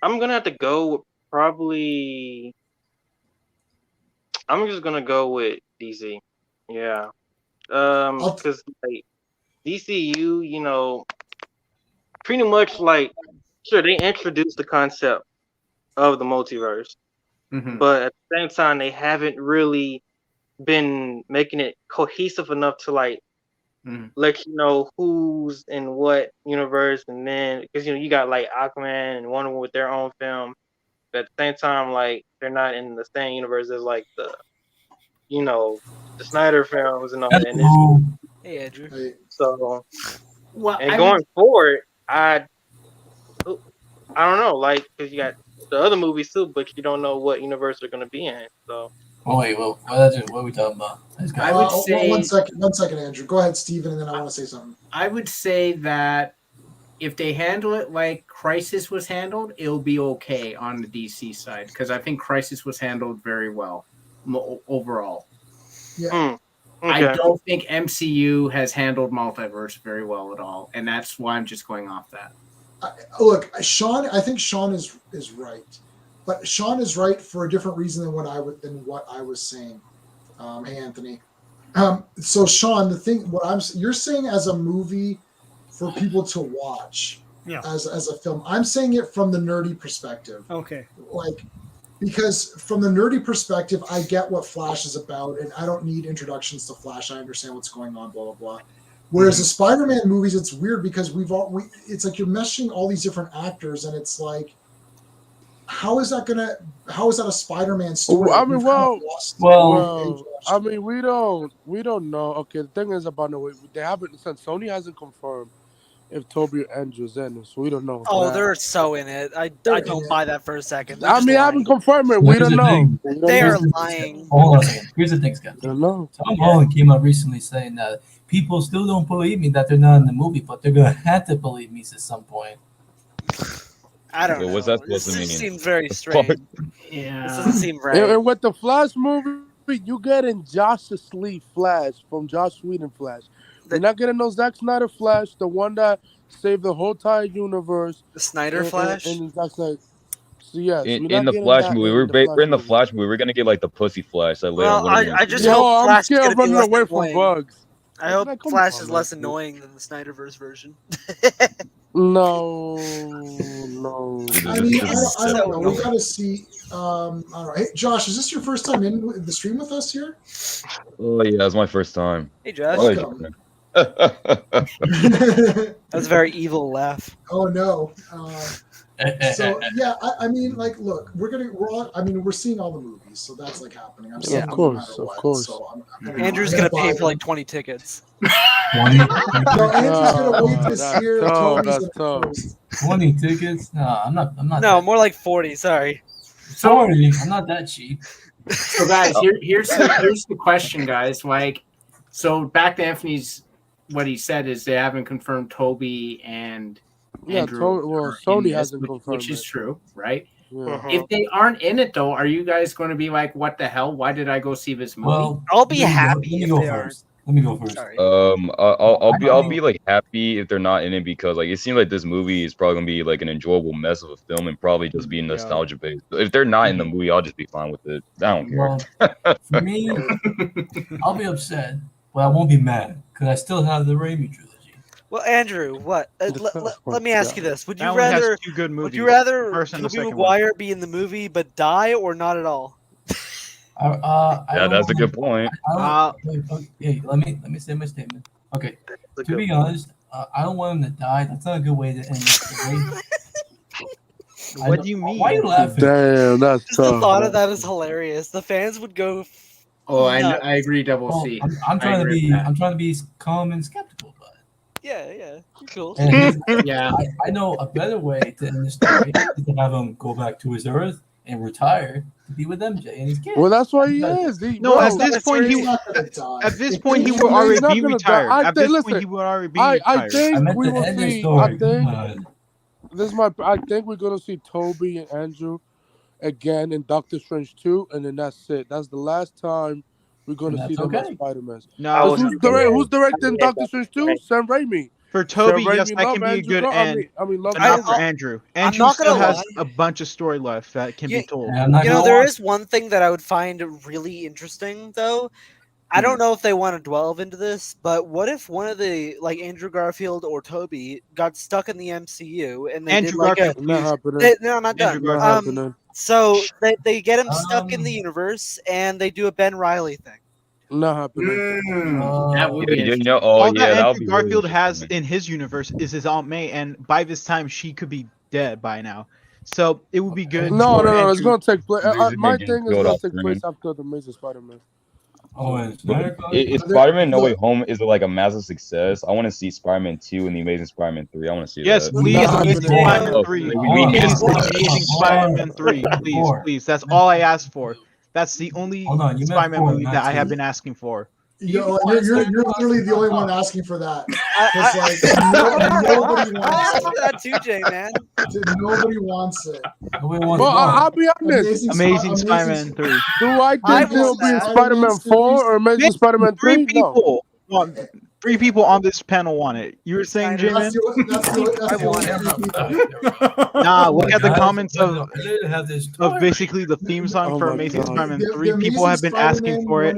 gonna have to go with probably. I'm just gonna go with DC. Yeah. Because like DCU, you know, pretty much like. Sure, they introduced the concept of the multiverse, but at the same time, they haven't really been making it cohesive enough to like let you know who's in what universe, and then because you got like Aquaman and Wonder Woman with their own film, but at the same time, like they're not in the same universe as like the the Snyder films and all that. Hey, Andrew. So, going forward, I don't know, like, because you got the other movies too, but you don't know what universe they're going to be in. So. Oh wait, well, what are we talking about? I would say one second, Andrew. Go ahead, Steven, and then I want to say something. I would say that if they handle it like Crisis was handled, it'll be okay on the DC side because I think Crisis was handled very well overall. Yeah. Okay. I don't think MCU has handled multiverse very well at all, and that's why I'm just going off that. Look, Sean. I think Sean is right, but Sean is right for a different reason than what I was saying. Hey, Anthony. So Sean, you're saying as a movie for people to watch, as a film. I'm saying it from the nerdy perspective. Okay. Like, because from the nerdy perspective, I get what Flash is about, and I don't need introductions to Flash. I understand what's going on. Blah blah blah. Whereas the Spider-Man movies, it's weird because it's like you're meshing all these different actors, and it's like, how is that a Spider-Man story? I mean, I mean, we don't know. Okay, the thing is about Sony hasn't confirmed if Toby Andrew's in it, so we don't know. Oh, they're so in it. I don't buy that for a second. I haven't confirmed it. We don't know. They are lying. Hold on a second. Here's the thing, Scott. I don't know. Tom Holland came out recently saying that people still don't believe me that they're not in the movie, but they're gonna have to believe me at some point. I don't know. What's that supposed to mean? This seems very strange. Yeah. This doesn't seem right. And with the Flash movie, you getting Justice League Flash from Joss Whedon Flash. You're not getting no Zack Snyder Flash, the one that saved the whole entire universe. The Snyder Flash? And Zack Snyder. So yes, in the Flash movie, we're in the Flash movie. We're gonna get like the pussy Flash. That well, I just hope Flash I'm is scared running away from bugs. I hope Flash is less annoying than the Snyderverse version. No. I mean, I don't know. We gotta see. I don't know. Hey, Josh, is this your first time in the stream with us here? Oh yeah, it's my first time. Hey, Josh. Welcome. That was a very evil laugh. Oh no. So yeah, I mean, like, look, we're seeing all the movies, so that's like happening. I'm seeing of course. So Andrew's gonna pay for like 20 tickets. 20? No, Andrew's gonna wait this year. That's tough. 20 tickets? No, I'm not. No, more like 40. Sorry. 40. I'm not that cheap. So guys, here's the question, guys. Like, so back to Anthony's, what he said is they haven't confirmed Toby and Andrew. Sony in this, hasn't confirmed which is it. true, right? Yeah. If they aren't in it though, are you guys going to be like, what the hell? Why did I go see this movie? Well, I'll be let me go- happy Let me if go they first. Let me go first. Sorry. I'll be like happy if they're not in it because like it seems like this movie is probably gonna be like an enjoyable mess of a film and probably just be nostalgia based. So if they're not in the movie, I'll just be fine with it. I don't care. Well, for me, I'll be upset, but I won't be mad because I still have the Raimi trilogy. Well, Andrew, what? Let me ask you this: Would That you one has rather? two good movies. Would you rather First and the Tobey second one. Maguire be in the movie but die, or not at all? Yeah, that's a good point. Hey, let me say my statement. Okay, to be honest, I don't want him to die. That's not a good way to end this. What do you mean? Why are you laughing? Damn, that's Just the tough. thought of that is hilarious. The fans would go. Oh, nuts. I agree, Double C. I'm trying to be calm and skeptical, but Yeah, cool. Yeah, I know a better way to end the story is to have him go back to his Earth and retire to be with MJ and his kids. Well, that's why he is. No, bro, at this point he He's would already not be gonna retired. die. At this Listen, point he would already be I retired. think meant we to will end the see. story. Come on. I think we're gonna see Toby and Andrew again in Doctor Strange 2, and then that's it. That's the last time we're gonna And see that's them as okay. Spider-Man. No, Who's directing Doctor Strange 2? Sam Raimi. for Toby, Sam yes, Raimi, that love can be a Andrew good Gar- end. love But not for I'll- Andrew. I'm Andrew not still gonna has lie. a bunch of story left that can be told. And I'm not You know, gonna there lie. is one thing that I would find really interesting, though. I don't know if they want to delve into this, but what if one of the, like Andrew Garfield or Toby, got stuck in the MCU and they Andrew did like Garfield, Not happening. no, I'm not Andrew done. Not happening. So they get him stuck in the universe and they do a Ben Riley thing. Not happening. that would be interesting. all that that'll Andrew be really Garfield has interesting. in his universe is his Aunt May, and by this time she could be dead by now. So it would be good. No, for it's Andrew- gonna take place. Amazing My getting thing is killed gonna off take screen. place after the Amazing Spider-Man. Oh, and Is Spider-Man No Way Home is like a massive success? I want to see Spider-Man 2 and the Amazing Spider-Man 3. I want to see Yes, that. please, Not Amazing happening. Spider-Man 3. We need Please, to- Amazing Spider-Man 3. Please. That's all I asked for. That's the only Hold on, you meant Spider-Man 4, movie not that I 2. have been asking for. You're literally the only one asking for that. It's like nobody I wants asked for it. that too, J man. Nobody wants it. Well, I'll be honest. Amazing Spider-Man 3. Do I think it'll be Spider-Man 4 or Amazing Spider-Man 3? No. Three people on this panel want it. You were saying, J-Man? That's the only Nah, look at the Guys, comments I of didn't have this basically the theme song Oh for my Amazing God. Spider-Man The 3. People have been asking for it.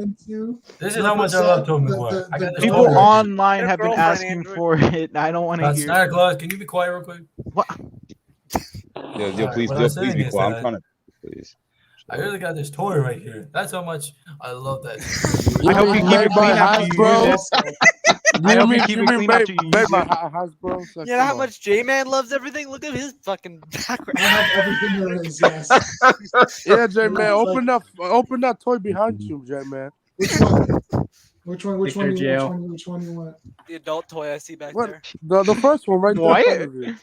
This is how much I love Tobey Maguire. I got this People story. online have been Girlfriend, asking Andrew. for it. I don't want to hear. Santa Claus, can you be quiet real quick? What? Yo, please, what I'm please saying be is quiet. I'm that- trying to. Please. I really got this toy right here. That's how much I love that. I hope you keep it clean after you use it. I hope you keep it clean after you use it. Hasbro. So You know how come on. much J man loves everything? Look at his fucking background. I have everything there is. Yes. Yeah, J man, open that toy behind you, J man. Which one? Which one? Which Victor one? Jail. Which one you want? The adult toy I see back What? there. The first one right What? there. in front of you.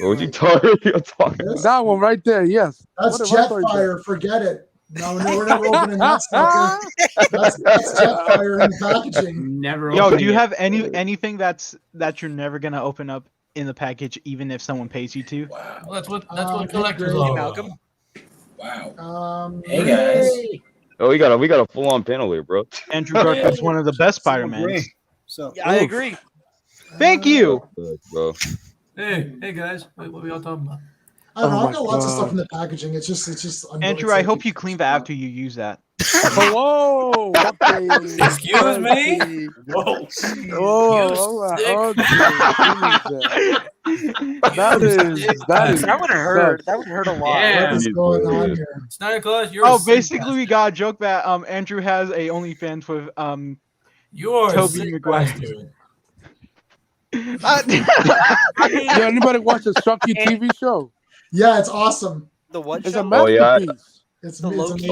What was you talking? You're talking. That one right there. Yes. That's What toy is that? Jetfire. Forget it. No, we're never opening that sucker. That's Jetfire in the packaging. Never. Yo, opened do you it. have anything that you're never gonna open up in the package, even if someone pays you to? Well, that's what collectors Hey, are. Hey, Malcolm. Hey guys. Oh, we got a full-on panel here, bro. Andrew Garfield's one of the best Spider-Mans. So Yeah, I agree. Thank you. Bro. Hey guys. What are we all talking about? I don't know. Oh I've got my lots of God. stuff in the packaging. It's just. Andrew, it's I like- hope you clean that after you use that. Whoa. Okay. Excuse me? Okay. Whoa. Oh, that is. That would hurt. That would hurt a lot. Yeah. What is going on here? Santa Claus, you're Oh, a sick basically, bastard. we got a joke that Andrew has a OnlyFans with You're a Tobey sick Maguire. bastard. Yeah, anybody watch the Chucky TV show? Yeah, it's awesome. The what It's show? a Oh, yeah. masterpiece. It's The low-key amazing.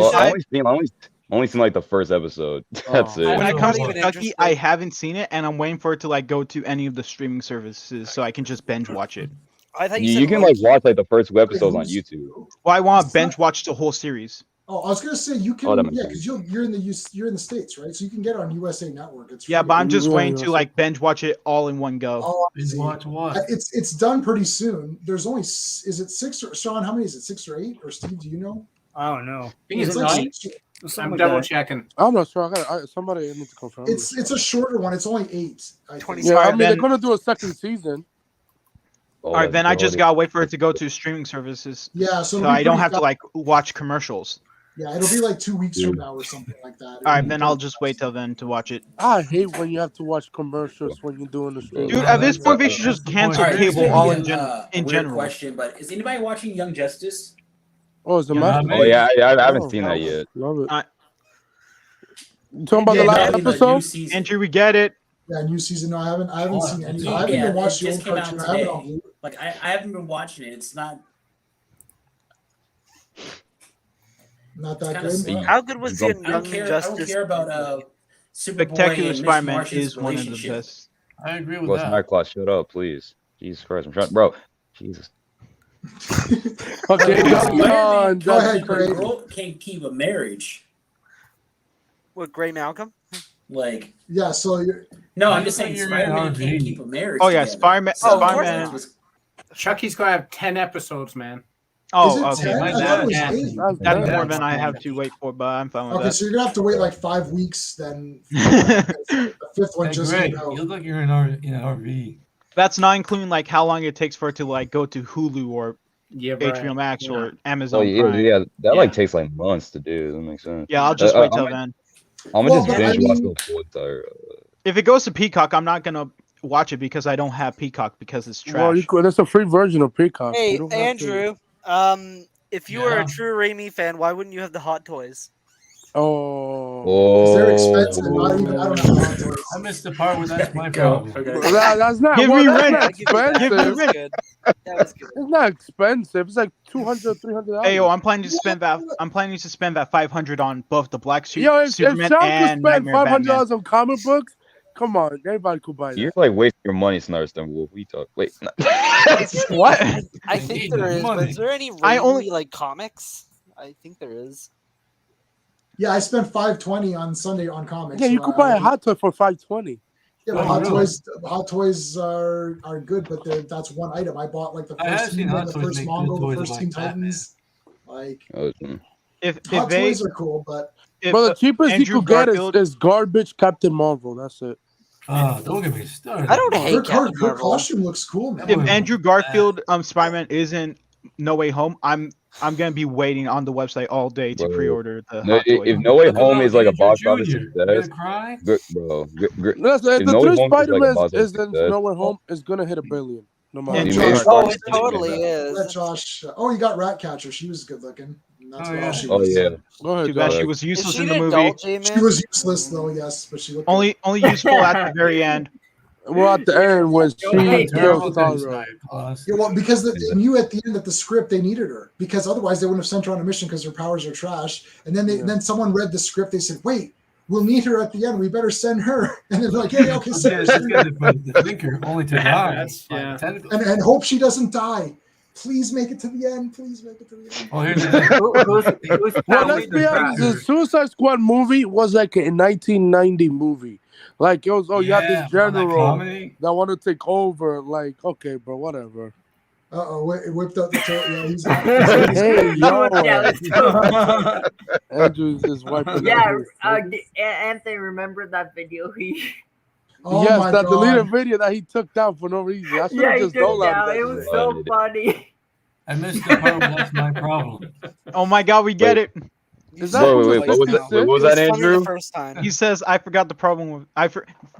Oh, I only seen like the first episode. That's Oh. it. when it I'm comes not to even Chucky, interested. I haven't seen it, and I'm waiting for it to like go to any of the streaming services so I can just binge watch it. I thought You said can low like key. watch like the first 2 episodes on YouTube. Well, I want to binge watch the whole series. Oh, I was gonna say you can, Oh, that makes yeah, sense. because you're in the States, right? So you can get it on USA Network. It's Yeah, free. but I'm just Yeah, waiting yeah. to like binge watch it all in one go. Oh, I Binge see. watch what? It's done pretty soon. There's only is it 6 or Sean? How many is it? 6 or 8? Or Steve, do you know? I don't know. I think it's It's like 9. Something I'm like double that. checking. I'm not sure. Somebody need to confirm. it's a shorter one. It's only 8. I think. 20 Yeah, I mean they're then- gonna do a second season. All right, then I just gotta wait for it to go to streaming services, Yeah, so it'll be I don't pretty have to fast. like watch commercials. Yeah, it'll be like 2 weeks from Dude. now or something like that. All right, then I'll just wait till then to watch it. I hate when you have to watch commercials when you're doing the stream. Dude, at this point, they should just That's the point. cancel Alright, cable this all may in, be in weird general. question, but is anybody watching Young Justice? Oh, is it Yeah, Master? man. Oh yeah, I haven't Oh, seen that yet. Love it. Uh, You talking about Yeah, the last Apparently the new episode? season- Andrew, we get it. Yeah, new season. No, I haven't Oh, seen any. yeah, I haven't even it watched the just old came out cartoon. I have it on today. Blu- Like I haven't been watching it. It's not Not that kinda good. slow. How good was the I don't Young care. I Justice? don't care about Superboy Spectacular and Miss Spider-Man Martian's is one of the relationship. best. I agree with Well, that. Nightclaw, shut up, please. Jesus Christ, I'm trying, bro. Jesus. Okay, Spider-Man Go ahead, a Craig. girl can't keep a marriage. What, Gray Malcolm? Like, Yeah, so you're, no, I'm just saying You're Spider-Man in can't RV. keep a marriage. Oh yeah, together. Spider-Man. So, Spider-Man. Chucky's gonna have 10 episodes, man. Oh, is it okay. 10? I my thought it was bad. 8. That's bad. more than I have to wait for, but I'm fine with Okay, that. so you're gonna have to wait like 5 weeks then. The 5th one Hey, just Greg, came out. you look like you're in an RV. That's not including like how long it takes for it to like go to Hulu or Yeah, HBO Max Yeah. or Amazon Oh yeah, Prime. yeah. That Yeah. like takes like months to do. That makes sense. Yeah, I'll just Uh, wait till I'm- then. I'm Well, gonna just but I binge watch mean- the full entire. If it goes to Peacock, I'm not gonna watch it because I don't have Peacock because it's trash. Well, you could, that's a free version of Peacock. Hey, You don't have to- Andrew. If you were Yeah. a true Raimi fan, why wouldn't you have the Hot Toys? Oh. Because they're expensive. Not even, I don't know how to I missed the part where that's my Go. problem. Okay. That's not. Give well, me that's rent. not Give me expensive. rent. Good. That was good. It's not expensive. It's like $200, $300. Hey, yo, I'm planning to spend that. I'm planning to spend that $500 on both the Black Suit Yo, if Superman Sean could and spend Nightmare Batman. $500 on comic books, come on, everybody could buy You're that. like wasting your money, Snarstone Wolf. We talk. Wait. No. What? I They think need there the is, but money. is there any Raimi I only- like comics? I think there is. Yeah, I spent $5.20 on Sunday on comics. Yeah, you so could buy I- a hot toy for $520. Yeah, but Oh, Hot really? Toys are good, but that's one item. I bought like the I have first seen He-Man, Hot the Toys first make good Mongol, the toys first like Teen Batman. Titans. Like Oh, If Hot they, Toys are cool, but if, But the cheapest Andrew you could get Garfield- is garbage Captain Marvel. That's it. Don't get me started. I don't hate her Captain her Marvel. costume looks cool, man. if Boy, Andrew Garfield Spider-Man isn't No Way Home, I'm gonna be waiting on the website all day to Bro. pre-order the No, Hot Toy. if No Way Look Home about is like a Andrew box office Jr. You success, gonna cry? bro. That's, If the No Way three Home is like a Spider-Man box office is in success- No Way Home is gonna hit $1 billion. No matter And You what. made Josh, it box Oh, it office totally success. let is. Josh. Oh, you got Ratcatcher. She was good looking. And that's Oh, what yeah. all she Oh was. yeah. Go ahead, Too bad Josh. she was Is useless she in an the movie. adult, She J-Man? was useless though, yes, but she looked good. Only useful at the very end. Well, at the end when she Hey, terrible kills things, Starro. Night Claws. Yeah, well, because they knew at the end that the script they needed her because otherwise they wouldn't have sent her on a mission because her powers are trash. And then Yeah. then someone read the script. They said, "Wait, we'll need her at the end. We better send her." And they're like, "Yeah, okay, send her." She's Send her. gonna put the thinker only to die. That's- yeah. Technically. And hope she doesn't die. Please make it to the end. Please make it to the end. Oh, here's the thing. Well, let's be honest. The Suicide Squad movie was like a 1990 movie. Like it was. Oh, you have Yeah, this bro, that general comedy. that want to take over. Like, okay, bro, whatever. It whipped out the tail. Yeah, he's Hey, yo, Yeah, let's go. Andrew's is wiping. Yeah, out his- Anthony, remember that video? Oh yes, my that God. deleted video that he took down for no reason. I should Yeah, have he just took downloaded down. that It was shit. so funny. I missed the part where that's my problem. Oh my god, we get it. Is Wait, that wait, what what was that? What was that, It was funny Andrew? the first time. He says, "I forgot the problem with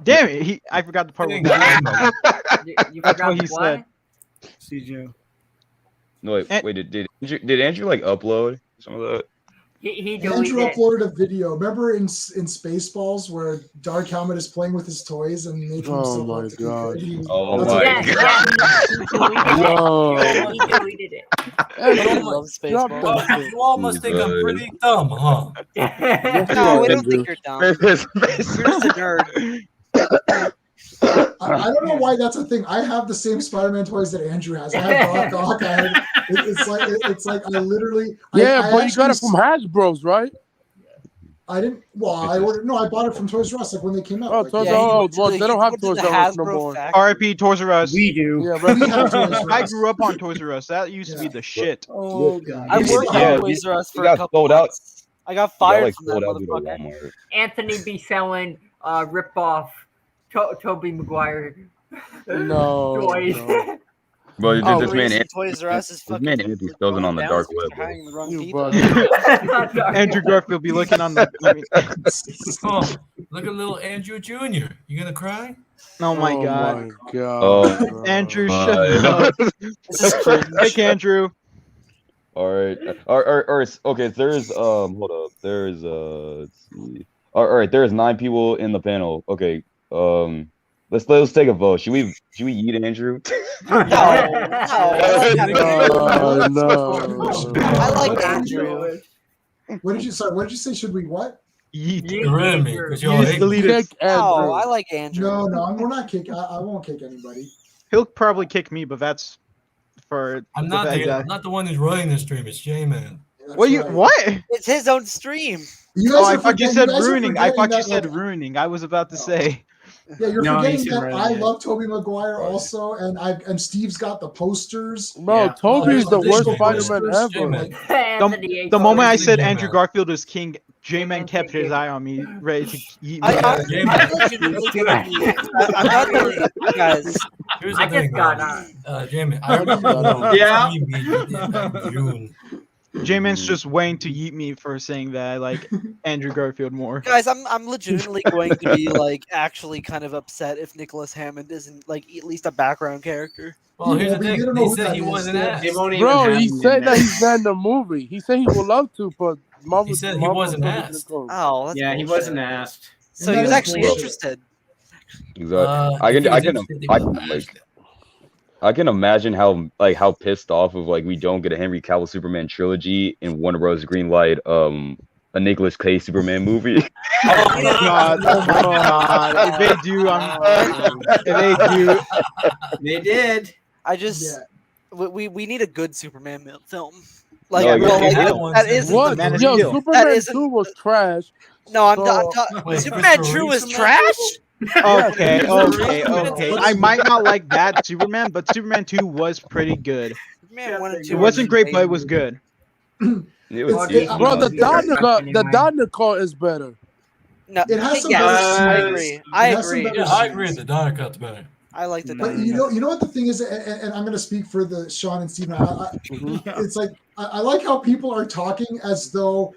Damn it! I forgot the part with." You That's forgot what he said. CJ. No, wait. Did Andrew like upload some of that? He Andrew deleted it. uploaded a video. Remember in Spaceballs where Dark Helmet is playing with his toys and making Oh himself my look to be God. good? He was- Oh that's my what- Yeah, God. yeah, No. he deleted it. I Andrew, love drop Spaceballs. Well, that shit. you all must think I'm pretty dumb, huh? Yes, you No, are, we don't Andrew. think you're dumb. You're just a nerd. I don't know why that's a thing. I have the same Spider-Man toys that Andrew has. I have Doc Ock. It's like I literally. Yeah, I but you got it actually- from Hasbro's, right? I didn't. Well, I ordered. No, I bought it from Toys R Us like when they came out. Oh, like, Toys Yeah, R he Us. Well, they don't have Toys R Us no more. R.I.P. Toys R Us. We do. Yeah, we have Toys R I Us. grew up on Toys R Us. That used to be the shit. Oh god. I worked Yeah, on Toys R Us you for a got couple sold out. months. I got Y'all, fired like, from that sold out to the motherfucker. Walmart. Anthony be selling rip-off Toby Maguire No. toys. no. But Oh, this man, reason Toys R Us is this fucking. man Anthony sells it on the down dark because web. they're hiring the wrong You people. bug. Andrew Garfield be looking on the. Oh, look at little Andrew Jr. You gonna cry? Oh my Oh god. my god. Oh. bro. Andrew, shut up. This is cringe. Pick Andrew. All right. Or okay. There's hold up. There's let's see. All right. There's 9 people in the panel. Okay. Let's take a vote. Should we eat Andrew? No, No. I like Andrew. What did you say? What did you say? Should we what? Yeet. Get rid of me because You y'all just hate me. delete it. Kick Andrew. No, I like Andrew. No, we're not kick. I won't kick anybody. He'll probably kick me, but that's for. I'm not the one who's running the stream. It's J-Man. That's What you? right. What? It's his own stream. You Oh, guys I are thought you forgetting- said guys are ruining. I forgetting thought you that, said like- ruining. I was about to say. Yeah, you're No, he forgetting said that right, I yeah. love Tobey Maguire also, and Steve's got the posters. No, Yeah. Toby's the Oh, worst this Spider-Man is ever. J-Man. Anthony The moment I always said been Andrew J-Man. Garfield is king, J-Man kept his eye on me, ready to eat me. I'm J-Man. legitimately gonna be. I'm not gonna guys. Here's the I thing, just got man. on. J-Man, I remember the Yeah. stream we did back in June. J-Man's just waiting to eat me for saying that I like Andrew Garfield more. Guys, I'm legitimately going to be like actually kind of upset if Nicholas Hammond isn't like at least a background character. Well, here's the We thing. didn't know They who said that he is. wasn't Yeah. asked. They won't even Bro, have he him said in that there. he's not in the movie. He said he would love to, but Marvel. He said he Marvel wasn't told him to asked. go. Oh, that's Yeah, he bullshit. wasn't asked. So And he was that is actually bullshit. interested. Exactly. If he was interested, they would've asked him. I can imagine how pissed off of like we don't get a Henry Cavill Superman trilogy and Warner Bros. Greenlight a Nicolas Cage Superman movie. Oh my god! Oh my god! If they do, if they do, They did. I just Yeah. we need a good Superman film. Like, No, well, they like, had one. that isn't What? Man of Yo, Steel. Superman isn't- 2 was trash. No, I'm So- not. Wait, Superman Christopher 2 was Reeve trash. okay, Yeah. okay. I might not like that Superman, but Superman 2 was pretty good. Superman 1 and It 2 wasn't great, but it was good. It was, It's- Bro, the Anyway. Donner is better. No, It has some yes, better I scenes. agree. It I has some agree. better Yeah, I agree. The Donner cut's better. I like the But Donner. you know what the thing is, and I'm going to speak for the Sean and Steven. Mm-hmm. It's like I like how people are talking as though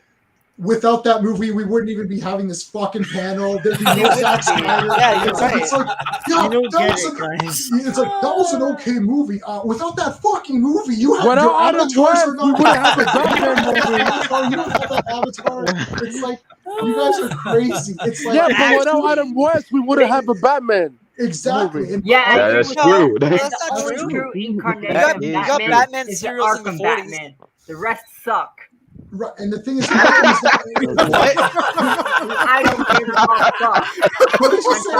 without that movie we wouldn't even be having this fucking panel. There'd be no Zack Snyder. Yeah, you're it's like, right. it's like, yeah, You don't that get was it, a- guys. it's like that was an okay movie. Without that fucking movie, you have Without your Adam avatars West, are we not wouldn't have a Batman movie. Avatar, you don't have that avatar. It's like you guys are crazy. It's like Yeah, but without Adam West, we wouldn't have a Batman. exactly. movie. And Yeah, I Yeah, agree that's with true. that. That's The not only true. true incarnation That of is You got true. Batman is the serials in the Arkham 40s. Batman. The rest suck. right, and the thing is, what I don't give a fuck. did you say?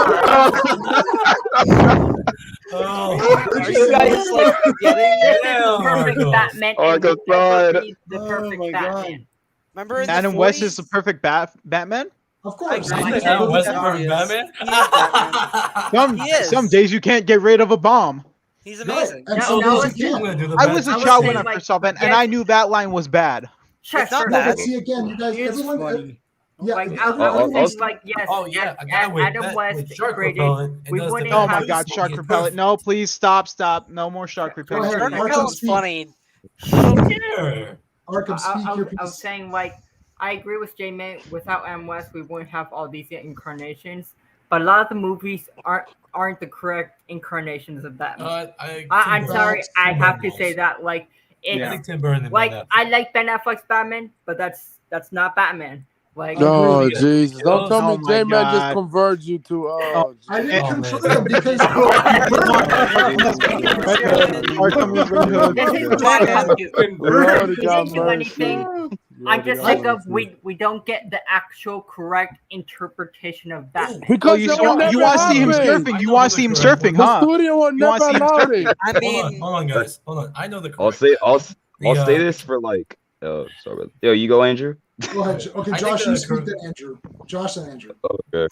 Oh, Are you guys like forgetting? This is Yeah, the perfect Arkham. Batman. and Arkham will never side. be the Oh perfect my God. Batman. Remember in Adam the 40s? West is the perfect Batman. Of course. I Isn't can't Adam believe West that the perfect he is. Batman? He is Batman. Some He is. some days you can't get rid of a bomb. He's amazing. And No, some no, days you I'm can't. gonna do the I best. was a I was child saying, when I like, first saw Batman, and yes. I knew that line was bad. It's not Sure. No, bad. but see again, you guys, It's everyone, funny. yeah, Like everyone- I I'll- was saying, like yes, Oh yeah, a guy Adam with West shark created. repellent. and we does the wouldn't Oh have- my Batman God, movie. shark It's repellent! No, please stop! No more shark Go repellent. ahead, Shark Arkham, Repellent's speak. funny. perfect. Sure. Arkham, speak your I was piece. saying like I agree with J-Man. Without Adam West, we wouldn't have all these incarnations. But a lot of the movies aren't the correct incarnations of Batman. I'm Tim sorry, Burton- I Tim have to Burton say was. that. Like it's I think Tim Burton and like Ben Affleck. I like Ben Affleck's Batman, but that's not Batman. Like No, agree. Jesus. Don't tell Oh me my J-Man just God. converted you to. I didn't Oh, control man. them because Arkham is this is why I don't do Lord, God do anything. mercy. I'm just sick of we don't get the actual correct interpretation of Batman. Because you want to see him surfing? You want to see him surfing, huh? The studio will never allow it. I mean, hold on, guys. Hold on. I know the. I'll say this for like. Oh, sorry. Yo, you go, Andrew. Go ahead. Okay, Josh, you speak to Andrew. Josh and Andrew. Okay.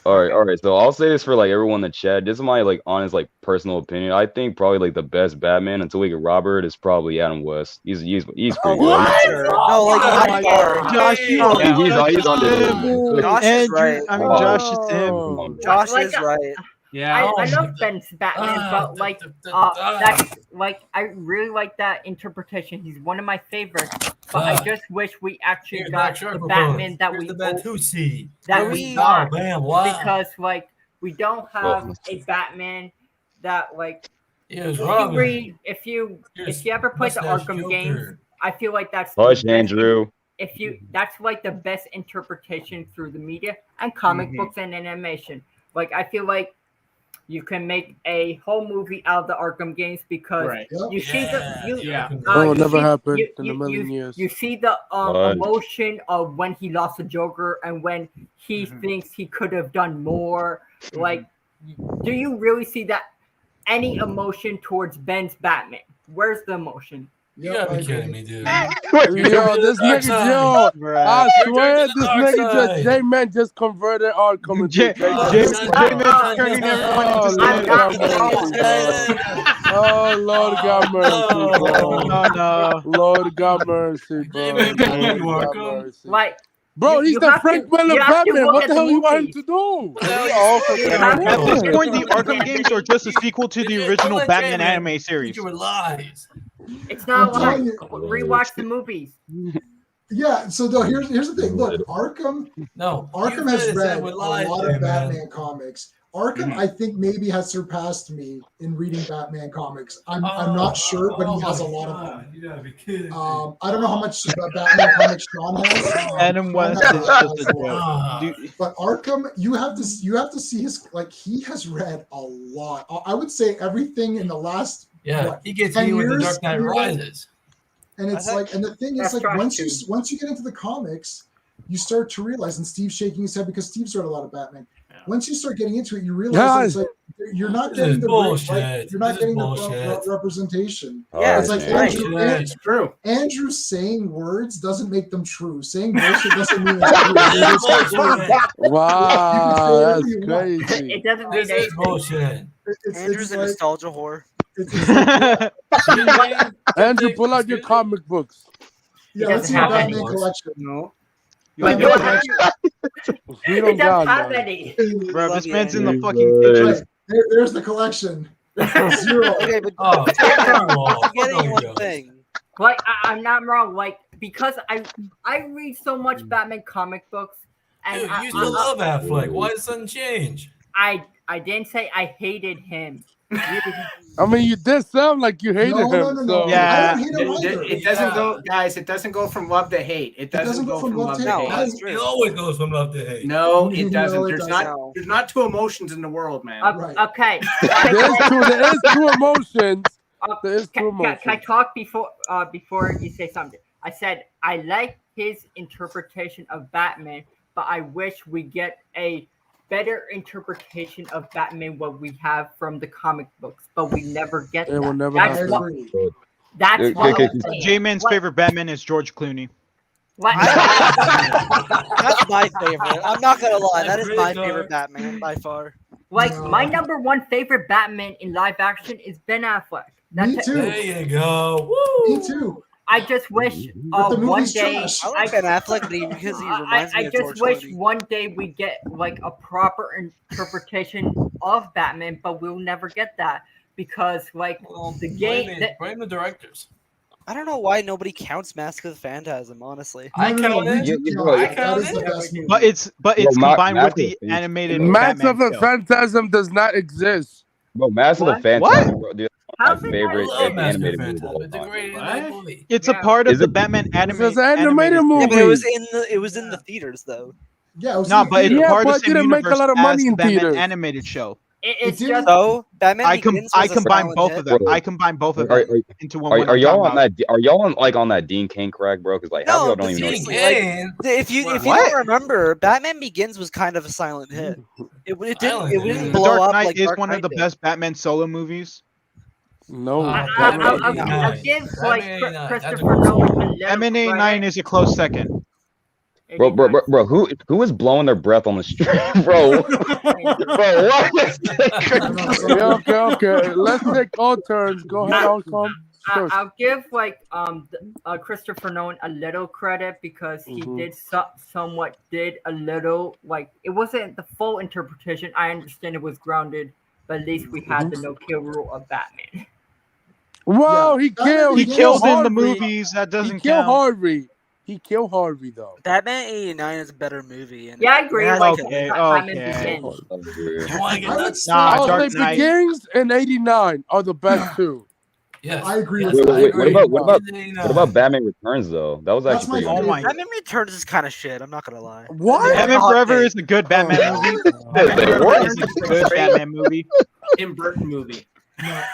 All right. So I'll say this for like everyone in the chat. This is my like honest like personal opinion. I think probably like the best Batman until we get Robert is probably Adam West. He's pretty good. No, like Josh, he's on the Josh is right. I mean, Josh is him. Josh is right. Yeah, I love Ben's Batman, but like that's like I really like that interpretation. He's one of my favorites, but I just wish we actually got the Batman that we love, because like we don't have a Batman that like if you ever played the Arkham games, I feel like that's Andrew. That's like the best interpretation through the media and comic books and animation. Like I feel like you can make a whole movie out of the Arkham games because you see never happened in a million years. You see the emotion of when he lost the Joker and when he thinks he could have done more. Like, do you really see that any emotion towards Ben's Batman? Where's the emotion? You gotta be kidding me, dude. Yo, this nigga, I swear this nigga J-Man just converted Arkham into Oh, Lord God mercy, bro. No. Lord God mercy, bro. Lord God mercy. Like, bro, he's the Frank Miller Batman. What the hell you want him to do? At this point, the Arkham games are just a sequel to the original Batman anime series. You were lies. It's not a lie. Rewatch the movies. Yeah, so though here's the thing. Look, Arkham has read a lot of Batman comics. Arkham, I think, maybe has surpassed me in reading Batman comics. I'm not sure, but he has a lot of them. You gotta be kidding me. I don't know how much Batman comics Sean has. Adam West is just a joke. But Arkham, you have to see his, like, he has read a lot. I would say everything in the last he gets you with the Dark Knight Rises. And it's like, and the thing is, like, once you get into the comics, you start to realize, and Steve's shaking his head because Steve's read a lot of Batman. Once you start getting into it, you realize that it's like you're not getting the representation. Yeah, it's like it's true. Andrew saying words doesn't make them true. Saying bullshit doesn't mean it's true. Wow, that's crazy. It doesn't mean it's bullshit. Andrew's a nostalgia whore. Andrew, pull out your comic books. Yeah, let's see the Batman collection. No. We don't got any. Bro, this man's in the fucking kitchen. There's the collection. Zero. Okay, but forgetting one thing. Like I'm not wrong. Like because I read so much Batman comic books, and dude, you still love Affleck. Why does something change? I didn't say I hated him. I mean, you did sound like you hated him. No. Yeah, I don't hate him either. It doesn't go, guys. It doesn't go from love to hate. It doesn't go from love to hate. It always goes from love to hate. No, it doesn't. There's not two emotions in the world, man. Okay. There is two emotions. There is two emotions. Can I talk before you say something? I said I like his interpretation of Batman, but I wish we get a better interpretation of Batman what we have from the comic books, but we never get that. Will never happen. That's what J-Man's favorite Batman is George Clooney. What? That's my favorite. I'm not gonna lie, that is my favorite Batman by far. Like my number one favorite Batman in live action is Ben Affleck. Me too. There you go. Woo. Me too. I just wish one day I like Ben Affleck because he reminds me of George just wish Clooney. one day we get like a proper interpretation of Batman, but we'll never get that because like the game. Blame the directors. I don't know why nobody counts Mask of the Phantasm. Honestly, I count it. But it's combined with the animated. Mask of the Phantasm does not exist. Bro, Mask of the Phantasm. My favorite animated movie of all time. It's a part of the Batman animated movie. Yeah, but it was in the theaters though. Yeah, but it's part of the same didn't make a universe lot of as money the in Batman theaters. animated show. It's didn't- just So Batman I Begins was a combine silent both hit. of them. Bro, I combine both of Are, them into one. are, when are I'm y'all talking on about. that? Are y'all on like on that Dean Kane crack, bro? Because like half of No, y'all but don't even know. seriously, Kane. if you What? don't remember, Batman Begins was kind of a silent hit. It Silent didn't hit. The blow Dark up Knight like is Dark one of Knight the did. best Batman solo movies. No, Batman I'll 89. give Batman like 89. That's a Christopher good Nolan solo. a little Batman 89 credit. is a close second. Bro, who is blowing their breath on the street, bro? Bro, what? Okay. Let's take all turns. Go ahead, Outcome. First. I'll give like Christopher Nolan a little credit because he did somewhat did a little like it wasn't the full interpretation. I understand it was grounded, but at least we had the no kill rule of Batman. Well, Yeah. he killed. He killed in the Harvey. movies. That doesn't He killed count. Harvey. He killed Harvey though. Batman 89 is a better movie. And Yeah, I it agree. has Like a- Okay, Batman okay. Begins. You want to get I would nuts? say, Nah, I'll Dark say Knight. Begins and 89 are the best two. Yes. I agree yes, with Wait, I wait, what agree. about Begins what about Batman Returns though? That was That's actually my pretty Oh good. my Batman Returns is kind of shit. I'm not gonna lie. What? Batman Hot Forever take. is a good Batman movie. Wait, Batman Forever what? is a good Batman movie. Tim Burton movie.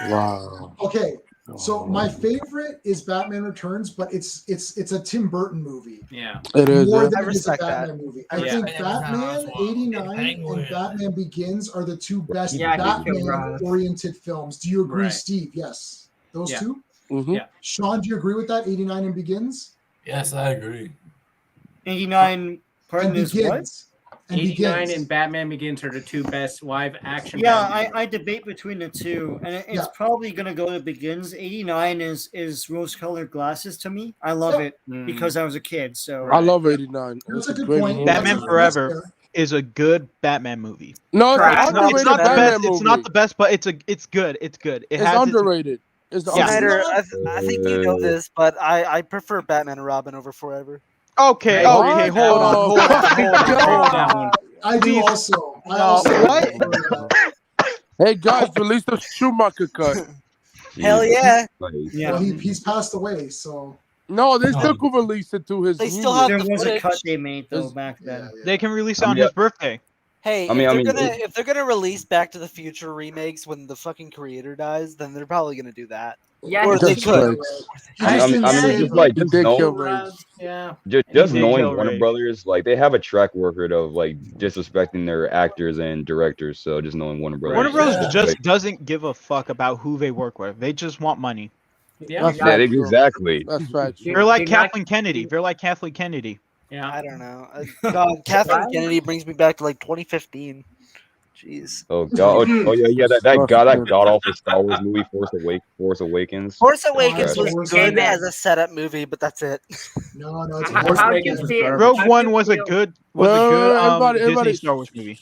Wow. okay. So my favorite is Batman Returns, but it's a Tim Burton movie. Yeah. It is. More Yeah. than I it is a respect that. Batman movie. I Yeah. think Yeah. Batman Yeah. 89 Penguin. and Batman Begins are the two best Yeah, I think you're Batman right. oriented films. Do you agree, Right. Steve? Yes. Those Yeah. two? Mhm. Yeah. Sean, do you agree with that? 89 and Begins? Yes, I agree. 89. Pardon And is what? Begins. And 89 Begins. and Batman Begins are the two best live action. Yeah, Batman I debate between the two, and it's Yeah. probably gonna go to Begins. 89 is rose-colored glasses to me. I love Yeah. it because I was a kid. So I love 89. That's It's a good great point. movie. Batman That's Forever fair. is a good Batman movie. No, it's Correct. an It's It's underrated not the Batman best. movie. It's not the best, but it's good. It's good. It It's has underrated. It's Yeah. Snyder, underrated. I think you know this, but I prefer Batman and Robin over Forever. Okay, I agree okay, with hold that on, one. hold on, hold on, hold God. on. I do Please. also. I No, also what? prefer that. Hey guys, release the Schumacher cut. Hell yeah. Yeah. Well, he's passed away, so No, they still could release it to his. They still union. have There the was a footage. cut they made though Is- back then. yeah. They can release it I on mean, his birthday. Hey, if they're gonna release Back to the Future remakes when the fucking creator dies, then they're probably gonna do that. Yeah, Or he they That's could. right. He just didn't say just it. like He just did know, kill Ray. Yeah. just He did knowing kill Warner Ray. Brothers, like they have a track record of like disrespecting their actors and directors. So just knowing Warner Brothers, Warner Bros. Yeah. just doesn't give a fuck about who they work with. They just want money. Yeah. That's yeah, factual. exactly. That's factual. They're like Did not- Kathleen Kennedy. They're like Kathleen Kennedy. Yeah. I don't know. God, Kathleen Kennedy brings me back to like 2015. Jeez. Oh god, oh yeah, that god awful Star Wars movie, Force Awakens. Force Awakens trash. was good as a setup movie, but that's it. No, it's How'd you see it? Rogue How'd One you was a feel- good Everybody- Disney Star Wars movie.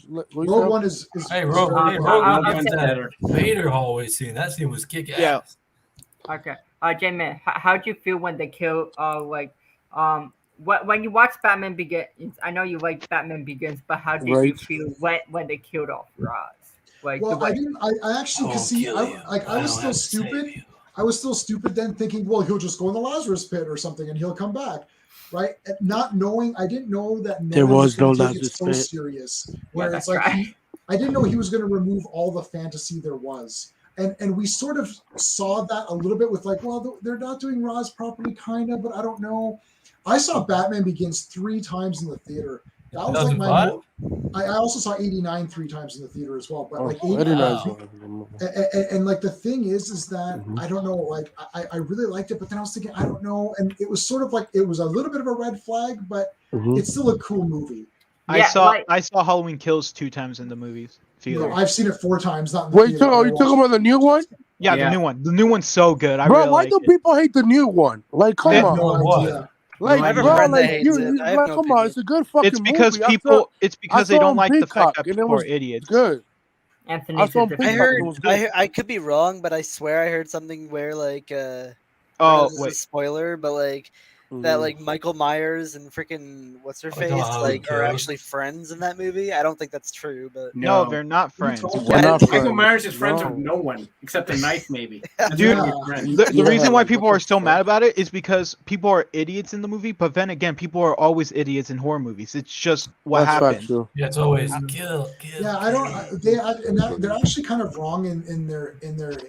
Rogue One is Hey, Rogue very One, well. I'll went to say- that Vader hallway scene. That scene was kick ass. Yeah. Okay. J-Man, how'd you feel when they killed when you watch Batman Begins? I know you like Batman Begins, but how did you Right. feel when they killed off Roz? Like Well, the I way- didn't. I actually I'll could see. kill you. I was still stupid. I was still stupid then, thinking, well, he'll just go in the Lazarus pit or something, and he'll come back, right? And not knowing, I didn't know that There Nolan was gonna no take it Lazarus so pit. serious. Where Yeah, it's that's like right. I didn't know he was going to remove all the fantasy there was, and we sort of saw that a little bit with like, well, they're not doing Roz properly, kind of, but I don't know. I saw Batman Begins 3 times in the theater. That was like my. 2005? I also saw 89 3 times in the theater as well, but like Oh, 89. And like the thing is that Mhm. I don't know, like I really liked it, but then I was thinking, I don't know, and it was sort of like it was a little bit of a red flag, but Mhm. it's still a cool movie. Yeah, I saw Halloween Kills 2 times in the movies theater. No, I've seen it 4 times. Not in the Wait, theater, you I took watched about the new one? Yeah, Yeah. the new one. The new one's so good. I Bro, really why like do it. people hate the new one? Like, I come have on. no what? idea. Like, I have a bro, friend that like, hates you, it. you I have like, no come on, opinion. it's a good fucking It's because movie. it's because they saw don't on like the fact Peacock, that and it people are was idiots. good. Anthony I saw did Peacock, I it heard. was good. I could be wrong, but I swear I heard something where like. Oh, this is a wait. spoiler, but like that like Michael Myers and freaking what's her face like are actually friends in that movie. I don't think that's true, but No, they're not friends. Michael Myers is friends with no one except a knife, maybe. That's Dude, not his friend. the reason why people are so mad about it is because people are idiots in the movie, but then again, people are always idiots in horror movies. It's just what happens. Yeah, it's always kill. Yeah, they're actually kind of wrong in their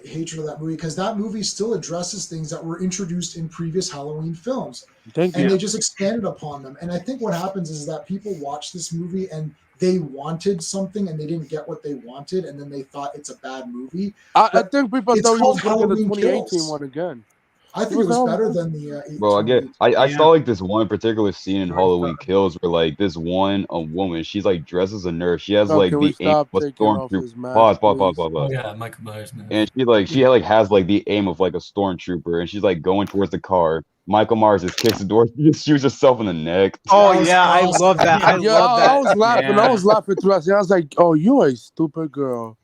hatred of that movie, because that movie still addresses things that were introduced in previous Halloween films. Thank and you. they just expanded upon them. And I think what happens is that people watch this movie and they wanted something and they didn't get what they wanted, and then they thought it's a bad movie. I think people it's thought you called was going to the Halloween 2018 Kills. one again. I think it was better than the. Bro, I saw like this one particular scene in Halloween Kills where like this one woman, she's like dressed as a nurse. She has like can we the aim of stop a taking off his stormtrooper. mask, Pause. Oh yeah, Michael Myers, man. And she has like the aim of like a stormtrooper, and she's like going towards the car. Michael Myers just kicks the door, she just shoots herself in the neck. Oh yeah, I love that. I love that. I was laughing. I was laughing through that scene. I was like, "Oh, you a stupid girl."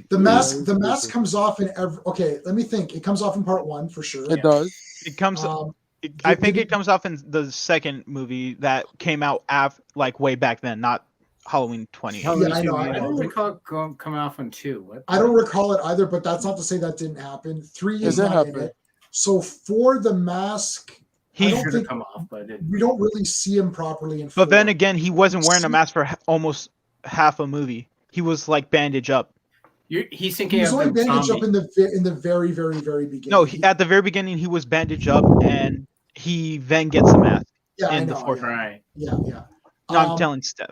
The mask comes off in every. Okay, let me think. It comes off in part 1 for sure. It does. It comes. I think it comes off in the second movie that came out like way back then, not Halloween 20. Yeah, I know. I don't recall it coming off on 2. What? I don't recall it either, but that's not to say that didn't happen. 3 is not in it. So for the mask, He should have come off, but we don't really see him properly in 4. But then again, he wasn't wearing a mask for almost half a movie. He was like bandaged up. He's He thinking was of only the bandaged up zombie. in the very, very, very beginning. No, at the very beginning, he was bandaged up, and he then gets the mask Yeah, in I the know, fourth. Right. Yeah. No, I'm telling Steph.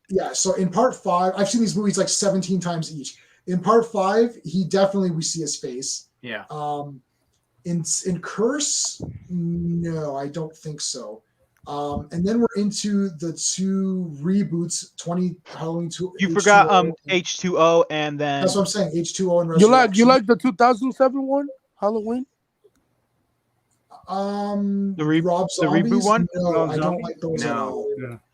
Yeah, so in part 5, I've seen these movies like 17 times each. In part 5, we see his face. Yeah. In Curse, no, I don't think so. And then we're into the 2 reboots, Halloween 2. You forgot H2O, and then That's what I'm saying. H2O and You Resurrection. like the 2007 one, Halloween? the Rob the reboot Zombies? one. No, I don't like those at all.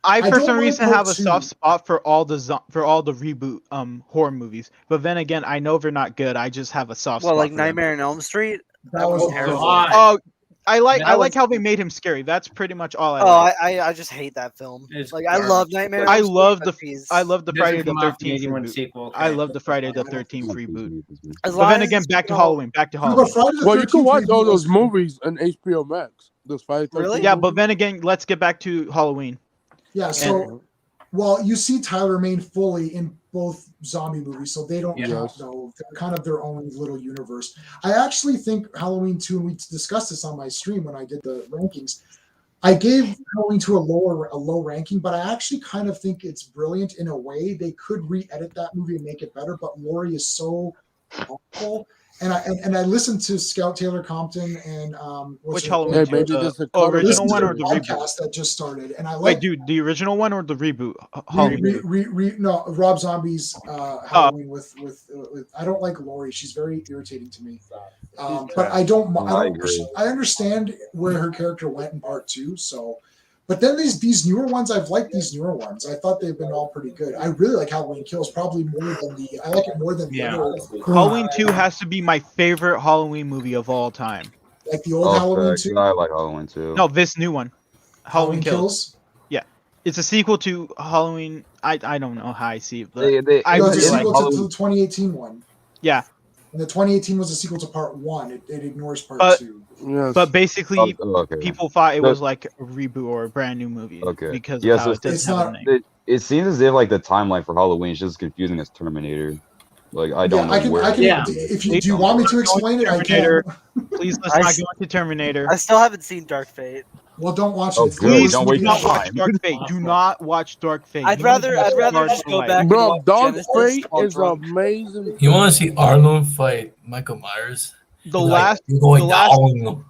I for don't some like reason part have a 2. soft spot for all the reboot horror movies, but then again, I know they're not good. I just have a soft spot. well, like for them. Nightmare on Elm Street. That was terrible. Oh, I like how they made him scary. That's pretty much all I like. I just hate that film. It's Like I love Nightmare. on I Elm Street, love but I love the Doesn't Friday the come off the 13th 81 reboot. sequel, okay. I love the Friday the 13th reboot. As But long then as, again, back to you know- Halloween. Back to But Halloween. Friday the Well, you can 13th watch all reboot those was- movies on HBO Max. Those Friday the 13th Really? Yeah, movies. but then again, let's get back to Halloween. Yeah, so well, you see Tyler Mane fully in both zombie movies, so they don't count though. They're kind of their own little universe. I actually think Halloween 2, and we discussed this on my stream when I did the rankings. I gave Halloween 2 a low ranking, but I actually kind of think it's brilliant in a way. They could re-edit that movie and make it better, but Laurie is so awful. And I listened to Scout Taylor Compton and Which Halloween? Hey, maybe The this is a original one or the podcast reboot? that just started, and I Wait, like dude, the original one or the reboot? Halloween. no Rob Zombie's Halloween with I don't like Laurie. She's very irritating to me. But I don't. I understand where her character went in part 2. So, but then these newer ones, I've liked these newer ones. I thought they've been all pretty good. I really like Halloween Kills, probably more than the. I like it more than the other. Halloween 2 has to be my favorite Halloween movie of all time. Like the old Halloween 2. I like Halloween 2. No, this new one, Halloween Kills. Kills. Yeah, it's a sequel to Halloween. I don't know how I see it, but They- No, it's a really sequel like to the 2018 one. Yeah, And the 2018 was a sequel to part 1. It ignores part 2. Yes. but basically, okay. people thought it So- was like a reboot or a brand new movie. Okay. Because Yeah, of how so it doesn't it's have not- a name. It seems as if like the timeline for Halloween is just as confusing as Terminator. Like I don't know I can. where. If you do you want me to explain it, I Terminator. can. Please let's not go into Terminator. I still haven't seen Dark Fate. Well, don't watch Oh, it. It's good. Please Don't do waste not your watch time. Dark Fate. Do not watch Dark Fate. I'd You rather need to watch just go Light. back. Bro, and Dog Genesis Fate while is drunk. amazing. You want to see Arnold fight Michael Myers? The Like, last, you're going the last, down.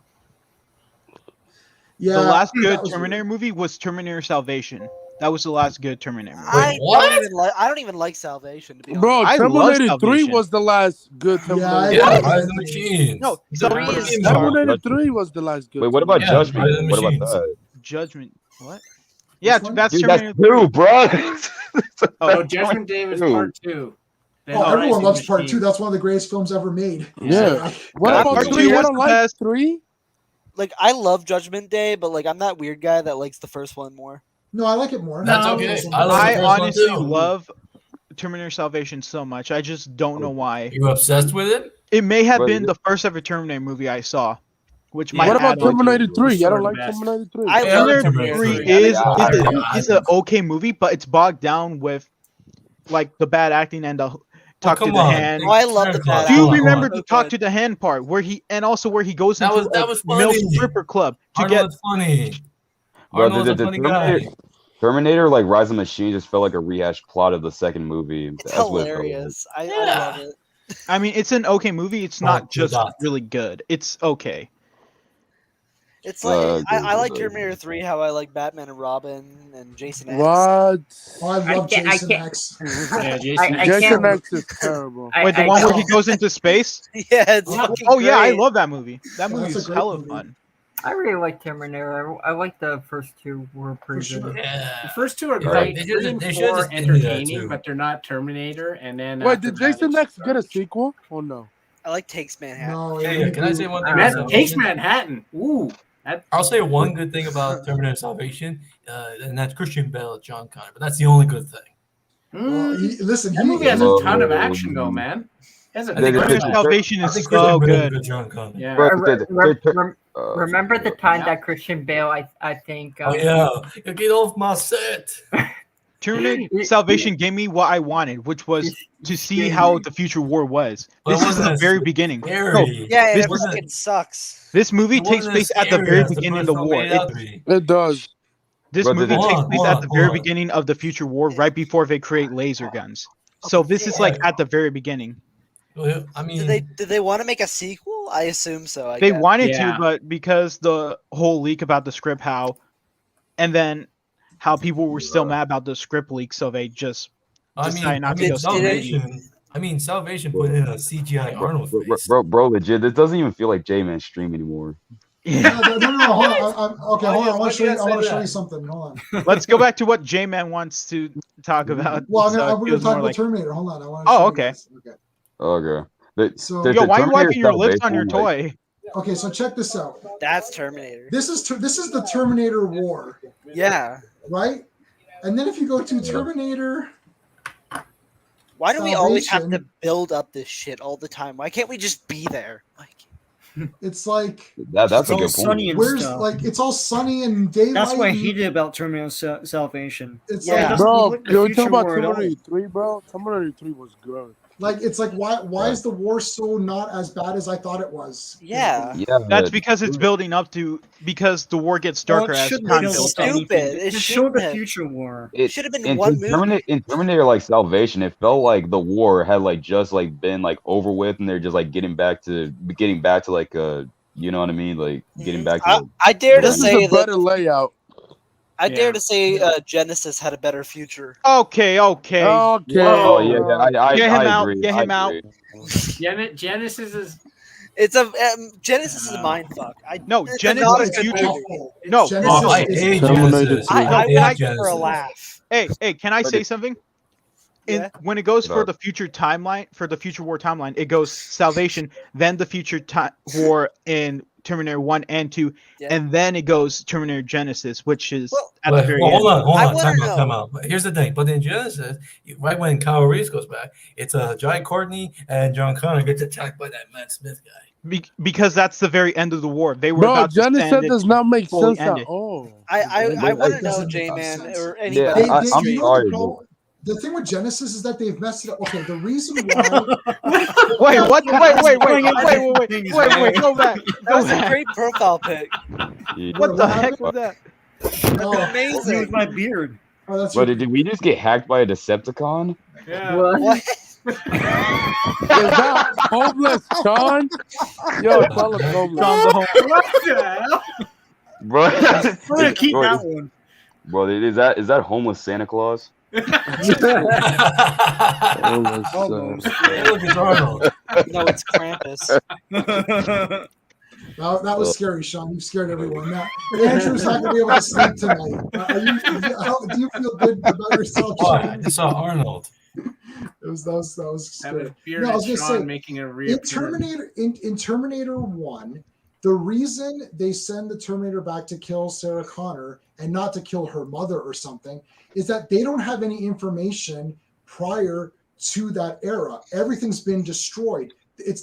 Yeah, the last that good was Terminator movie was Terminator Salvation. That was the last good Terminator movie. Wait, what? I don't even like Salvation to be honest. Bro, I love Terminator 3 Salvation. was the last good Terminator. Yeah, I- Rise of the Machines. No, The three first is- game part. Terminator 3 was the last good. Wait, what about Yeah, Judgment? Rise of the What about Machines. that? Judgment. What? Yeah, one? that's Dude, Terminator. that's 2, bro. Oh, Judgment Day was part 2. Then Oh, everyone Rising loves part Machine. 2. That's one of the greatest films ever made. Yeah. What Yeah, about part 3? two You was don't the like best. 3? like I love Judgment Day, but like I'm that weird guy that likes the first one more. No, I like it more. That's No, okay. listen, I love I the first one honestly too. love Terminator Salvation so much. I just don't know why. You obsessed with it? It may have But been it- the first ever Terminator movie I saw, which Yeah. might What about add on to it. Terminator 3? I Sort don't of like best. Terminator 3. I love Terminator Terminator 3 3. is Yeah, is an okay movie, but it's bogged down with like the bad acting and the talk to come the on. hand. Oh, I love the bad Do you Hold on, remember hold the on. talk to the hand part where he and also where he goes That into was a male funny. stripper club to Arnold get is funny. Bro, Arnold's a the funny guy. Terminator, like Rise of the Machine, just felt like a rehashed plot of the second movie. It's That's what it felt like. hilarious. I Yeah. love it. I mean, it's an okay movie. It's Oh, not good just dot. really good. It's okay. It's like I like good. Terminator 3 how I like Batman and Robin and Jason X. What? Oh, I love can't- I Jason can't- X. Yeah, Jason. I Jason can't- X is terrible. Wait, the I one where he can't- goes into space? Yeah, it's Oh, fucking Oh yeah, I great. love that movie. That Yeah, movie that's a is great hella movie. fun. I really like Terminator. I like the first two were pretty For good. sure. Yeah. The first two are Yeah, great. they Three should- and they should four just give me that entertaining, too. but they're not Terminator. And then Wait, after did that, Jason it's X get a garbage. sequel or no? I like Takes Manhattan. No, Hey, can I say one thing? Man, about That takes Salvation? Manhattan. Ooh, that, I'll say one good thing about Terminator Salvation, and that's Christian Bale as John Connor. But that's the only good thing. Well, listen, that he, movie has a ton of action, though, man. It has a I think ton of Christian action. Salvation I is think so Christian Bale is a good. good John Connor. Yeah. Bro, Remember the time Yeah. that Christian Bale, I think. Oh yeah, you get off my set. Terminator Salvation gave me what I wanted, which was to see how the future war was. But it This is wasn't the as very beginning. scary. No, Yeah, This it wasn't- fucking sucks. this movie It takes wasn't place as at the scary very as the beginning of first the one war. made out to be. It does. This Bro, movie hold takes on, place hold at on, the very hold on. beginning of the future war, right before they create laser guns. So this is like at the very beginning. Well, I mean, Did they want to make a sequel? I assume so. I They guess. wanted Yeah. to, but because the whole leak about the script, and then how people were still mad about the script leak, so they just decided not to go see the movie. Salvation put in a CGI Arnold face. Bro, legit, this doesn't even feel like J-Man stream anymore. no, hold on. Okay, Why hold do on. I want to you show you. say I want to show that? you something. Hold on. Let's go back to what J-Man wants to talk about. Well, so it we're going feels to talk more about like- Terminator. Hold on. I want to. Oh, show you okay. this. Okay. Okay. So- The Yo, why are you Terminator wiping your lips on Salvation, your like, toy? Okay, so check this out. That's Terminator. This is the Terminator War, Yeah. right? And then if you go to Terminator, Why do we always have to Salvation. build up this shit all the time? Why can't we just be there? Like, it's like that's It's a all good sunny point. and where's stuff. like it's all sunny and daylight. That's what I and hated about Terminator Salvation. It's Yeah. like, Bro, look at the you future talking about war at all. Terminator 3, bro? Terminator 3 was good. like it's like why is the war so not as bad as I thought it was? yeah. Yeah, That's because it's building up to because the war gets darker Well, it as shouldn't time build builds up up. Stupid. anything. It Just show the shouldn't have. future war. It should have been in one movie. Terminator like Salvation, it felt like the war had like just like been like over with, and they're just like getting back to like you know what I mean, like getting back to. I dare to This is say a better that. layout. I dare Yeah. to say Genesis had a better future. Okay. Okay. Oh yeah, I Get him out, agree. get him I out. agree. Genesis is It's a Genesis is a mind fuck. No, it's Genesis not a is good future. movie. No. Genesis Oh, I is- hate Terminator Genesis. 3. I hate like it for a Genesis. laugh. Hey, can I But say it- something? Yeah. When it goes for What? the future timeline, for the future war timeline, it goes Salvation, then the future war in Terminator 1 and 2, Yeah. and then it goes Terminator Genesis, which is Well- at the Wait, very well, end. hold on, I time wanna out, time out. But here's the thing. But in Genesis, right when Kyle Reese goes back, it's Jai Courtney and John Connor gets attacked by that Matt Smith guy. Because that's the very end of the war. They were Bro, about to Genesis send it does not make fully sense at ended. all. I It want to know, doesn't make J-Man sense. or Yeah, anybody. They, on the they, I'm you street. know sorry, the problem? The thing with Genesis is that they've messed it up. Okay, the reason why Wait, what? Wait, go back. That Go was a back. great profile pic. Yeah. What the What heck happened? was that? That's Oh, With amazing. my beard. oh, that's But did we just get hacked by a Decepticon? yeah. What? Is that homeless, Sean? Yo, tell him homeless. What the hell? Bro, We're gonna keep bro, that one. bro, is that homeless Santa Claus? Homeless, Almost. Hey, look, it's Arnold. No, it's Krampus. That was scary, Sean. You scared everyone. Now, Andrew's not going to be able to sleep tonight. Do you feel good about yourself, What? Sean? I just saw Arnold. That was Have a scary. bearded No, I was going to Sean say, making a in reappearance. Terminator 1, The reason they send the Terminator back to kill Sarah Connor and not to kill her mother or something is that they don't have any information prior to that era. Everything's been destroyed.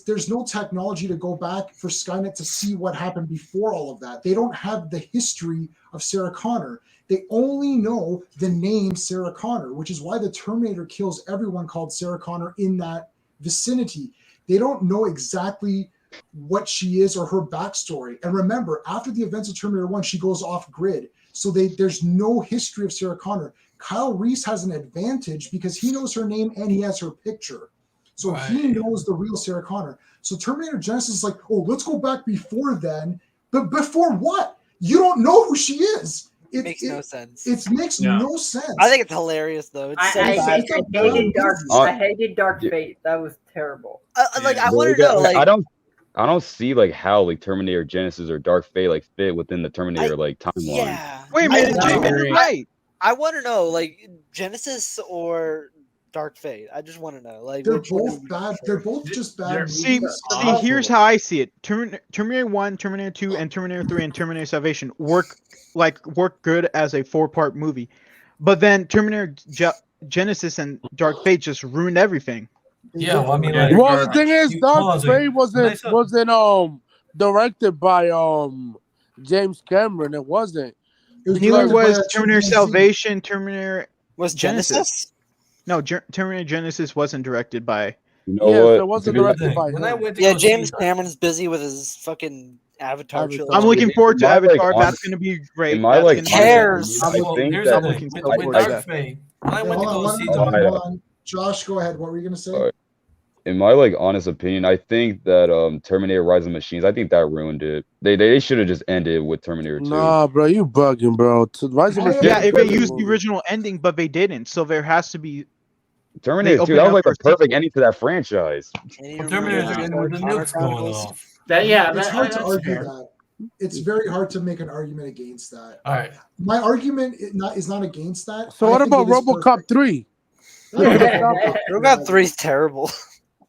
There's no technology to go back for Skynet to see what happened before all of that. They don't have the history of Sarah Connor. They only know the name Sarah Connor, which is why the Terminator kills everyone called Sarah Connor in that vicinity. They don't know exactly what she is or her backstory. And remember, after the events of Terminator 1, she goes off grid. So there's no history of Sarah Connor. Kyle Reese has an advantage because he knows her name and he has her picture. So he knows the real Sarah Connor. So Terminator Genesis is like, oh, let's go back before then. But before what? You don't know who she is. It makes no sense. It makes no sense. I think it's hilarious though. It's so I bad. hated Dark Fate. That was terrible. I want to know. Like, I don't see like how like Terminator Genesis or Dark Fate like fit within the Terminator like timeline. Yeah. Wait a minute, right? I want to know like Genesis or Dark Fate. I just want to know. Like they're both bad. They're both just bad. See, here's how I see it: Terminator 1, Terminator 2, and Terminator 3 and Terminator Salvation work good as a 4-part movie, but then Terminator Genesis and Dark Fate just ruined everything. Yeah, well, I mean, the thing is, Dark Fate wasn't directed by James Cameron. It wasn't. Neither was Terminator Salvation. Terminator was Genesis. No, Terminator Genesis wasn't directed by. It wasn't directed by him. James Cameron's busy with his fucking Avatar trilogy. I'm looking forward to Avatar. That's going to be great. Who cares? I'm looking forward to that. Hold on. Josh, go ahead. What were you going to say? In my like honest opinion, I think that Terminator Rise of the Machines, I think that ruined it. They should have just ended with Terminator 2. Nah, bro, you bugging, bro. Rise of the Machines. Yeah, if they used the original ending, but they didn't, so there has to be Terminator 2. That was like a perfect ending to that franchise. Terminator with the nukes going off. It's hard to argue that. It's very hard to make an argument against that. All right. My argument is not against that. So what about RoboCop 3? RoboCop 3 is terrible.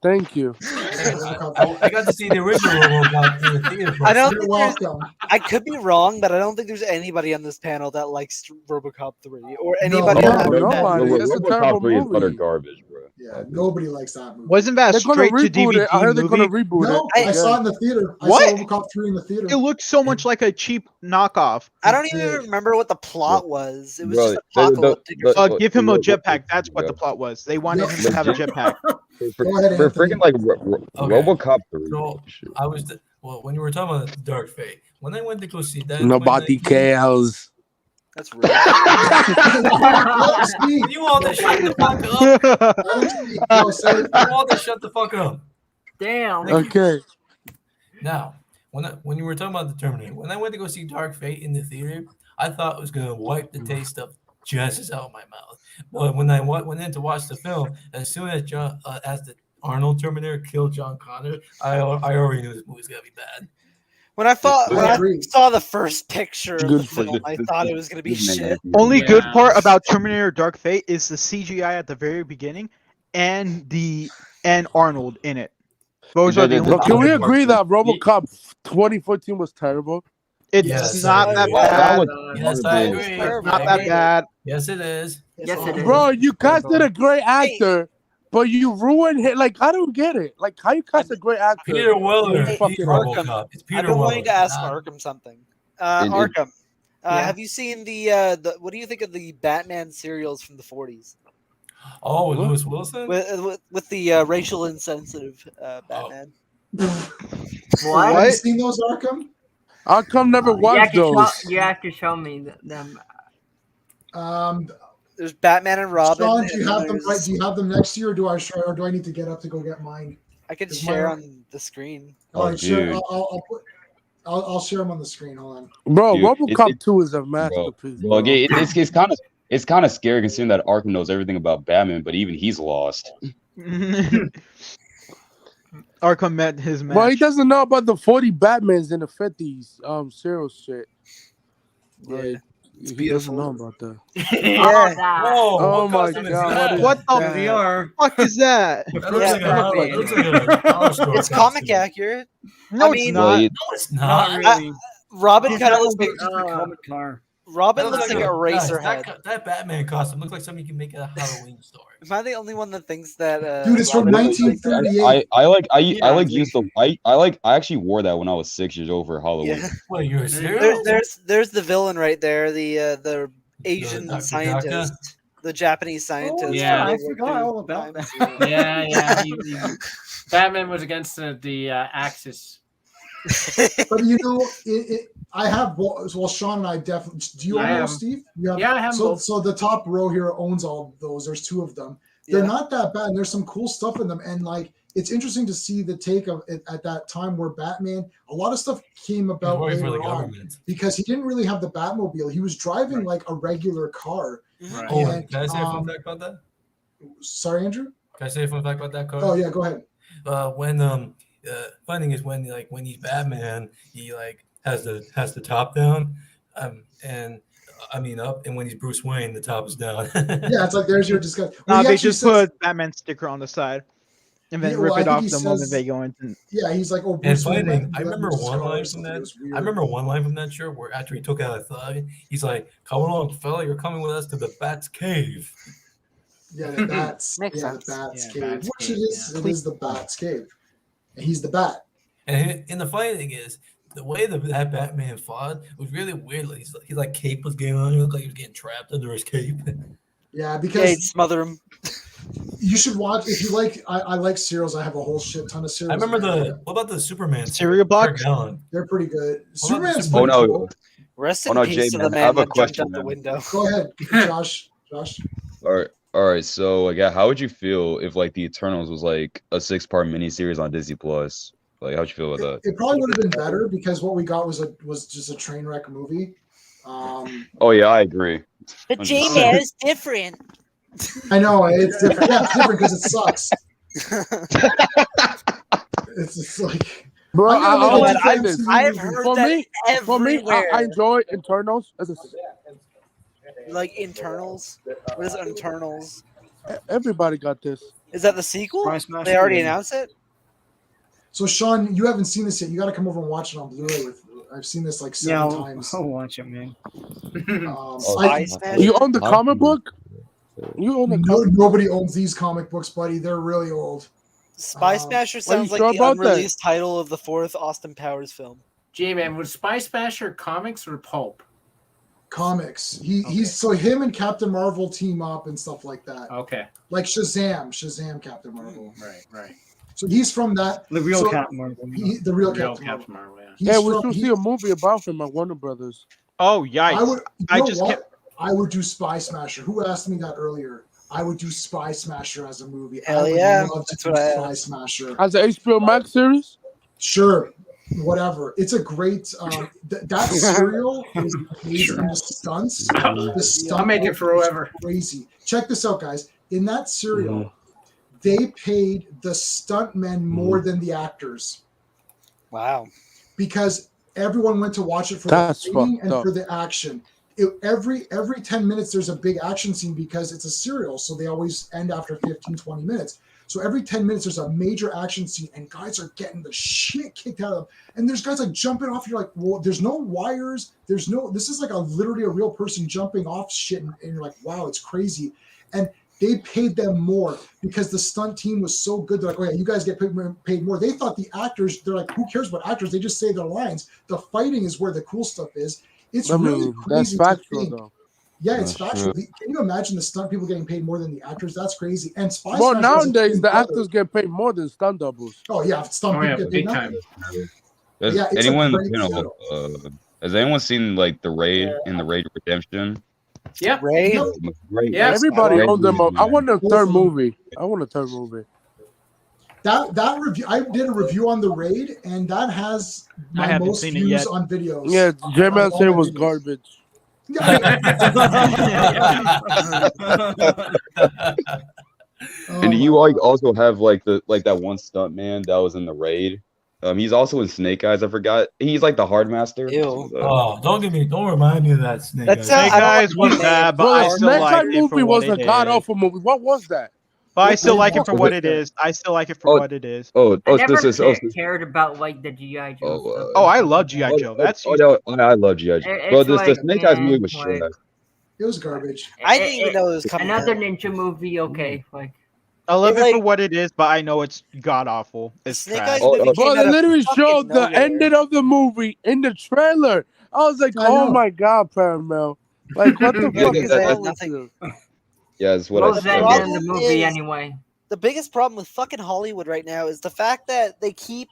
Thank you. I got to see the original RoboCop in the theater. I could be wrong, but I don't think there's anybody on this panel that likes RoboCop 3 or anybody. Nobody. That's a terrible movie. Is utter movie. garbage, bro. Yeah, nobody likes that movie. Wasn't that straight to DVD? I heard they're going to reboot No, it. I saw it in the theater. What? I saw RoboCop 3 in the theater. It looked so much like a cheap knockoff. I don't even remember what the plot was. It was just apocalyptic. Give him a jetpack. That's what the plot was. They wanted him to have a jetpack. For freaking like RoboCop 3. So I was when you were talking about Dark Fate, when I went to go see that, Nobody cares. That's rude. You all just shut the fuck up. You all just shut the fuck up. Damn. Okay. Now, when you were talking about the Terminator, when I went to go see Dark Fate in the theater, I thought it was gonna wipe the taste of Genesis out of my mouth. But when I went in to watch the film, as soon as the Arnold Terminator killed John Connor, I already knew this movie was gonna be bad. When I saw the first picture of the film, I thought it was gonna be shit. Only good part about Terminator Dark Fate is the CGI at the very beginning and Arnold in it. Those are the only. Can we agree that RoboCop 2014 was terrible? It's not that bad. Yes, I agree. It's not that bad. Yes, it is. Yes, it is. Bro, you casted a great actor, but you ruined him. Like, I don't get it. Like, how you cast a great actor? Peter Weller. Hey, Fucking RoboCop. It's Peter I've been Weller. wanting to ask Arkham something. Arkham, have you seen the? What do you think of the Batman serials from the 40s? Oh, with Lewis Wilson? With the racial insensitive Batman. What? Have you seen those, Arkham? Arkham never watched those. You have to show me them. There's Batman and Robin. Sean, do you have them right? Do you have them next year, or do I need to get up to go get mine? I can share on the screen. All right, sure. I'll share them on the screen. Hold on, bro. RoboCop 2 is a masterpiece. Well, it's kind of scary considering that Arkham knows everything about Batman, but even he's lost. Arkham met his match. Well, he doesn't know about the 40 Batmans in the 50s serial shit. Yeah. He doesn't know about that. Yeah. Whoa! Oh what my costume is God, that? What the Here we are. fuck is that? That looks like Yeah, a dollar store It's comic costume. accurate. No, I it's mean- not. Wait, No, it's Not not. really. Robin He's kind of got looks a like different comic car. Robin That looks like a guys, Eraserhead. that Batman costume looks like something you can make at a Halloween store. Am I the only one that thinks that? Dude, it's from Robin looks like that? 1938. I used the white. I actually wore that when I was 6 years old for Halloween. Yeah. Wait, you're serious? There's the villain right there. The Asian Dr. scientist, the Japanese scientist. yeah. I forgot all about that. Yeah. Batman was against the Axis. But I have Sean and I definitely. Do you I know am. Steve? You have, Yeah, I have so, both. So the top row here owns all of those. There's 2 of them. They're Yeah. not that bad, and there's some cool stuff in them. And like, it's interesting to see the take of it at that time where Batman. A lot of stuff came about Working for later the on government. because he didn't really have the Batmobile. He was driving like a regular car. Right. Oh, And, can I say a fun fact about that? Sorry, Andrew. Can I say a fun fact about that car? Oh yeah, go ahead. When funny thing is when he's Batman, he like has the top down, and I mean up, and when he's Bruce Wayne, the top is down. Yeah, it's like there's your discussion. No, he they actually just says- put Batman sticker on the side and then Yeah, rip well, I it think off he the moment says- they go into. Yeah, he's like, oh, And Bruce funny Wayne. thing, let- I let remember Bruce one Wayne line or from something. It that. was weird. I remember one line from that shirt where after he took out a thug, he's like, "Come along, fella, you're coming with us to the Bat's cave." Yeah, the Bat's Makes yeah, sense. the Bat's Yeah, cave, Bat's which cave, it is. yeah. It is the Bat's cave. And he's the Bat. And the funny thing is, the way that Batman fought was really weird. Like his like cape was getting on. He looked like he was getting trapped under his cape. Yeah, Yeah, because he'd smother him. you should watch if you like. I like serials. I have a whole shit ton of serials. I remember what about the Superman Cereal box? They're pretty good. What about Superman's the Oh pretty no! cool. Rest Oh, in no, peace to J-Man, the I have man a that jumped question, out the man. window. Go ahead, Josh. All right. So, like, yeah, how would you feel if like the Eternals was like a 6-part miniseries on Disney Plus? Like, how'd you feel about that? It probably would have been better because what we got was just a train wreck movie. Oh yeah, I agree. The 100%. J-Man is different. I know it's different. Yeah, it's different because it sucks. It's just like. Bro, I'm gonna I'll make let a you say defense this. to I have you. heard For that me, everywhere. I enjoy Internals as a Like internals. What is internals? everybody got this. Is that the sequel? Price Master They already Game. announced it. So Sean, you haven't seen this yet. You got to come over and watch it on Blu-ray. I've seen this like 7 Yeah, times. I'll watch it, man. Spice Man? You own the comic book? You own the comic Nobody owns these comic books, buddy. They're really old. Spy Smasher Are you sounds like sure the about that? unreleased title of the 4th Austin Powers film. J-Man, was Spy Smasher comics or pulp? Comics. He's so him and Captain Marvel team up and stuff like that. Okay. Like Shazam, Captain Marvel. Right. So he's from that. The real so Captain Marvel. The real Real Captain Marvel. Captain Marvel, yeah. He's Yeah, we from- should he- see a movie about him at Warner Brothers. Oh yikes! I would. You I know just what? kept- I would do Spy Smasher. Who asked me that earlier? I would do Spy Smasher as a movie. Hell I would yeah, love to that's do what I Spy asked. Smasher. As an HBO Max series? Sure, whatever. It's a great. That serial is amazing. The stunts. The stunt I'll make it work for is whoever. Crazy. Check this out, guys. In that serial, they paid the stuntmen more than the actors Wow. because everyone went to watch it for That's the fighting fucked and up. for the action. Every 10 minutes there's a big action scene because it's a serial, so they always end after 15-20 minutes. So every 10 minutes there's a major action scene and guys are getting the shit kicked out of them, and there's guys like jumping off. You're like, well, there's no wires, this is like literally a real person jumping off shit, and you're like, wow, it's crazy. And they paid them more because the stunt team was so good. They're like, oh yeah, you guys get paid more. They thought the actors, they're like, who cares what actors, they just say their lines. The fighting is where the cool stuff is. It's I really mean, that's crazy to factual think. though. Yeah, it's That's factual. true. Can you imagine the stunt people getting paid more than the actors? That's crazy. And Spy Well, Smasher has a nowadays twin the brother. actors get paid more than stunt doubles. Oh yeah, stunt Oh people yeah, get paid big nothing. time. Has Yeah, it's a anyone, great has anyone seen like the Raid in the Raid Redemption? Yeah. Ray? Yep. Great. Yeah. Everybody Great owns them. movie, I man. want a Both third of them. movie. I want a third movie. That review, I did a review on the Raid, and that has I my haven't most seen it views yet. on videos. Yeah, J-Man All said it my was videos. garbage. Oh And my you like also have like that one stunt man that was in the Raid. He's also in Snake Eyes. I forgot. He's like the Hard Master. Ew. Oh, don't remind me of that Snake That's Eyes. Snake I don't Eyes like was that bad, but Bro, I the still Snake like Eye it for movie what was a it god is. awful movie. What was that? But I What still the like it fuck for was what it that? is. I still like it for what it is. I never cared about like the GI Joe stuff. Oh, I love GI Joe. That's no, I love G.I. Joe. It's But the like, Snake Eyes movie man, was like- trash. It was garbage. I didn't even know it was coming Another out. ninja movie, okay. Like I love It, it for like- what it is, but I know it's god awful. It's Snake trash. Eyes movie Bro, came they out of literally fucking showed the nowhere. ending of the movie in the trailer. I was like, I oh know. my god, Paramount. Like, what the Yeah, fuck that- is that- wrong with nothing. you? Yeah, that's what Rose I said. ended in the problem movie is- anyway. The biggest problem with fucking Hollywood right now is the fact that they keep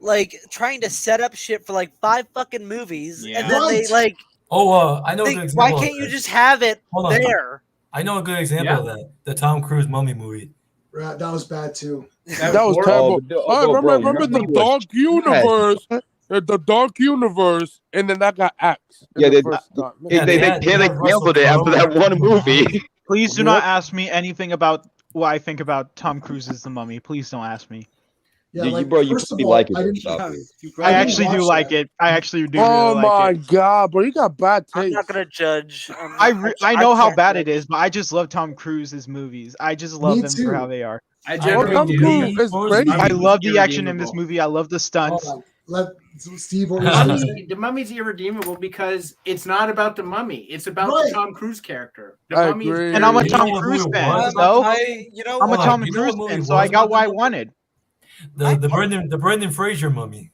like trying to set up shit for like 5 fucking movies, Yeah. and then they Right. like, I know a good why example. can't of you that. just have it Hold on. there? I know a good example Yeah. of that. The Tom Cruise Mummy movie. Right, that was bad too. That was horrible. terrible. bro, Remember the Mummy was Dark trash. Universe? The Dark Universe, and then that got axed. in Yeah, the they- first start. Yeah, They they had canceled it Russell after that Crowe. one movie. Please do Yep. not ask me anything about what I think about Tom Cruise's The Mummy. Please don't ask me. Yeah, you like, bro, you first of probably all, like it. I didn't. Stop it. I didn't actually do watch like that. it. I actually do Oh really my like it. god, bro, you got bad I'm taste. not gonna judge. I know how can't bad judge. it is, but I just love Tom Cruise's movies. I just love Me them too. for how they are. I I generally Tom agree, do. dude. Cruise is What was crazy. I love the action in irredeemable. this movie. I love the Hold stunts. on. Let Steve. What The were you saying? mummy, the mummy's irredeemable because it's not about the mummy. It's about Right. the Tom Cruise character. The I mummy agree. is And I'm a You know Tom what Cruise movie fan, was? so You know I'm a what? Hold on, Tom you know what Cruise movie fan, so was I got about what I the- wanted. The Brendan Fraser Mummy.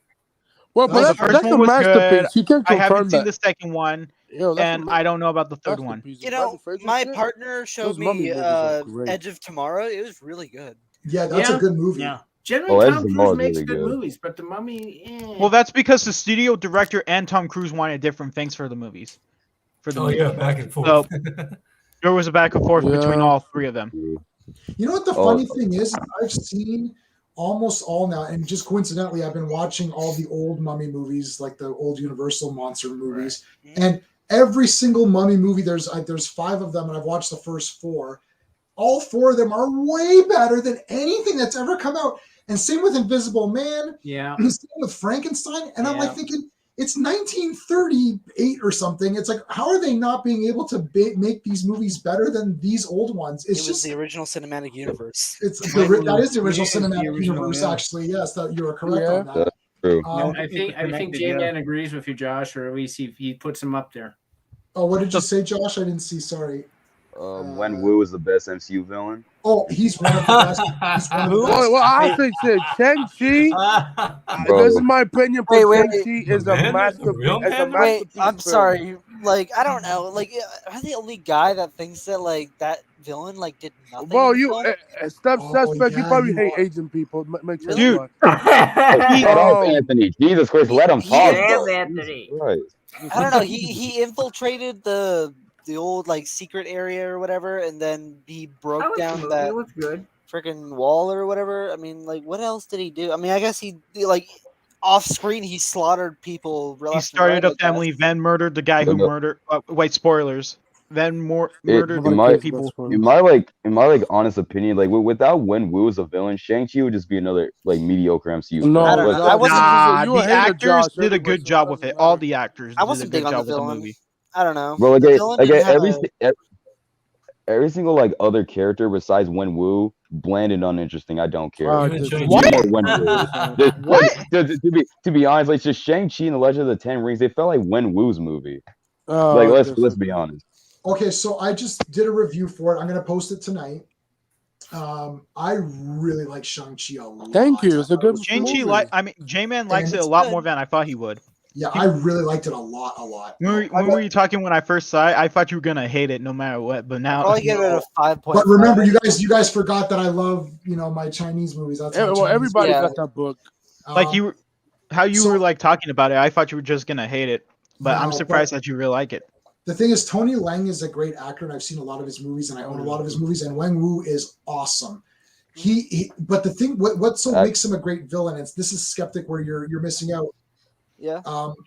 Well, No, but the that's, first that's one a was masterpiece. good. You can I haven't confirm seen that. the second one, Yo, that's and a I don't know about the third one. masterpiece. You know, Brendan Fraser my shit? partner showed Those mummy me movies are great. Edge of Tomorrow. It was really good. Yeah, that's Yeah. a good movie. Yeah. Generally, Edge Tom of Cruise Tomorrow is makes really good good. movies, but the mummy. Well, that's because the studio director and Tom Cruise wanted different things for the movies. For the Oh movie. yeah, back and forth. So there was a back and forth between Yeah. all 3 of them. You know what the Oh. funny thing is? I've seen almost all now, and just coincidentally, I've been watching all the old Mummy movies, like the old Universal monster movies, and every single Mummy movie, there's 5 of them, and I've watched the first 4. All 4 of them are way better than anything that's ever come out. And same with Invisible Man, Yeah. same with Frankenstein, and I'm Yeah. like thinking, it's 1938 or something. It's like, how are they not being able to make these movies better than these old ones? It's It was just the original cinematic universe. that is the original It is the cinematic original, universe. yeah. Actually, yes, that you are correct Yeah. on that. That's true. I think connected, J yeah. Man agrees with you, Josh, or at least he puts him up there. Oh, what did you say, Josh? I didn't see. Sorry. When Wu is the best MCU villain. Oh, he's one of the best. He's one of the best. Well, I think Shang-Chi, Bro. this is my opinion, but Wait. Shang-Chi is a The masterpiece. real It's a man? Wait, masterpiece I'm film. sorry. Like, I don't know. Like, am I the only guy that thinks that like that villain like did nothing? Well, in the you film? step Oh, suspect. You yeah, probably you hate are. Asian people. Makes sense Dude. why. Shut up, Oh. Anthony. Jesus Christ, let him He- talk. Damn, bro. Anthony. Jesus Christ. I don't know. He infiltrated the old like secret area or whatever, and then he That broke was down smooth. that It was good. freaking wall or whatever. I mean, like, what else did he do? I mean, I guess he like off screen he slaughtered people. He started a family, then murdered the guy who No. murdered. Wait, spoilers. Then murdered Nobody in my cares people. about in my honest opinion, like without Wen Wu as a villain, Shang-Chi would just be another like mediocre MCU. No, film. I don't Like, know. I wasn't. Nah, you a the hater, actors Josh. did a Everybody good said job that with doesn't it. All matter. the actors I did a wasn't good big on the job with the villain. movie. I don't know. Bro, like, The villain didn't have every single like other character besides Wen Wu, bland and uninteresting. I don't care. Oh, Even just- Shang-Chi. Just What? more Wen Wu. Just, What? like, to be honest, like just Shang-Chi and the Legend of the Ten Rings, they felt like Wen Wu's movie. Oh, Like let's disagree. be honest. Okay, so I just did a review for it. I'm going to post it tonight. I really like Shang-Chi a lot. Thank you. It's a good Shang-Chi, movie. J-Man likes And it a it's lot good. more than I thought he would. Yeah, I really liked it a lot. When were you talking when I first saw it? I thought you were gonna hate it no matter what, but now Probably give it a 5.5. But remember, you guys forgot that I love, my Chinese movies. That's my Well, Chinese everybody Yeah. got that book. like you, how you so- were like talking about it, I thought you were just gonna hate it, but I'm No, surprised but- that you really like it. The thing is, Tony Leung is a great actor, and I've seen a lot of his movies, and I own a lot of his movies. And Wang Wu is awesome. But the thing, what so makes him a great villain? This is Skeptic, where you're missing out. Yeah.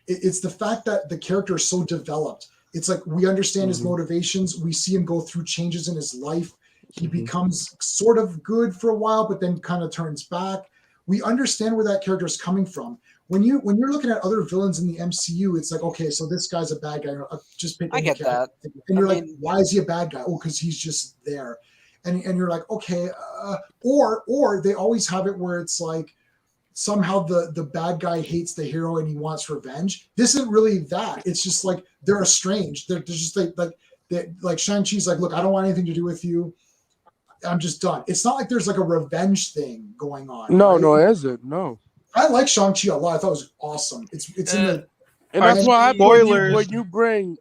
It's the fact that the character is so developed. It's like we understand his motivations. We see him go through changes in his life. He becomes sort of good for a while, but then kind of turns back. We understand where that character is coming from. When you're looking at other villains in the MCU, it's like, okay, so this guy's a bad guy. Just pick I any get character. that. And you're I like, mean- why is he a bad guy? Oh, because he's just there. And you're like, okay, or they always have it where it's like somehow the bad guy hates the hero and he wants revenge. This isn't really that. It's just like they're estranged. They're just like Shang-Chi's like, look, I don't want anything to do with you. I'm just done. It's not like there's like a revenge thing going on. No, right? no, is it? No. I like Shang-Chi a lot. I thought it was awesome. It's in the And that's why Spoilers. when you bring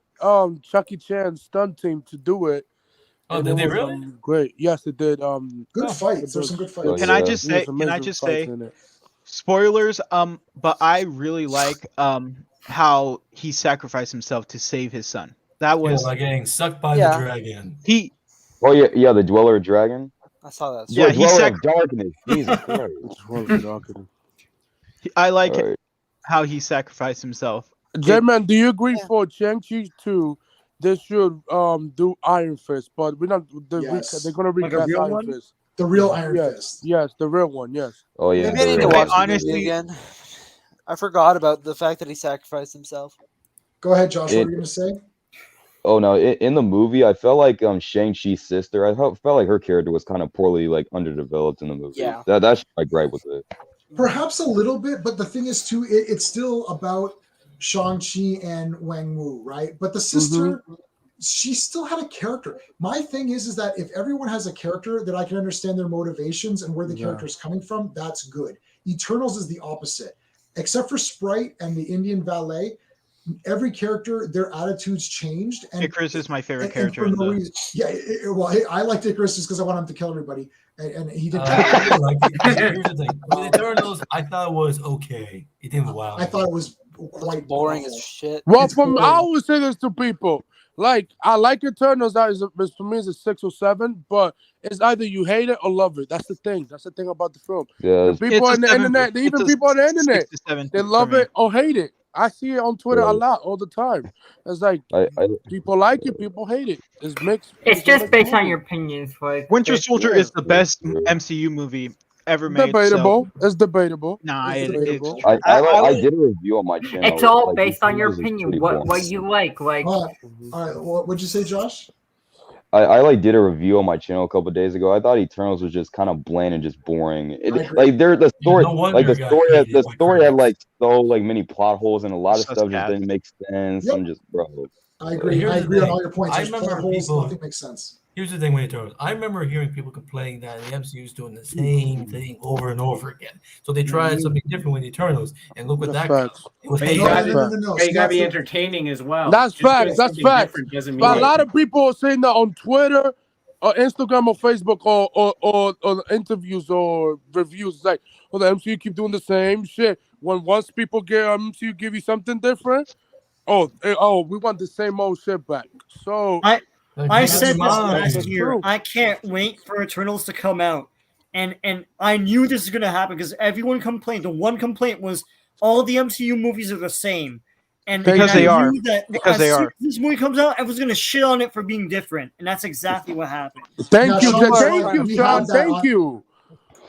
Chucky Chan's stunt team to do it. Oh, and did it they was, really? Great. Yes, it did. Good fights. There's some good fights. Can I just say? Spoilers. But I really like how he sacrificed himself to save his son. That was like getting sucked by the dragon. He. Oh yeah, the Dweller Dragon. I saw that. Yeah, he Dweller of Darkness. Jesus Christ. I like how he sacrificed himself. J-Man, do you agree for Shang-Chi 2, they should do Iron Fist, but we're not. They're gonna recast Iron Fist. The real Iron Fist. Yes, the real one. Yes. Oh yeah. Maybe I need to watch honestly again. I forgot about the fact that he sacrificed himself. Go ahead, Josh. What were you gonna say? Oh no! In the movie, I felt like Shang-Chi's sister. I felt like her character was kind of poorly like underdeveloped in the movie. Yeah. That's my gripe with it. Perhaps a little bit, but the thing is too, it's still about Shang-Chi and Wang Wu, right? But the sister, she still had a character. My thing is that if everyone has a character that I can understand their motivations and where the character is coming from, that's good. Eternals is the opposite. Except for Sprite and the Indian valet, every character, their attitudes changed. And Icarus is my favorite and character. for in no the- reason. Yeah, I liked Icarus just because I want him to kill everybody, and he did. I really liked it. Here's the thing. With Eternals, I thought it was okay. It didn't wow. I thought it was quite boring as shit. Well, I always say this to people. Like, I like Eternals. For me, it's a 6 or 7, but it's either you hate it or love it. That's the thing. That's the thing about the film. Yeah, The people on the internet, even people on the internet, they love it or hate it. I see it on Twitter a lot, all the time. It's like people like it, people hate it. It's mixed. It's just based on your opinions. Like Winter Soldier is the best MCU movie ever made. Debatable. It's debatable. Nah, It's debatable. I did a review on my channel. It's all like, based on your Eternals is opinion. pretty What boring. you like. Like all right, what'd you say, Josh? I like did a review on my channel a couple days ago. I thought Eternals was just kind of bland and just boring. Like the story, no wonder like the it got story, hated the like story crazy. had like so like many plot holes and a lot of So stuff just sad. didn't make sense. Yep. I'm just bro. I agree. Here's I the agree on thing. all your points. I There's remember plot holes. people- Nothing makes sense. Here's the thing with Eternals. I remember hearing people complaining that the MCU is doing the same thing over and over again. So they tried something different with Eternals, and look what that got. It was But you paid gotta, off. you gotta be entertaining as well. That's Just 'cause facts. That's something facts. different doesn't mean But a lot it- of people are saying that on Twitter, or Instagram, or Facebook, or interviews or reviews. It's like, well, the MCU keep doing the same shit. When once people get MCU give you something different, we want the same old shit back. So I said this last That's year. true. I can't wait for Eternals to come out, and I knew this was gonna happen because everyone complained. The one complaint was all the MCU movies are the same, and Because and they I are. knew that Because as they soon are. as this movie comes out, everyone's gonna shit on it for being different, and that's exactly what happened. Thank Now, you, Sean, thank you, we Sean. have that Thank on- you.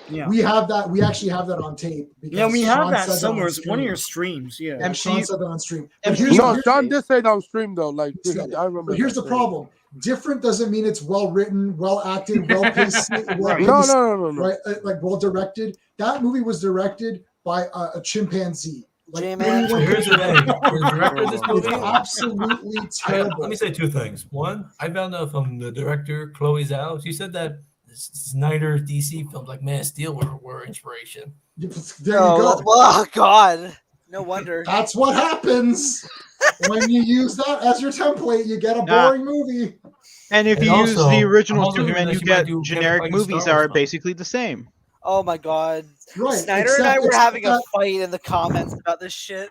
Yeah. We have that. We actually have that on tape. Yeah, we have Sean that said somewhere. on It's one of stream. your streams. Yeah. Yeah, Sean said that on stream. But MCU here's, No, here's- Sean did say downstream though. Like I remember. but here's the that. problem. Different doesn't mean it's well written, well acted, well paced, well No. right? Like well directed. That movie was directed by a chimpanzee. Like J-Man. So here's the thing. The director of this it's movie, absolutely terrible. let me say two things. One, I found out from the director, Chloe Zhao. She said that Snyder's DC films like Man of Steel were inspiration. There you go. Oh God! No wonder. That's what happens when you use that as your template. You get a Nah. boring movie. And if And you use also, the I'm original also hearing Superman, that you she might get do generic Kevin Feige's movies Star that Wars are film. basically the same. Oh my God! Right. Snyder and I were except having a that- fight in the comments about this shit.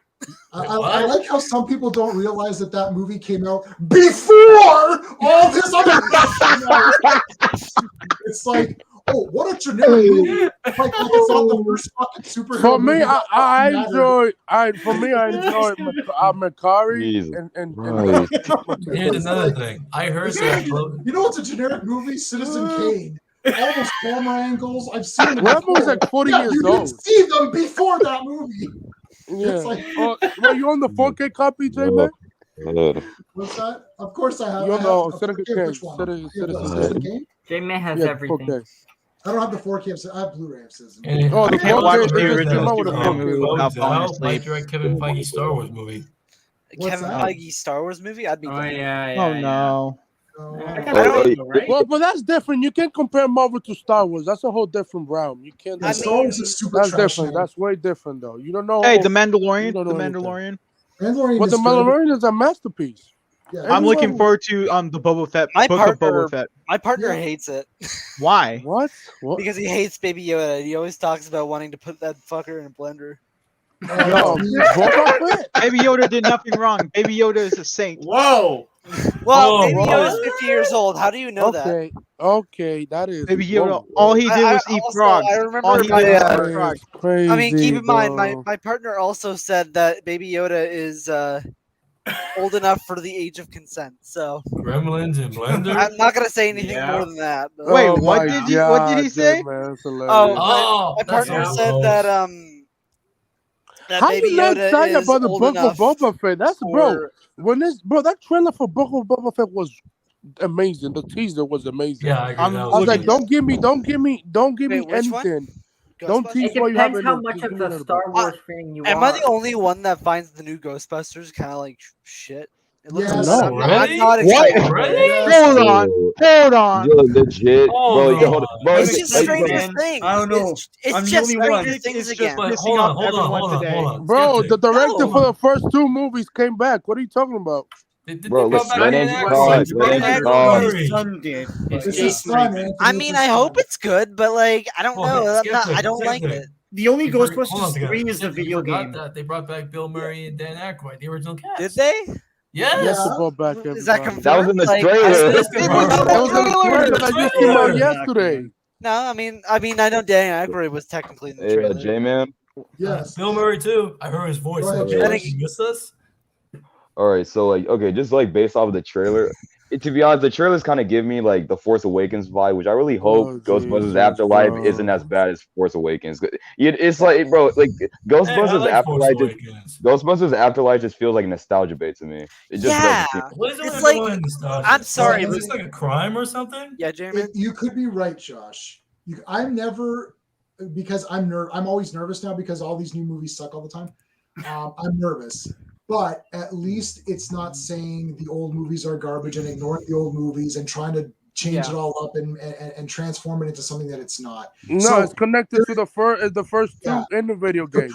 I like how some people don't realize that movie came out before all this other stuff came out. It's like, oh, what a generic movie! Like it's not the first fucking superhero. For me, movie that I mattered. enjoy. I enjoy Makari Jesus and Christ. Here's another thing. I heard that. You know what's a generic movie? Citizen Kane. all those camera angles. I've seen them. Well, that before. movie's like 40 years you old. didn't see them before that movie. Yeah. It's like, Well, you on the 4K copy, J-Man? what's that? Of course I have. You I have know, a Citizen 4K. Kane. Which one? Citizen Kane? J-Man has Yeah, everything. 4K. I don't have the 4K. I have Blu-ray of Citizen. Oh, the I can't watch 4K, the they just original came out with a Superman 4K movie version. without falling Might asleep. direct Kevin Feige Star Wars movie. Kevin Feige Star Wars movie? I'd be down. Oh no. Well, but that's different. You can't compare Marvel to Star Wars. That's a whole different realm. You can't. Yeah, Star Wars is super That's trash different. now. That's way different, though. You don't know. Hey, you The Mandalorian. don't The know anything. Mandalorian. Mandalorian But is the good. Mandalorian is a masterpiece. Yeah, I'm looking forward to the Boba Fett My book of partner, Boba Fett. my partner Yeah. hates it Why? What? What? because he hates Baby Yoda. He always talks about wanting to put that fucker in a blender. Yo, Boba Fett? Baby Yoda did nothing wrong. Baby Yoda is a saint. Whoa. Well, Whoa, Baby whoa. Yoda's 50 years old. How do you know that? Okay, okay, that is. Baby Yoda, whoa, all he did I was eat also- frogs. I remember All he my, did was uh, eat frogs. crazy. I mean, keep in mind, bro. my partner also said that Baby Yoda is old enough for the age of consent. So Gremlins and Blender. I'm not gonna say anything Yeah. more than that. But, Wait, Oh what my did he? What did he God, say? man, that's oh, hilarious. Oh, my that's partner so said gross. that How Baby you not Yoda excited is about the old book of enough Boba Fett? That's bro. for. When this bro, that trailer for Book of Boba Fett was amazing. The teaser was amazing. Yeah, I agree. I'm That I was like, looking- don't give me Wait, which one? anything. Don't Ghostbusters? tease It what you have depends in how it. much Just of give me the another Star book. Wars fan you Am are. I the only one that finds the new Ghostbusters kind of like shit? It looks Yes. good. No, I'm really? not What? excited. Really? Yes. Hold on. Hold on. Yo, legit, Hold bro. Yo, on. hold on. Bro, I'm It's just excited, Stranger man. Things. I don't know. It's I'm the just only one. Stranger Things It's just again. But pissing hold on, off hold on, everyone hold on, today. hold on. Bro, Skeptic. the director No. for the first two movies came back. What are you talking about? Did Bro, they brought listen, back let Dan Andrew Aykroyd? talk. Dan Let Andrew Aykroyd. talk. His son did. but It's yeah. his son, Anthony. I It's mean, his I son. hope it's good, but like, I don't Well, know. hey, I don't like Skeptic. it. The only Hold on, Ghostbusters together. 3 is the Skeptic, you video forgot game. that they brought back Bill Murray and Dan Aykroyd, the original cast. Did they? Yes. Yes, Yeah. they brought back Is that everybody. confirmed? That was in the Like, trailer. That's It was confirmed. on That was in the trailer. trailer that just came out Yeah. yesterday. No, I mean, I know Dan Aykroyd was technically in the Hey, trailer. J-Man. Yes. Bill Murray too. I heard his voice. Go ahead, Did Josh. you miss us? All right, so like, okay, just like based off of the trailer, to be honest, the trailers kind of give me like the Force Awakens vibe, which I really hope Oh, Ghostbusters Jesus, Afterlife bro. isn't as bad as Force Awakens. It's like, bro, like Hey, I Ghostbusters like Force Afterlife. Awakens. Ghostbusters Afterlife just feels like nostalgia bait to me. It just Yeah. doesn't seem. What is it It's with like- everyone in nostalgia? I'm sorry, Is but- this like a crime or something? Yeah, Jeremy. You could be right, Josh. I'm never, because I'm always nervous now because all these new movies suck all the time. I'm nervous, but at least it's not saying the old movies are garbage and ignoring the old movies and trying to change Yeah. it all up and transform it into something that it's not. No, So, it's connected to the first two Yeah. in the video The game.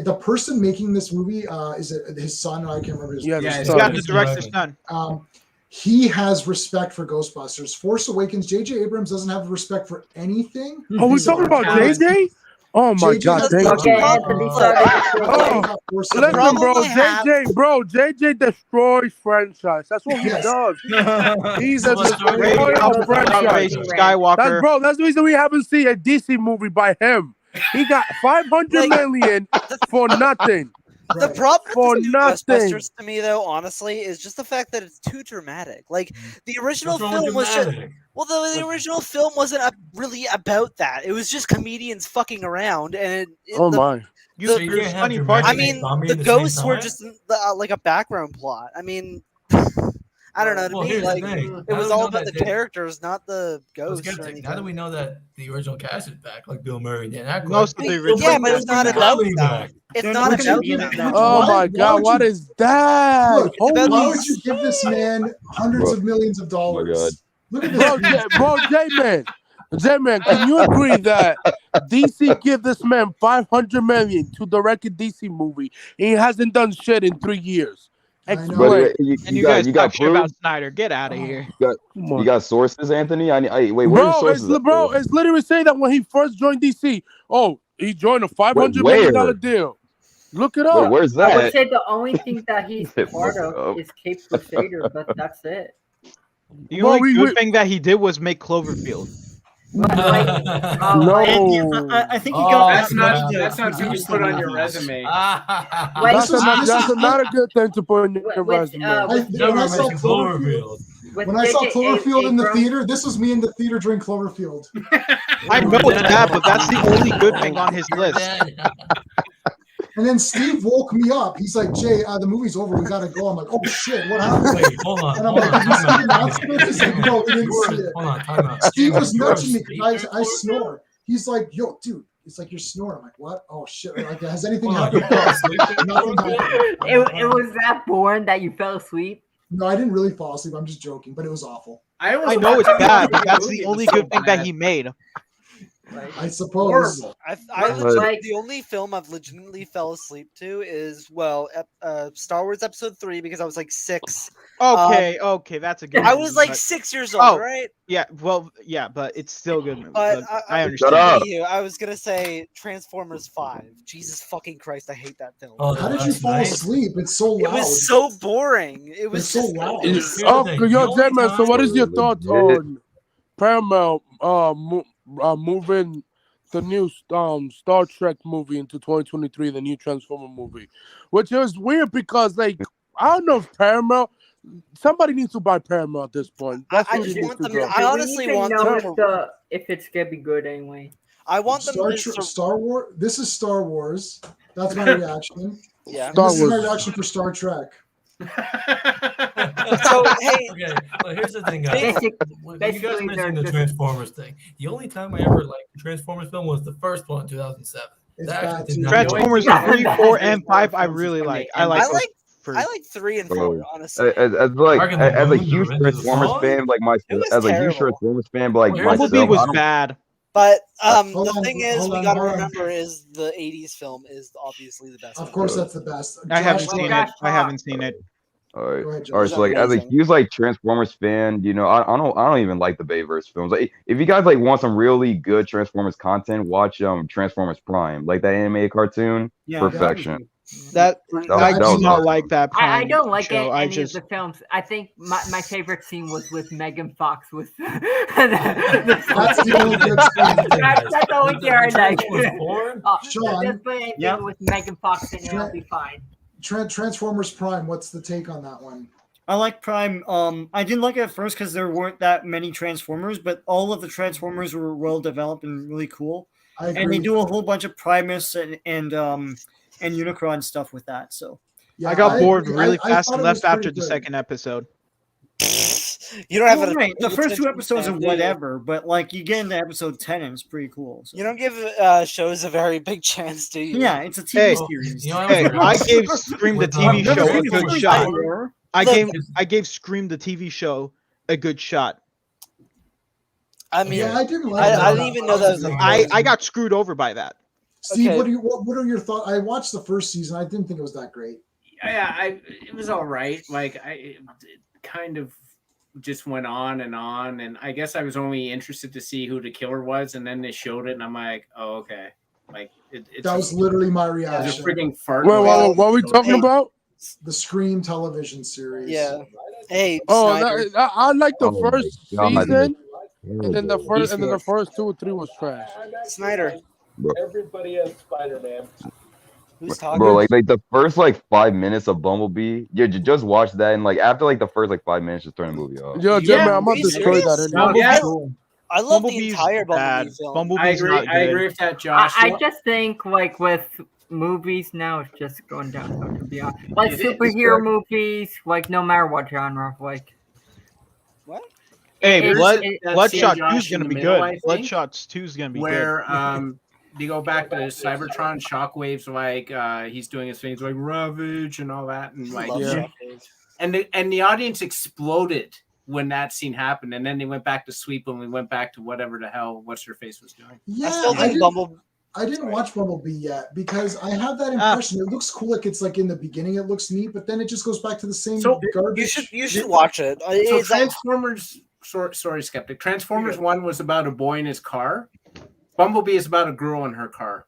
the person making this movie, is it his son? I can't remember his Yeah, name. the Yeah, son. Yeah, It's the director's directed. son. He has respect for Ghostbusters. Force Awakens, J.J. Abrams doesn't have respect for anything. Oh, we He's talking about challenge. JJ? Oh my JJ God, has thank respect you. Okay, Anthony started. Oh, Force listen, Awakens. bro, problem I have- JJ destroys franchise. That's what he Yes. does. He's a So let's start destroyer with- of About franchise. Face Skywalker. That's the reason we haven't seen a DC movie by him. He got 500 Like- million for nothing. The Right. problem For with the new nothing. Ghostbusters to me, though, honestly, is just the fact that it's too dramatic. Like the original What's wrong with film was just dramatic? well, the original film wasn't really about that. It was just comedians fucking around, and Oh the, my. You, So you there's can't have funny dramatic parts. I mean, zombie the at the same ghosts were time? just like a background plot. I mean, I don't know. To Well, me, here's the like thing. it Now was that we all know about that the they- characters, not the Well, ghosts or Skeptic, anything. now that we know that the original cast is back, like Bill Murray and Dan Aykroyd, Most of the they'll original Yeah, bring but it's the not about comedy that. back. It's They're not not gonna about be in that. that. Oh Why- my why God, would what you- is that? Look, about why these- would you give this man hundreds Bro. of millions of dollars? Oh my God. Look at Bro, this. J-Man, can you agree that DC give this man 500 million to direct a DC movie and he hasn't done shit in 3 years? I know. Explain. But you And you got guys you got talk shit about proof. Snyder. Get out of here. Come You on. got sources, Anthony. Wait. Where are your sources? at, It's literally saying that when he first joined DC, he joined a $500 million where? deal. Look it Wait, up. where's I would that? say the only thing that he's Look part it of up. is Cape Crusader, but that's it. The Well, only good we- thing that he did was make Cloverfield. Like, No. I think he got That's that not much to that's not something produce to put the on your movies. resume. Wait, That's this is- not a good thing to put in your With- resume. I, with when I saw Government Cloverfield, Cloverfield. With When I saw J.J. Cloverfield in the Abrams- theater, this was me in the theater during Cloverfield. I know it's bad, but that's the only good thing on his list. And then Steve woke me up. He's like, Jay, the movie's over. We gotta go. I'm like, oh shit, what happened? Wait, hold on. And I'm Hold like, on. did you see the Time out. announcement? He's like, no, we didn't see it. Hold on. Time out. Steve was You were nudging me asleep because during I Cloverfield? snore. He's like, yo, dude, it's like you're snoring. I'm like, what? Oh shit! Like, has anything Hold on, happened? you fell asleep during Nothing Cloverfield? happened. It was that boring that you fell asleep. No, I didn't really fall asleep. I'm just joking, but it was awful. I know it's bad, but that's the only good thing that he made. I suppose. I But- legit, the only film I've legitimately fell asleep to is Star Wars Episode 3 because I was like 6. Okay, that's a good. I movie, was like but- 6 years old, right? Yeah, well, yeah, but it's still a good movie. But I understand. I was gonna say Transformers 5. Jesus fucking Christ, I hate that film. Oh, How did you that's fall nice. asleep? It's so It loud. was so boring. It was It's so just- loud. Here's the thing, the Yo, only J-Man, so time- what is your thoughts Legit. on Paramount moving the new Star Trek movie into 2023, the new Transformer movie, which is weird because, like, I don't know if Paramount, somebody needs to buy Paramount at this point. That's I where just it needs want to them. go. I honestly We need to want know them to. if it's gonna be good anyway. I want them to. Star Wars. This is Star Wars. That's my reaction. Yeah. And Star this is my Wars. reaction for Star Trek. So hey, Okay, well, here's the thing, guys. Basic- When you guys basically, mentioned the they're just- Transformers thing, the only time I ever liked the Transformers film was the first one, 2007. It's That bad actually too. did not Transformers Yeah. 3, 4, and 5. I Films is really when like. they I like. I those like. for- I like 3 and 4. Bro, Honestly, as like Dark in the as a Moon, huge Revenge of the Transformers Fallen? fan, like myself, It was as a huge terrible. Transformers fan, but like Well, here's the Bumblebee myself, was I don't. bad. but Hold the on, thing is, hold we on, gotta hold on. remember is the 80s film is obviously the best. Of one. course, that's the best. I haven't Josh, seen Josh it. I haven't seen it. All right. Go ahead, All right, Josh. so like as a amazing. huge like Transformers fan, you know, I don't even like the Bayverse films. Like if you guys like want some really good Transformers content, watch Transformers Prime, like that animated cartoon. Yeah, Perfection. That That I was do not awesome. like that. I Prime don't like show. I any just of the films. I think my favorite scene was with Megan Fox with That's the only good scene. That's the only thing I like. Transformers 4? Sean, Just put anything yeah. with Megan Fox in it, it'll be fine. Transformers Prime. What's the take on that one? I like Prime. I didn't like it at first because there weren't that many Transformers, but all of the Transformers were well developed and really cool. I agree. And they do a whole bunch of Primus and Unicron stuff with that. So Yeah, I got bored agree. really I fast thought and it was left after pretty the good. second episode. You don't have Well, an right. The first two attention episodes span, are do you? whatever, but like you get into episode 10 and it's pretty cool. So. You don't give shows a very big chance, do you? Yeah, it's a TV Hey, series. You know, Hey, was I wrong. gave Scream the With, TV Never show seen a it. good It's shot. Horror. I gave Scream the TV show a good shot. I mean, Yeah, I didn't like that. I didn't even know that was a I got screwed over by that. Steve, Okay. what are your thoughts? I watched the first season. I didn't think it was that great. Yeah, it was all right. Like it kind of just went on, and I guess I was only interested to see who the killer was, and then they showed it, and I'm like, oh, okay. Like it's That was literally my it's a reaction. freaking fart. Wait, what are we talking Hey. about? The Scream television series. Yeah. Hey, Oh, Snyder. I like the Oh my first God. season, and then the He's first 2 or 3 was trash. Snyder. Everybody has Spider-Man. Who's talking? Bro, like the first like 5 minutes of Bumblebee, yeah, just watch that, and like after like the first like 5 minutes, just turn the movie off. Yo, Yeah, J-Man, I'm about are to you destroy that serious? anyway. Yeah. I love the Bumblebee's entire bad. Bumblebee film. Bumblebee's I not agree good. with that, Josh. I just think like with movies now, it's just going downhill. To be honest, like It is, superhero but- movies, like no matter what genre, like What? Hey, It's- Bloodshot Josh 2 is in gonna the be middle, good. I think, Bloodshot 2 is gonna be where good. they go back to Cybertron, Shockwave's like he's doing his things like Ravage and all that, and like Love Yeah. Shockwaves. and the audience exploded when that scene happened, and then they went back to Sweep and we went back to whatever the hell what's her face was doing. Yeah, I still I think didn't, Bumblebee. I didn't watch Bumblebee yet because I have that impression. It looks cool, like it's like in the beginning it looks neat, but then it just goes back to the same So, garbage. You should watch it. So It's like- Transformers, sorry, Skeptic. Transformers 1 was about a boy in his car. Bumblebee is about a girl in her car.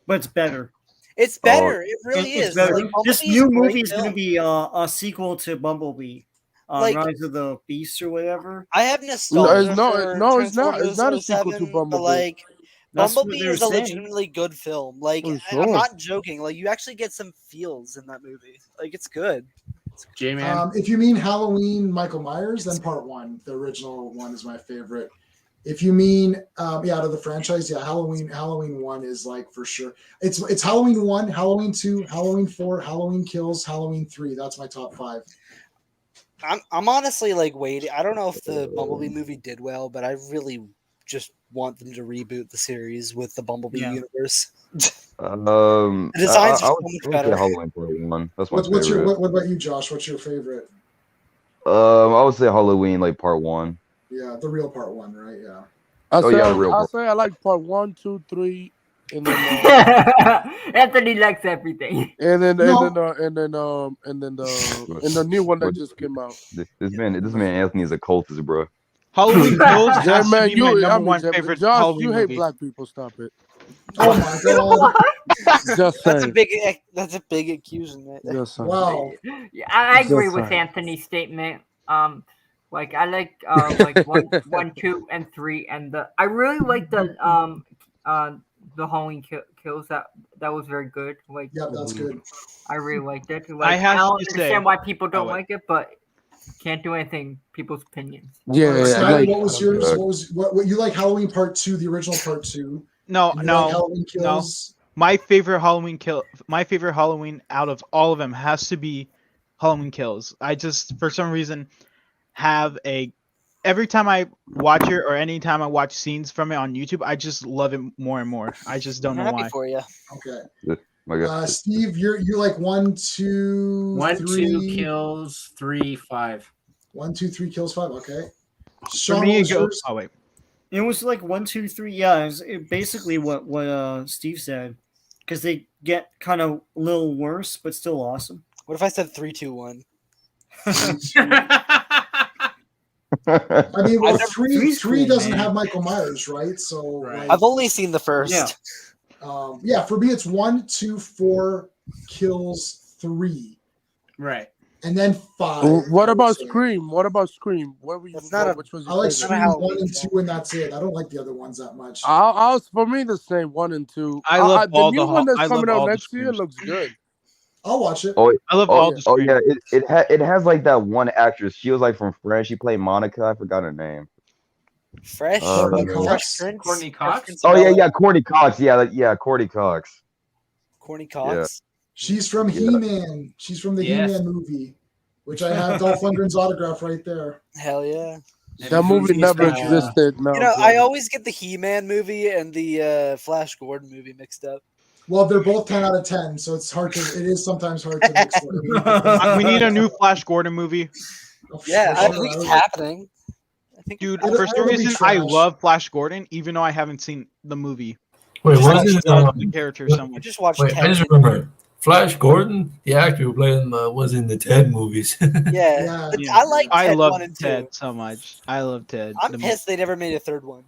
But it's better. it's better. It really It's is. better. Like, This Bumblebee's new a great movie is going to film. be a sequel to Bumblebee, Like- Rise of the Beast or whatever. I have nostalgia No, for it's not. It's not a sequel to 07, Bumblebee. But like, That's what Bumblebee they're is a saying. legitimately good film. Like, Oh, I'm sure. not joking. Like, you actually get some feels in that movie. Like, it's good. J-Man. If you mean Halloween Michael Myers, then part 1, the original one, is my favorite. If you mean out of the franchise, Halloween 1 is like for sure. It's Halloween 1, Halloween 2, Halloween 4, Halloween Kills, Halloween 3. That's my top 5. I'm honestly like waiting. I don't know if the Bumblebee movie did well, but I really just want them to reboot the series with the Bumblebee universe. The designs are so much better. Halloween part 1. That's my What's your favorite. what about you, Josh? What's your favorite? I would say Halloween like part 1. Yeah, the real part 1, right? Yeah. I'll say I like part 1, 2, 3, and then Anthony likes everything. and then the new one that just came out. This man Anthony is a cultist, bro. Halloween Kills Yeah, has man, to be my number one Josh, favorite you Halloween hate movie. black people. Stop it. Oh my god. Just saying. That's a big accusation right there. Just saying. Wow. Yeah, I agree Just with saying. Anthony's statement. Like I like one, 2, and 3, and I really like the Halloween Kills. That was very good. Like, yeah, that's good. I really liked it. Like, I have I don't to understand say- why people don't like it, but can't do anything. People's opinions. Skyler, what was yours? What you like? Halloween Part 2, the original Part 2. No, You like no, Halloween Kills? My favorite Halloween out of all of them has to be Halloween Kills. I just, for some reason, every time I watch it or anytime I watch scenes from it on YouTube, I just love it more and more. I just don't know Happy why. for you. Okay. Steve, you like 1, 2, 1, 3 2 kills, 3, 5. 1, 2, 3 kills, 5. Okay. For Sean, me, what it was goes. yours? Oh wait. It was like 1, 2, 3. Yeah, basically what Steve said, because they get kind of a little worse, but still awesome. What if I said 3, 2, 1? I mean, well, Three's three cool, doesn't man. have Michael Myers, right? So, like, I've only seen the first. Yeah. for me, it's 1, 2, 4 kills, 3, Right. and then 5. What I would about say. Scream? What about Scream? What were you? Which was I your like favorite? Scream 1 and 2, and that's it. I don't like the other ones that much. I'll for me the same 1 and 2. I love the all new the one that's I coming love out all the next year Screams. looks good. I'll watch it. I love all the Screams. yeah. It has like that one actress. She was like from Friends. She played Monica. I forgot her name. Fresh Prince. Courtney Cox? Oh yeah, Courtney Cox. Yeah, Courtney Cox. Courtney Cox. She's from He-Man. She's from the He-Man movie, which I have Dolph Lundgren's autograph right there. Hell yeah. That movie never existed. No, You know, I always get the He-Man movie and the Flash Gordon movie mixed up. Well, they're both 10 out of 10, so it's hard to. It is sometimes hard to mix them. We need a new Flash Gordon movie. Yeah, I think it's happening. Dude, It'll- for some it'll be reason, I trash. love Flash Gordon, even though I haven't seen the movie. Wait, I what is just it? love the character so I much. just watched Wait, I Ted. just remembered. Flash Gordon, the actor who played him, was in the Ted movies. Yeah. I like I Ted love 1 and 2. Ted so much. I love Ted. I'm The pissed they never made a third one.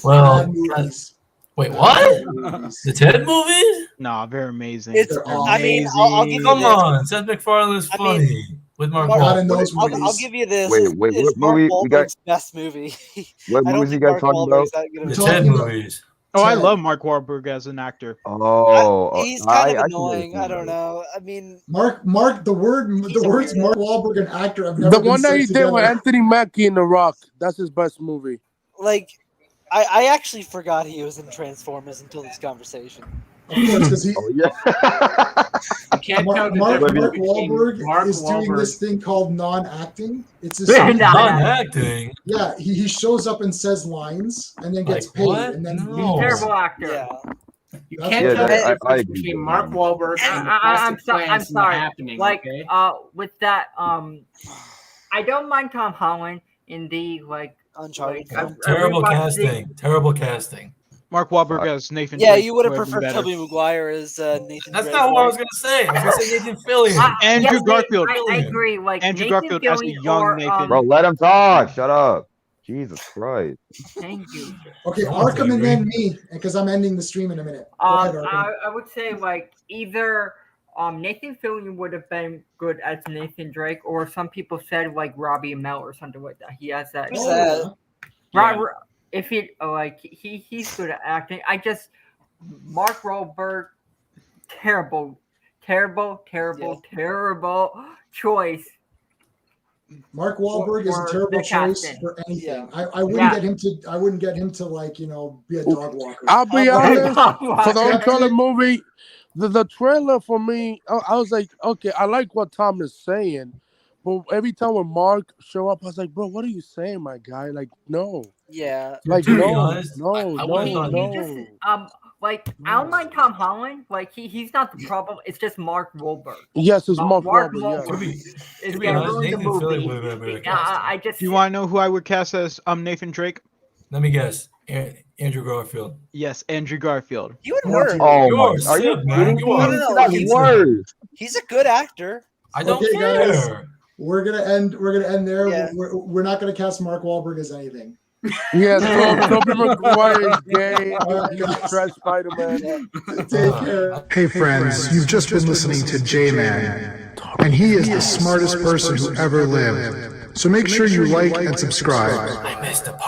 well, movies. wait, what? The Ted movies? No, they're amazing. It's. I mean, I'll give you Come this. on, Seth MacFarlane's I mean, funny with Mark Not in Wahlberg. those I'll movies. give you this. Wait, It's what Mark movie we got? Wahlberg's best movie. What I don't movies you think guys Mark talking about? Wahlberg's that good of The a Talking Ted about- movies. Oh, I Ted. love Mark Wahlberg as an actor. Oh, He's kind of I annoying. can I don't know. I mean, Mark, the words weirdo. Mark Wahlberg and actor have never The been one that said he did together. with Anthony Mackie in The Rock. That's his best movie. like, I actually forgot he was in Transformers until this conversation. Of course, because he Oh yeah. You can't Mark, tell the Mark, difference Mark between Wahlberg Mark is doing Wahlberg. this thing called non-acting. It's his Yeah, Non-acting. yeah. He shows up and says lines and then gets Like paid, what? and then No. Terrible actor. Yeah. You That's can't what- tell the Yeah, I difference agree between with Mark that. Wahlberg and the I'm plastic sorry. plants and the Like, happening. Okay? with that, I don't mind Tom Holland in the Uncharted. Like, film. Terrible rewatched the- casting. Terrible casting. Mark Wahlberg as Nathan. Yeah, Drake you would have been preferred better. Tobey Maguire as Nathan. That's Drake, not what I right? was gonna say. I was gonna say Nathan Fillion. Andrew yes, Garfield. I agree. Like Andrew Nathan Garfield as a Fillion young or, Nathan. Bro, let him talk. Shut up. Jesus Christ. Thank you. Okay, Oh, Arkham and agree. then me, because I'm ending the stream in a minute. Go ahead, Arkham. I would say like either Nathan Fillion would have been good as Nathan Drake, or some people said like Robbie Amell or something like that. He has that. Who's that? Yeah. If he he's good at acting. Mark Wahlberg, terrible Terrible choice. Mark Wahlberg is a For terrible the choice casting. for anything. Yeah. I wouldn't get him to. I wouldn't get him to like be a dog walker. I'll be honest. For the That's Untitled it. movie, the trailer for me, I was like, okay, I like what Tom is saying, but every time when Mark show up, I was like, bro, what are you saying, my guy? Like, no. Yeah. Like, To be no, honest, no, I would've thought- no. Like, I don't mind Tom Holland. Like, he's not the problem. It's just Mark Wahlberg. Yes, it's Mark Wahlberg Wahlberg, To be, is to be gonna honest, ruin the Nathan Fillion movie. would have been a better I casting. just. Do you want to know who I would cast as Nathan Drake? Let me guess. Andrew Garfield. Yes, Andrew Garfield. He would work. Oh You my! are Are you sick, man. kidding You me? are No, That's he's- worse. He's a good actor. I don't Okay, guys. care. We're gonna end there. Yeah. We're not gonna cast Mark Wahlberg as anything. Yeah, Tobey Maguire is gay. All right, He's guys. trash Spider-Man. Take care. Hey friends, you've just been listening to J-Man, and he is the smartest person who ever lived. So make sure you like and subscribe. I missed the part.